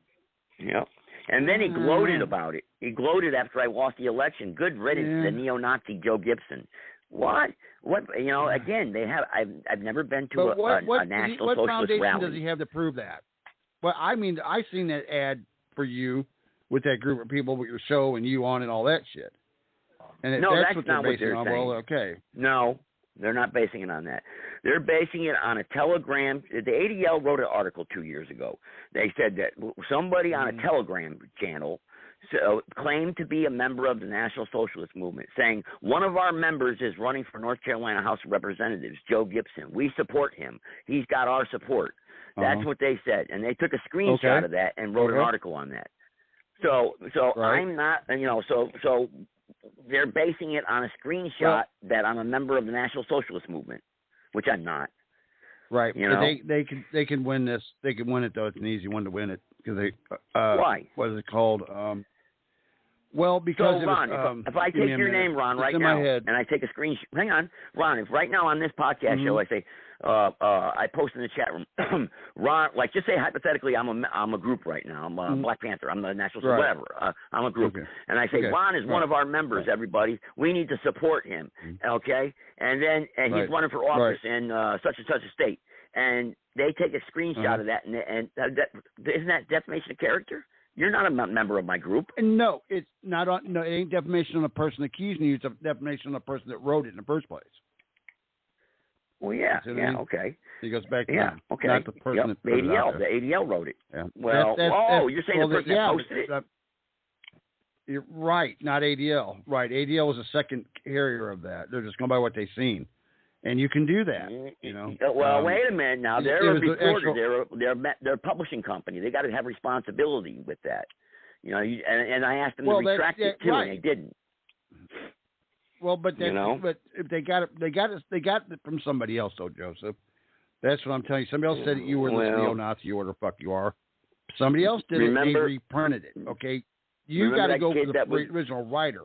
Yep. And then he gloated about it. He gloated after I lost the election. Good riddance to neo-Nazi Joe Gibson. What? You know, again, they have. I've never been to a National Socialist foundation rally. Does he have to prove that? Well, I mean, I seen that ad for you with that group of people with your show and you on and all that shit. And no, that's what not they're basing saying. on. Well, okay. No, they're not basing it on that. They're basing it on a telegram. The ADL wrote an article 2 years ago. They said that somebody on a telegram channel claimed to be a member of the National Socialist Movement, saying one of our members is running for North Carolina House of Representatives, Joe Gibson. We support him. He's got our support. That's what they said, and they took a screenshot of that and wrote an article on that. So I'm not, you know, so they're basing it on a screenshot that I'm a member of the National Socialist Movement, which I'm not. Right. You know? They can win this. They can win it though. It's an easy one to win it because they. Why? What is it called? Well, because so Ron, if I take your name, Ron, right now, and I take a screenshot. Hang on, Ron. If right now on this podcast show I say, I post in the chat room, Ron, like just say hypothetically, I'm a group right now. I'm Black Panther. I'm the National, whatever. I'm a group, and I say Ron is one of our members. Everybody, we need to support him. Okay, and then he's running for office in such and such a state, and they take a screenshot of that, and that, isn't that defamation of character? You're not a member of my group. No, it's not. No, it ain't defamation on the person accusing you. It's a defamation on the person that wrote it in the first place. Well, yeah, okay. He goes back to okay. not the person that put ADL. it out there. The ADL wrote it. Yeah. Well, you're saying the person that posted it? You're right, not ADL. Right, ADL was a second carrier of that. They're just going by what they've seen. And you can do that, you know. Well, wait a minute now. They're a reporter. They're a publishing company. They got to have responsibility with that, you know. And I asked them to retract it too, and they didn't. Well, but but if they got it from somebody else, though, Joseph. That's what I'm telling you. Somebody else said that you were this neo-Nazi or the fuck you are. Somebody else did it. They reprinted it. Okay, you got to go for the original writer.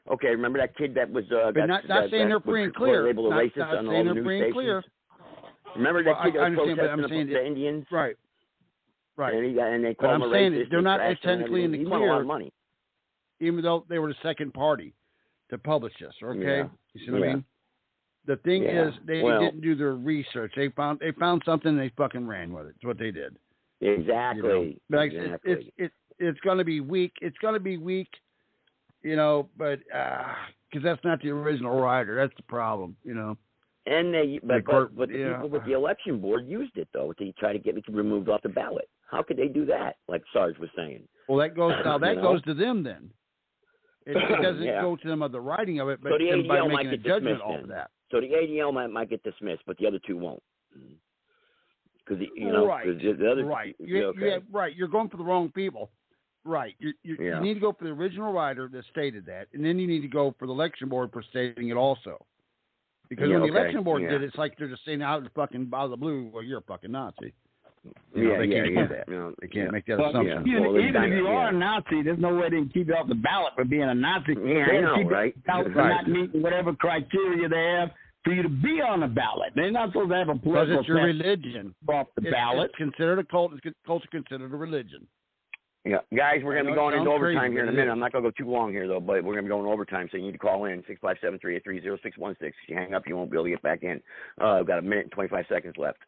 Okay, remember that kid that was but not saying they're free and clear. Labeled a racist on all the news stations. Remember that kid that was protesting the Indians? Right. And they called him a racist. They're not technically in the clear. He won a lot of money, even though they were the second party to publish this. Okay, you see what I mean? The thing is, they didn't do their research. They found something and they fucking ran with it. That's what they did. Exactly. You know? It's going to be weak. It's going to be weak. You know, but because that's not the original writer. That's the problem, you know. And but the people with the election board used it though to try to get me removed off the ballot. How could they do that? Like Sarge was saying. Well, that goes goes to them then. It doesn't go to them of the writing of it, but so the ADL by might making get a judgment dismissed. off of that. So the ADL might get dismissed, but the other two won't. Because the other right. You're going for the wrong people. Right. You need to go for the original writer that stated that, and then you need to go for the election board for stating it also. Because when the election board did it, it's like they're just saying out of the blue, well, you're a fucking Nazi. They can't do that. They can't make that assumption. Even if you are a Nazi, there's no way they can keep you off the ballot for being a Nazi. Yeah, I know, right? Not meeting whatever criteria they have for you to be on the ballot. They're not supposed to have a political. Because it's your religion. Off the ballot. It's considered a cult. Cult's considered a religion. Yeah, guys, we're going to be going into overtime here in a minute. I'm not going to go too long here, though, but we're going to be going overtime, so you need to call in, 657-383-0616. If you hang up, you won't be able to get back in. I've got a minute and 25 seconds left.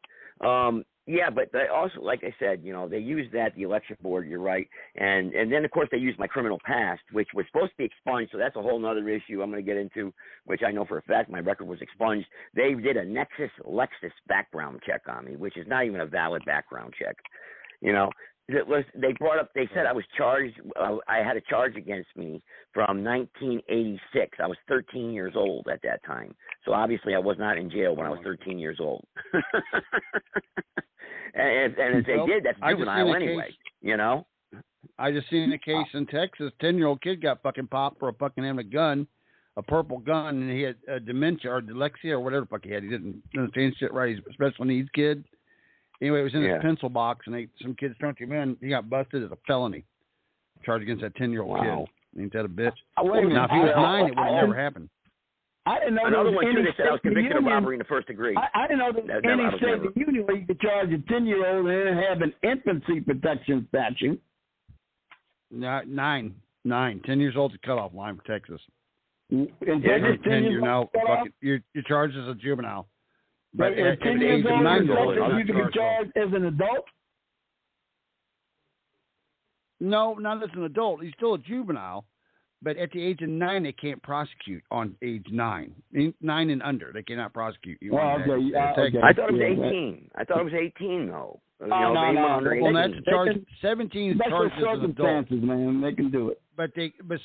But they also, like I said, you know, they used that, the election board, you're right, and then, of course, they used my criminal past, which was supposed to be expunged, so that's a whole other issue I'm going to get into, which I know for a fact my record was expunged. They did a Nexus Lexus background check on me, which is not even a valid background check, you know. They said I was charged, I had a charge against me from 1986. I was 13 years old at that time. So obviously I was not in jail when I was 13 years old. and if they did, that's juvenile anyway, you know? I just seen a case in Texas, 10-year-old kid got fucking popped for fucking having a gun a purple gun, and he had dementia or dyslexia or whatever the fuck he had. He didn't understand shit right. He's a special needs kid. Anyway, it was in his pencil box, and some kids turned him in. He got busted as a felony. Charged against that 10-year-old kid. Ain't that a bitch? Now, if he was 9, it would have never happened. I didn't know another there was one, too, they said I was convicted of union. robbery in the first degree. I didn't know there was any state in the union where you could charge a 10-year-old and have an infancy protection statute. 9. 10 years old is a cutoff line for Texas. In Texas, 10 you're now you're charged as a juvenile. But at 10 years old, you can be charged as an adult? No, not as an adult. He's still a juvenile. But at the age of 9, they can't prosecute on age 9. 9 and under, they cannot prosecute you. I thought it was 18. I thought it was 18, though. Well, that's charged. 17 is charged as an adult. Circumstances, man. They can do it. But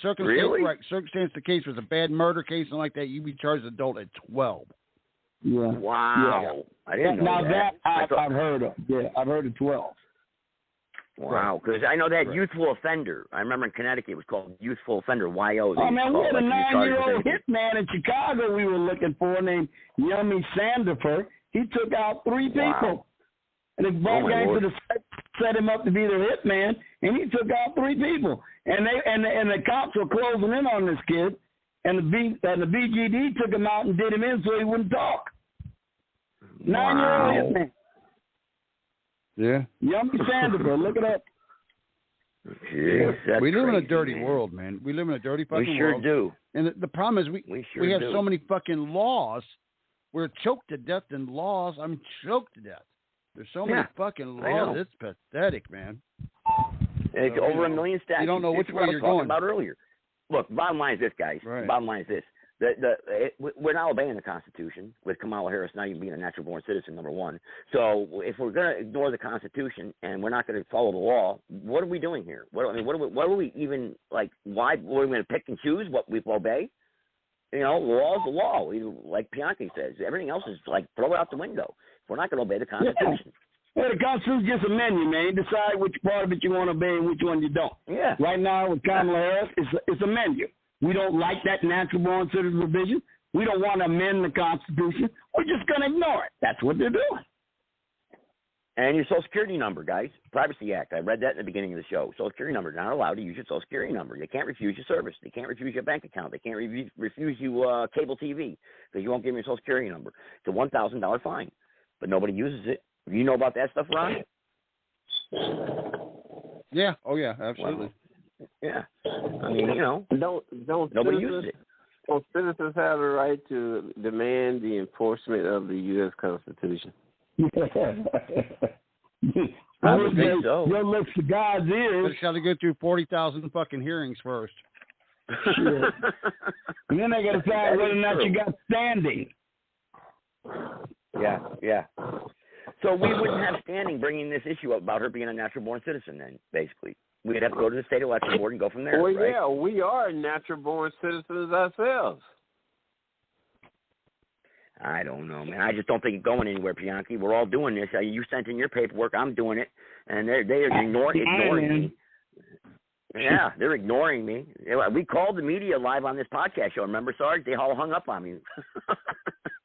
circumstance, really? Right? Circumstance, the case was a bad murder case and like that. You'd be charged as adult at 12. Yeah. Wow. Yeah. I didn't know now that. I've heard of. Yeah, I've heard of 12. Wow, because I know that youthful offender. I remember in Connecticut it was called youthful offender, YO. Oh, man, we had a 9-year-old hitman in Chicago we were looking for named Yummy Sandifer. He took out 3 people. And the ball gangster set him up to be their hitman, and he took out 3 people. And the cops were closing in on this kid, and the BGD took him out and did him in so he wouldn't talk. 9-year-old hitman. Yeah. Yummy Sandifer, look it up. Jeez, we live in a dirty world, man. We live in a dirty fucking world. We sure do. And the problem is we have so many fucking laws. We're choked to death in laws. I'm choked to death. There's so many fucking laws. It's pathetic, man. It's over 1 million statutes. You don't know which way you're going. About earlier. Look, bottom line is this, guys. Right. Bottom line is this. We're not obeying the Constitution with Kamala Harris not even being a natural-born citizen, number one. So if we're going to ignore the Constitution and we're not going to follow the law, what are we doing here? What are we even, like, why are we going to pick and choose what we obey? You know, law is the law. Like Bianchi says, everything else is, like, throw it out the window. We're not going to obey the Constitution. Well, the Constitution's just a menu, man. You decide which part of it you want to obey and which one you don't. Yeah. Right now with Kamala Harris, it's a menu. We don't like that natural-born citizen provision. We don't want to amend the Constitution. We're just going to ignore it. That's what they're doing. And your Social Security number, guys. Privacy Act. I read that in the beginning of the show. Social Security number. Not allowed to use your Social Security number. They can't refuse your service. They can't refuse your bank account. They can't refuse you cable TV because you won't give them your Social Security number. It's a $1,000 fine. But nobody uses it. You know about that stuff, Ron? Yeah. Oh, yeah. Absolutely. Yeah, I mean, you know, don't nobody uses it. Don't citizens have the right to demand the enforcement of the U.S. Constitution? I would think so. Your lips to God's ears. But it's got to go through 40,000 fucking hearings first. Sure. And then they got to decide whether or not you got standing. Yeah. So we wouldn't have standing bringing this issue up about her being a natural-born citizen. Then, basically. We'd have to go to the state election board and go from there. Well, right? yeah, we are natural-born citizens ourselves. I don't know, man. I just don't think it's going anywhere, Bianchi. We're all doing this. You sent in your paperwork. I'm doing it, and they're ignoring me. Yeah, they're ignoring me. We called the media live on this podcast show. Remember, Sarge? They all hung up on me.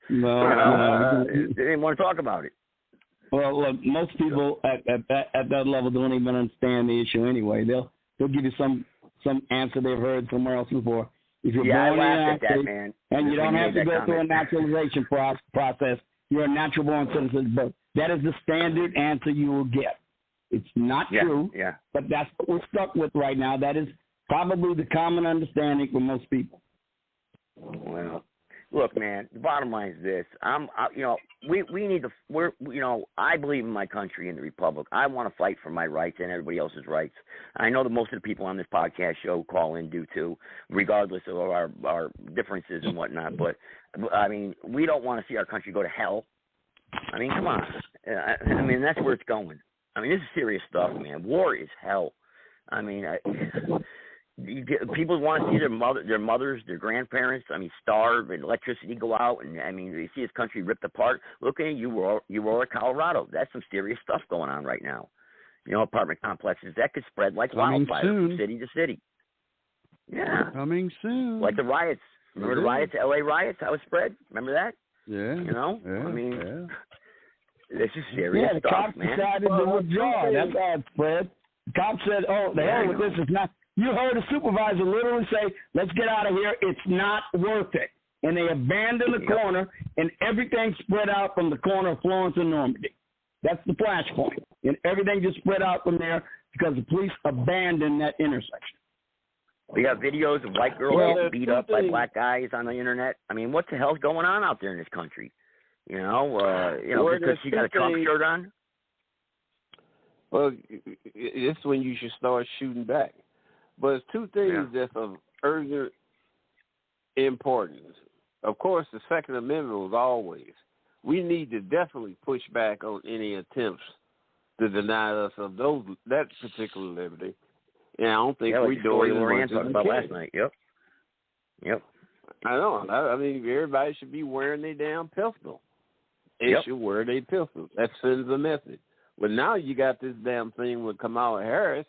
No, they didn't want to talk about it. Well, look, most people at that level don't even understand the issue anyway. They'll give you some answer they've heard somewhere else before. If you're born in the United States and you don't have to go through a naturalization process, you're a natural-born citizen. But that is the standard answer you will get. It's not true, but that's what we're stuck with right now. That is probably the common understanding for most people. Well, look, man, the bottom line is this. We need to, I believe in my country and the republic. I want to fight for my rights and everybody else's rights. I know that most of the people on this podcast show call in do too, regardless of our differences and whatnot. But, I mean, we don't want to see our country go to hell. I mean, come on. I mean, that's where it's going. I mean, this is serious stuff, man. War is hell. I mean, people want to see their mothers, their grandparents, starve and electricity go out, and they see this country ripped apart. Look at Aurora, Colorado. That's some serious stuff going on right now. Apartment complexes that could spread like wildfire from city to city. Yeah, coming soon. Like the riots Remember the riots, L.A. riots, how it spread? Remember that? Yeah. You know? Yeah. I mean, this is serious the stuff, cops man. decided to withdraw. That's how it spread. The cops said, oh, the hell with this. It's not. You heard a supervisor literally say, let's get out of here. It's not worth it. And they abandoned the corner, and everything spread out from the corner of Florence and Normandy. That's the flashpoint. And everything just spread out from there because the police abandoned that intersection. We got videos of white girls getting beat up by black guys on the internet. I mean, what the hell's going on out there in this country? You know, because she got a Trump shirt on. Well, it's when you should start shooting back. But it's two things that's of urgent importance. Of course, the Second Amendment was always. We need to definitely push back on any attempts to deny us of that particular liberty. And I don't think we're doing Lorianne talked about last night. Yep. I know. I mean, everybody should be wearing their damn pistol. They should wear their pistol. That sends a message. But now you got this damn thing with Kamala Harris,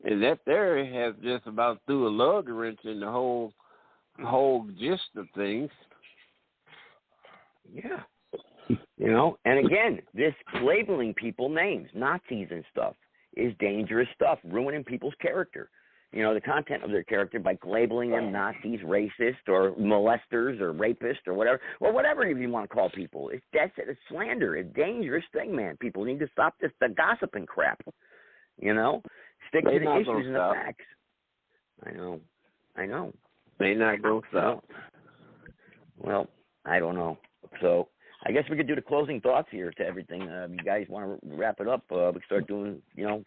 and that there has just about threw a lug wrench in the whole gist of things. Yeah. You know, and again, this labeling people names, Nazis and stuff, is dangerous stuff, ruining people's character. You know, the content of their character by labeling them Nazis, racist, or molesters, or rapists, or whatever you want to call people. It's slander. It's a dangerous thing, man. People need to stop the gossiping crap. You know, stick to the issues and the facts. I know. They not gonna stop. Well, I don't know. So I guess we could do the closing thoughts here to everything. You guys want to wrap it up? We can start doing,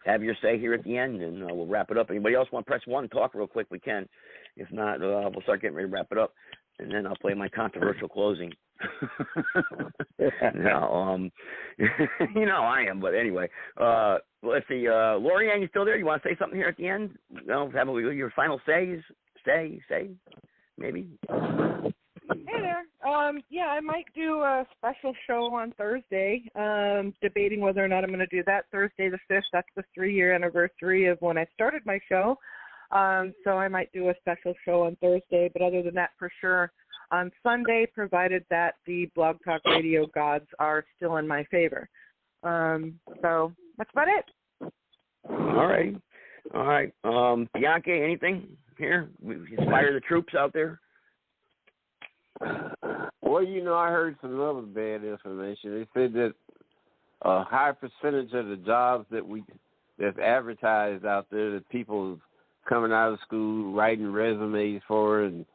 have your say here at the end, and we'll wrap it up. Anybody else want to press 1 and talk real quick? We can. If not, we'll start getting ready to wrap it up, and then I'll play my controversial closing. No, I am, but anyway. Let's see. Lorianne, you still there? You want to say something here at the end? No, have your final say, maybe? Hey there. I might do a special show on Thursday, debating whether or not I'm going to do that. Thursday the 5th, that's the 3-year anniversary of when I started my show. So I might do a special show on Thursday, but other than that, for sure, on Sunday, provided that the Blog Talk Radio gods are still in my favor. So that's about it. All right. Bianca, anything here? Inspire the troops out there? Well, I heard some other bad information. They said that a high percentage of the jobs that's advertised out there that people coming out of school writing resumes for and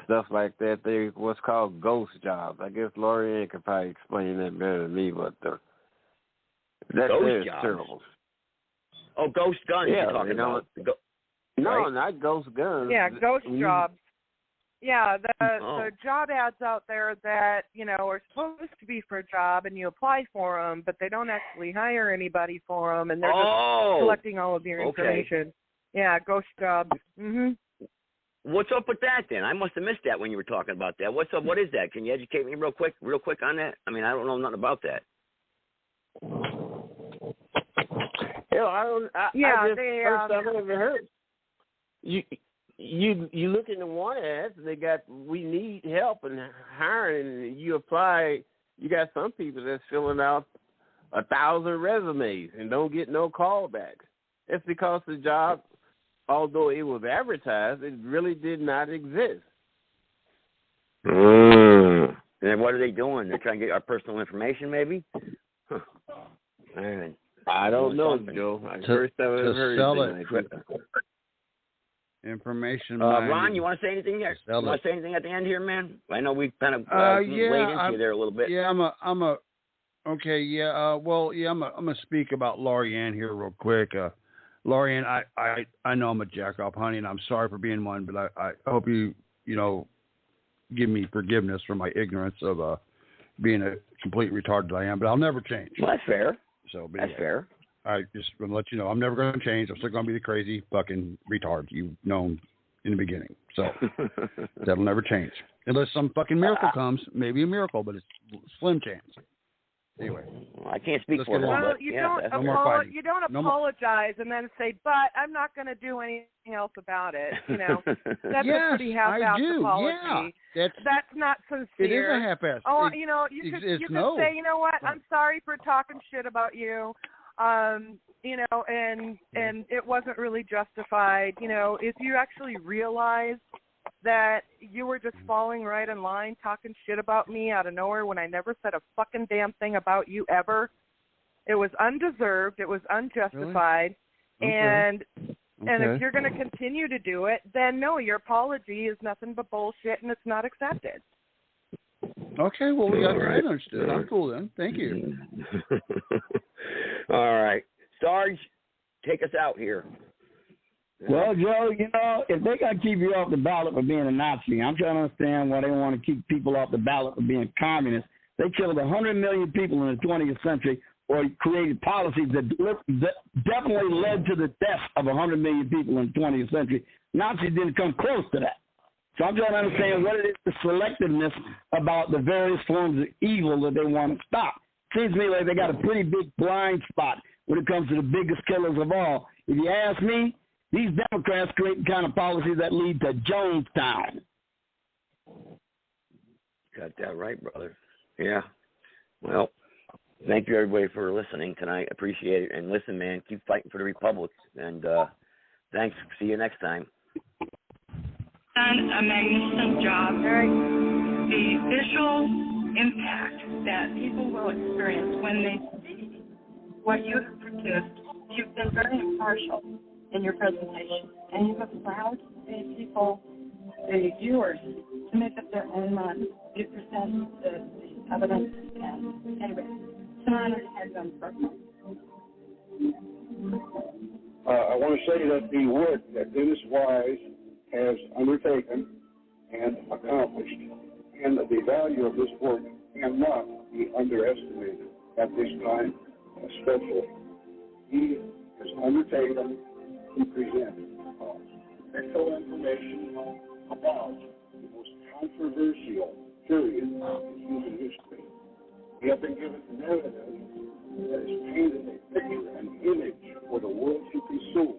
stuff like that, they're what's called ghost jobs. I guess Lorianne could probably explain that better than me, but that is terrible. Oh, ghost guns you're talking about. No, not ghost guns. Yeah, ghost jobs. Yeah, the job ads out there that, are supposed to be for a job and you apply for them, but they don't actually hire anybody for them, and they're just collecting all of your information. Yeah, ghost jobs. Mm-hmm. What's up with that then? I must have missed that when you were talking about that. What's up? What is that? Can you educate me real quick on that? I mean, I don't know nothing about that. First I've ever heard. You look in the one ads, they got we need help and hiring, and you apply. You got some people that's filling out 1,000 resumes and don't get no callbacks. It's because the job, although it was advertised, it really did not exist. And then what are they doing? They're trying to get our personal information, maybe? Huh. Man, I don't know, Joe. First I've ever heard sell it. Information. Ron, you want to say anything here? You want to say anything at the end here, man? I know we kind of laid into you there a little bit. Yeah, I'm gonna speak about Lorianne here real quick. Lorianne, I know I'm a jack off, honey, and I'm sorry for being one, but I hope you give me forgiveness for my ignorance of being a complete retard that I am. But I'll never change. Well, that's fair. So that's fair. I just want to let you know I'm never going to change. I'm still going to be the crazy fucking retard you've known in the beginning. So that'll never change. Unless some fucking miracle comes. Maybe a miracle, but it's slim chance. Anyway. Well, I can't speak for her. Well, But you yeah, don't apologize and then say, "But I'm not going to do anything else about it." You know, that's a pretty half-assed apology. Yeah, that's not sincere. It is a half-assed. Oh, you know, you could say, "You know what? I'm sorry for talking shit about you." You know, and it wasn't really justified. You know, if you actually realize that you were just falling right in line, talking shit about me out of nowhere when I never said a fucking damn thing about you ever. It was undeserved. It was unjustified. Really? And if you're going to continue to do it, then no, your apology is nothing but bullshit, and it's not accepted. Okay, well, we got that understood. I'm cool then. Thank you. All right. Sarge, take us out here. Well, Joe, you know, if they got to keep you off the ballot for being a Nazi, I'm trying to understand why they want to keep people off the ballot for being communists. They killed 100 million people in the 20th century or created policies that definitely led to the death of 100 million people in the 20th century. Nazis didn't come close to that. So I'm trying to understand what it is, the selectiveness about the various forms of evil that they want to stop. Seems to me like they got a pretty big blind spot when it comes to the biggest killers of all. If you ask me, these Democrats create the kind of policies that lead to Jonestown. Got that right, brother. Yeah. Well, thank you, everybody, for listening tonight. Appreciate it. And listen, man, keep fighting for the Republic. And thanks. See you next time. Done a magnificent job. The visual impact that people will experience when they see what you have produced. You've been very impartial in your presentation, and you have allowed the people, the viewers, to make up their own mind. You present the evidence, and anyway, it's an honor to have you on the program. I want to say that the work that Dennis Wise has undertaken and accomplished, and the value of this work cannot be underestimated at this time, especially. He has undertaken to present actual information about the most controversial period in human history. We have been given a narrative that is painted a picture, an image for the world to consume.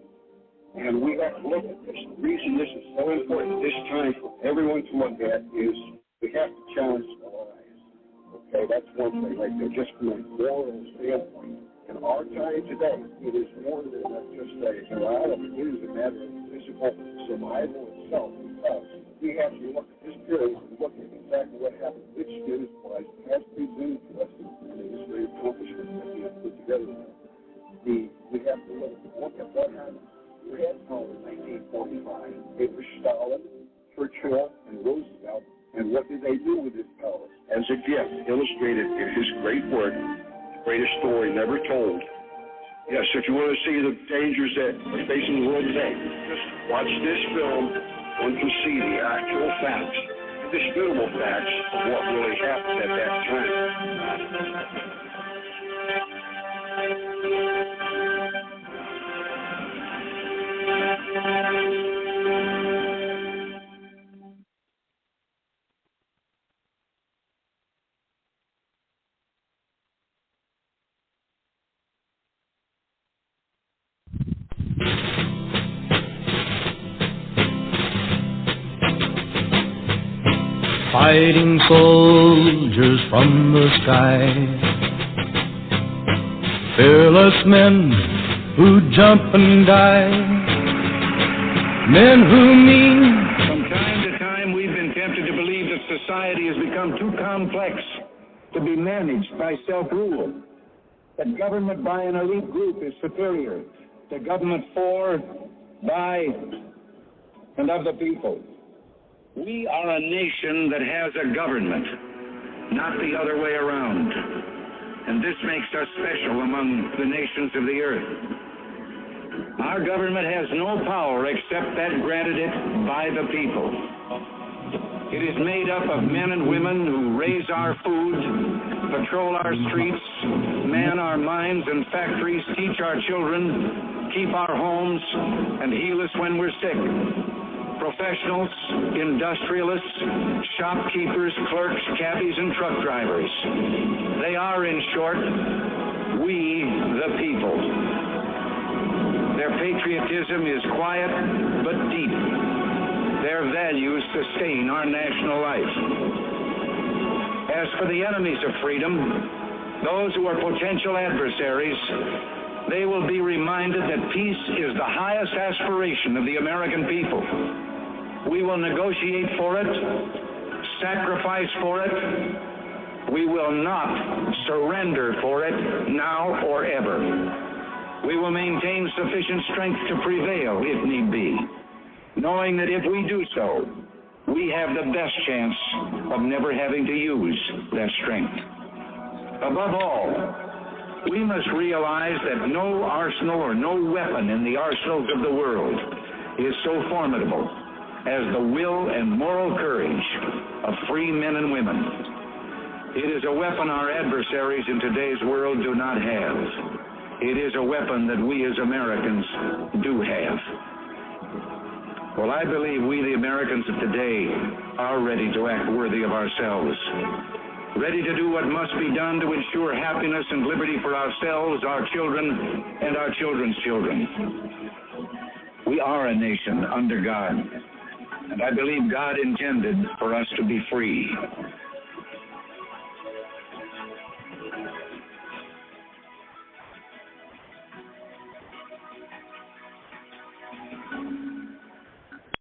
And we have to look at this. The reason this is so important this time for everyone to look at is we have to challenge the lies. Okay, that's one thing right there, just from a moral standpoint. In our time today, it is more than just a morality. It is a matter of physical survival itself, because we have to look at this period and look at exactly what happened, which Dennis Wise has presented to us in the history accomplishment that he has put together. We have to look at what happened. We had power in 1945. It was Stalin, Churchill, and Roosevelt. And what did they do with this power? As a gift, illustrated in his great work, Greatest Story Never Told. Yes, if you want to see the dangers that are facing the world today, just watch this film. One can see the actual facts, indisputable facts of what really happened at that time. Fighting soldiers from the sky, fearless men who jump and die, men who mean. From time to time, we've been tempted to believe that society has become too complex to be managed by self-rule, that government by an elite group is superior to government for, by, and of the people. We are a nation that has a government, not the other way around. And this makes us special among the nations of the earth. Our government has no power except that granted it by the people. It is made up of men and women who raise our food, patrol our streets, man our mines and factories, teach our children, keep our homes, and heal us when we're sick. professionals, industrialists, shopkeepers, clerks, cabbies, and truck drivers. They are, in short, we the people. Their patriotism is quiet but deep. Their values sustain our national life. As for the enemies of freedom, those who are potential adversaries, they will be reminded that peace is the highest aspiration of the American people. We will negotiate for it, sacrifice for it. We will not surrender for it now or ever. We will maintain sufficient strength to prevail if need be, knowing that if we do so, we have the best chance of never having to use that strength. Above all, we must realize that no arsenal or no weapon in the arsenals of the world is so formidable as the will and moral courage of free men and women. It is a weapon our adversaries in today's world do not have. It is a weapon that we as Americans do have. Well, I believe we, the Americans of today, are ready to act worthy of ourselves, ready to do what must be done to ensure happiness and liberty for ourselves, our children, and our children's children. We are a nation under God, and I believe God intended for us to be free.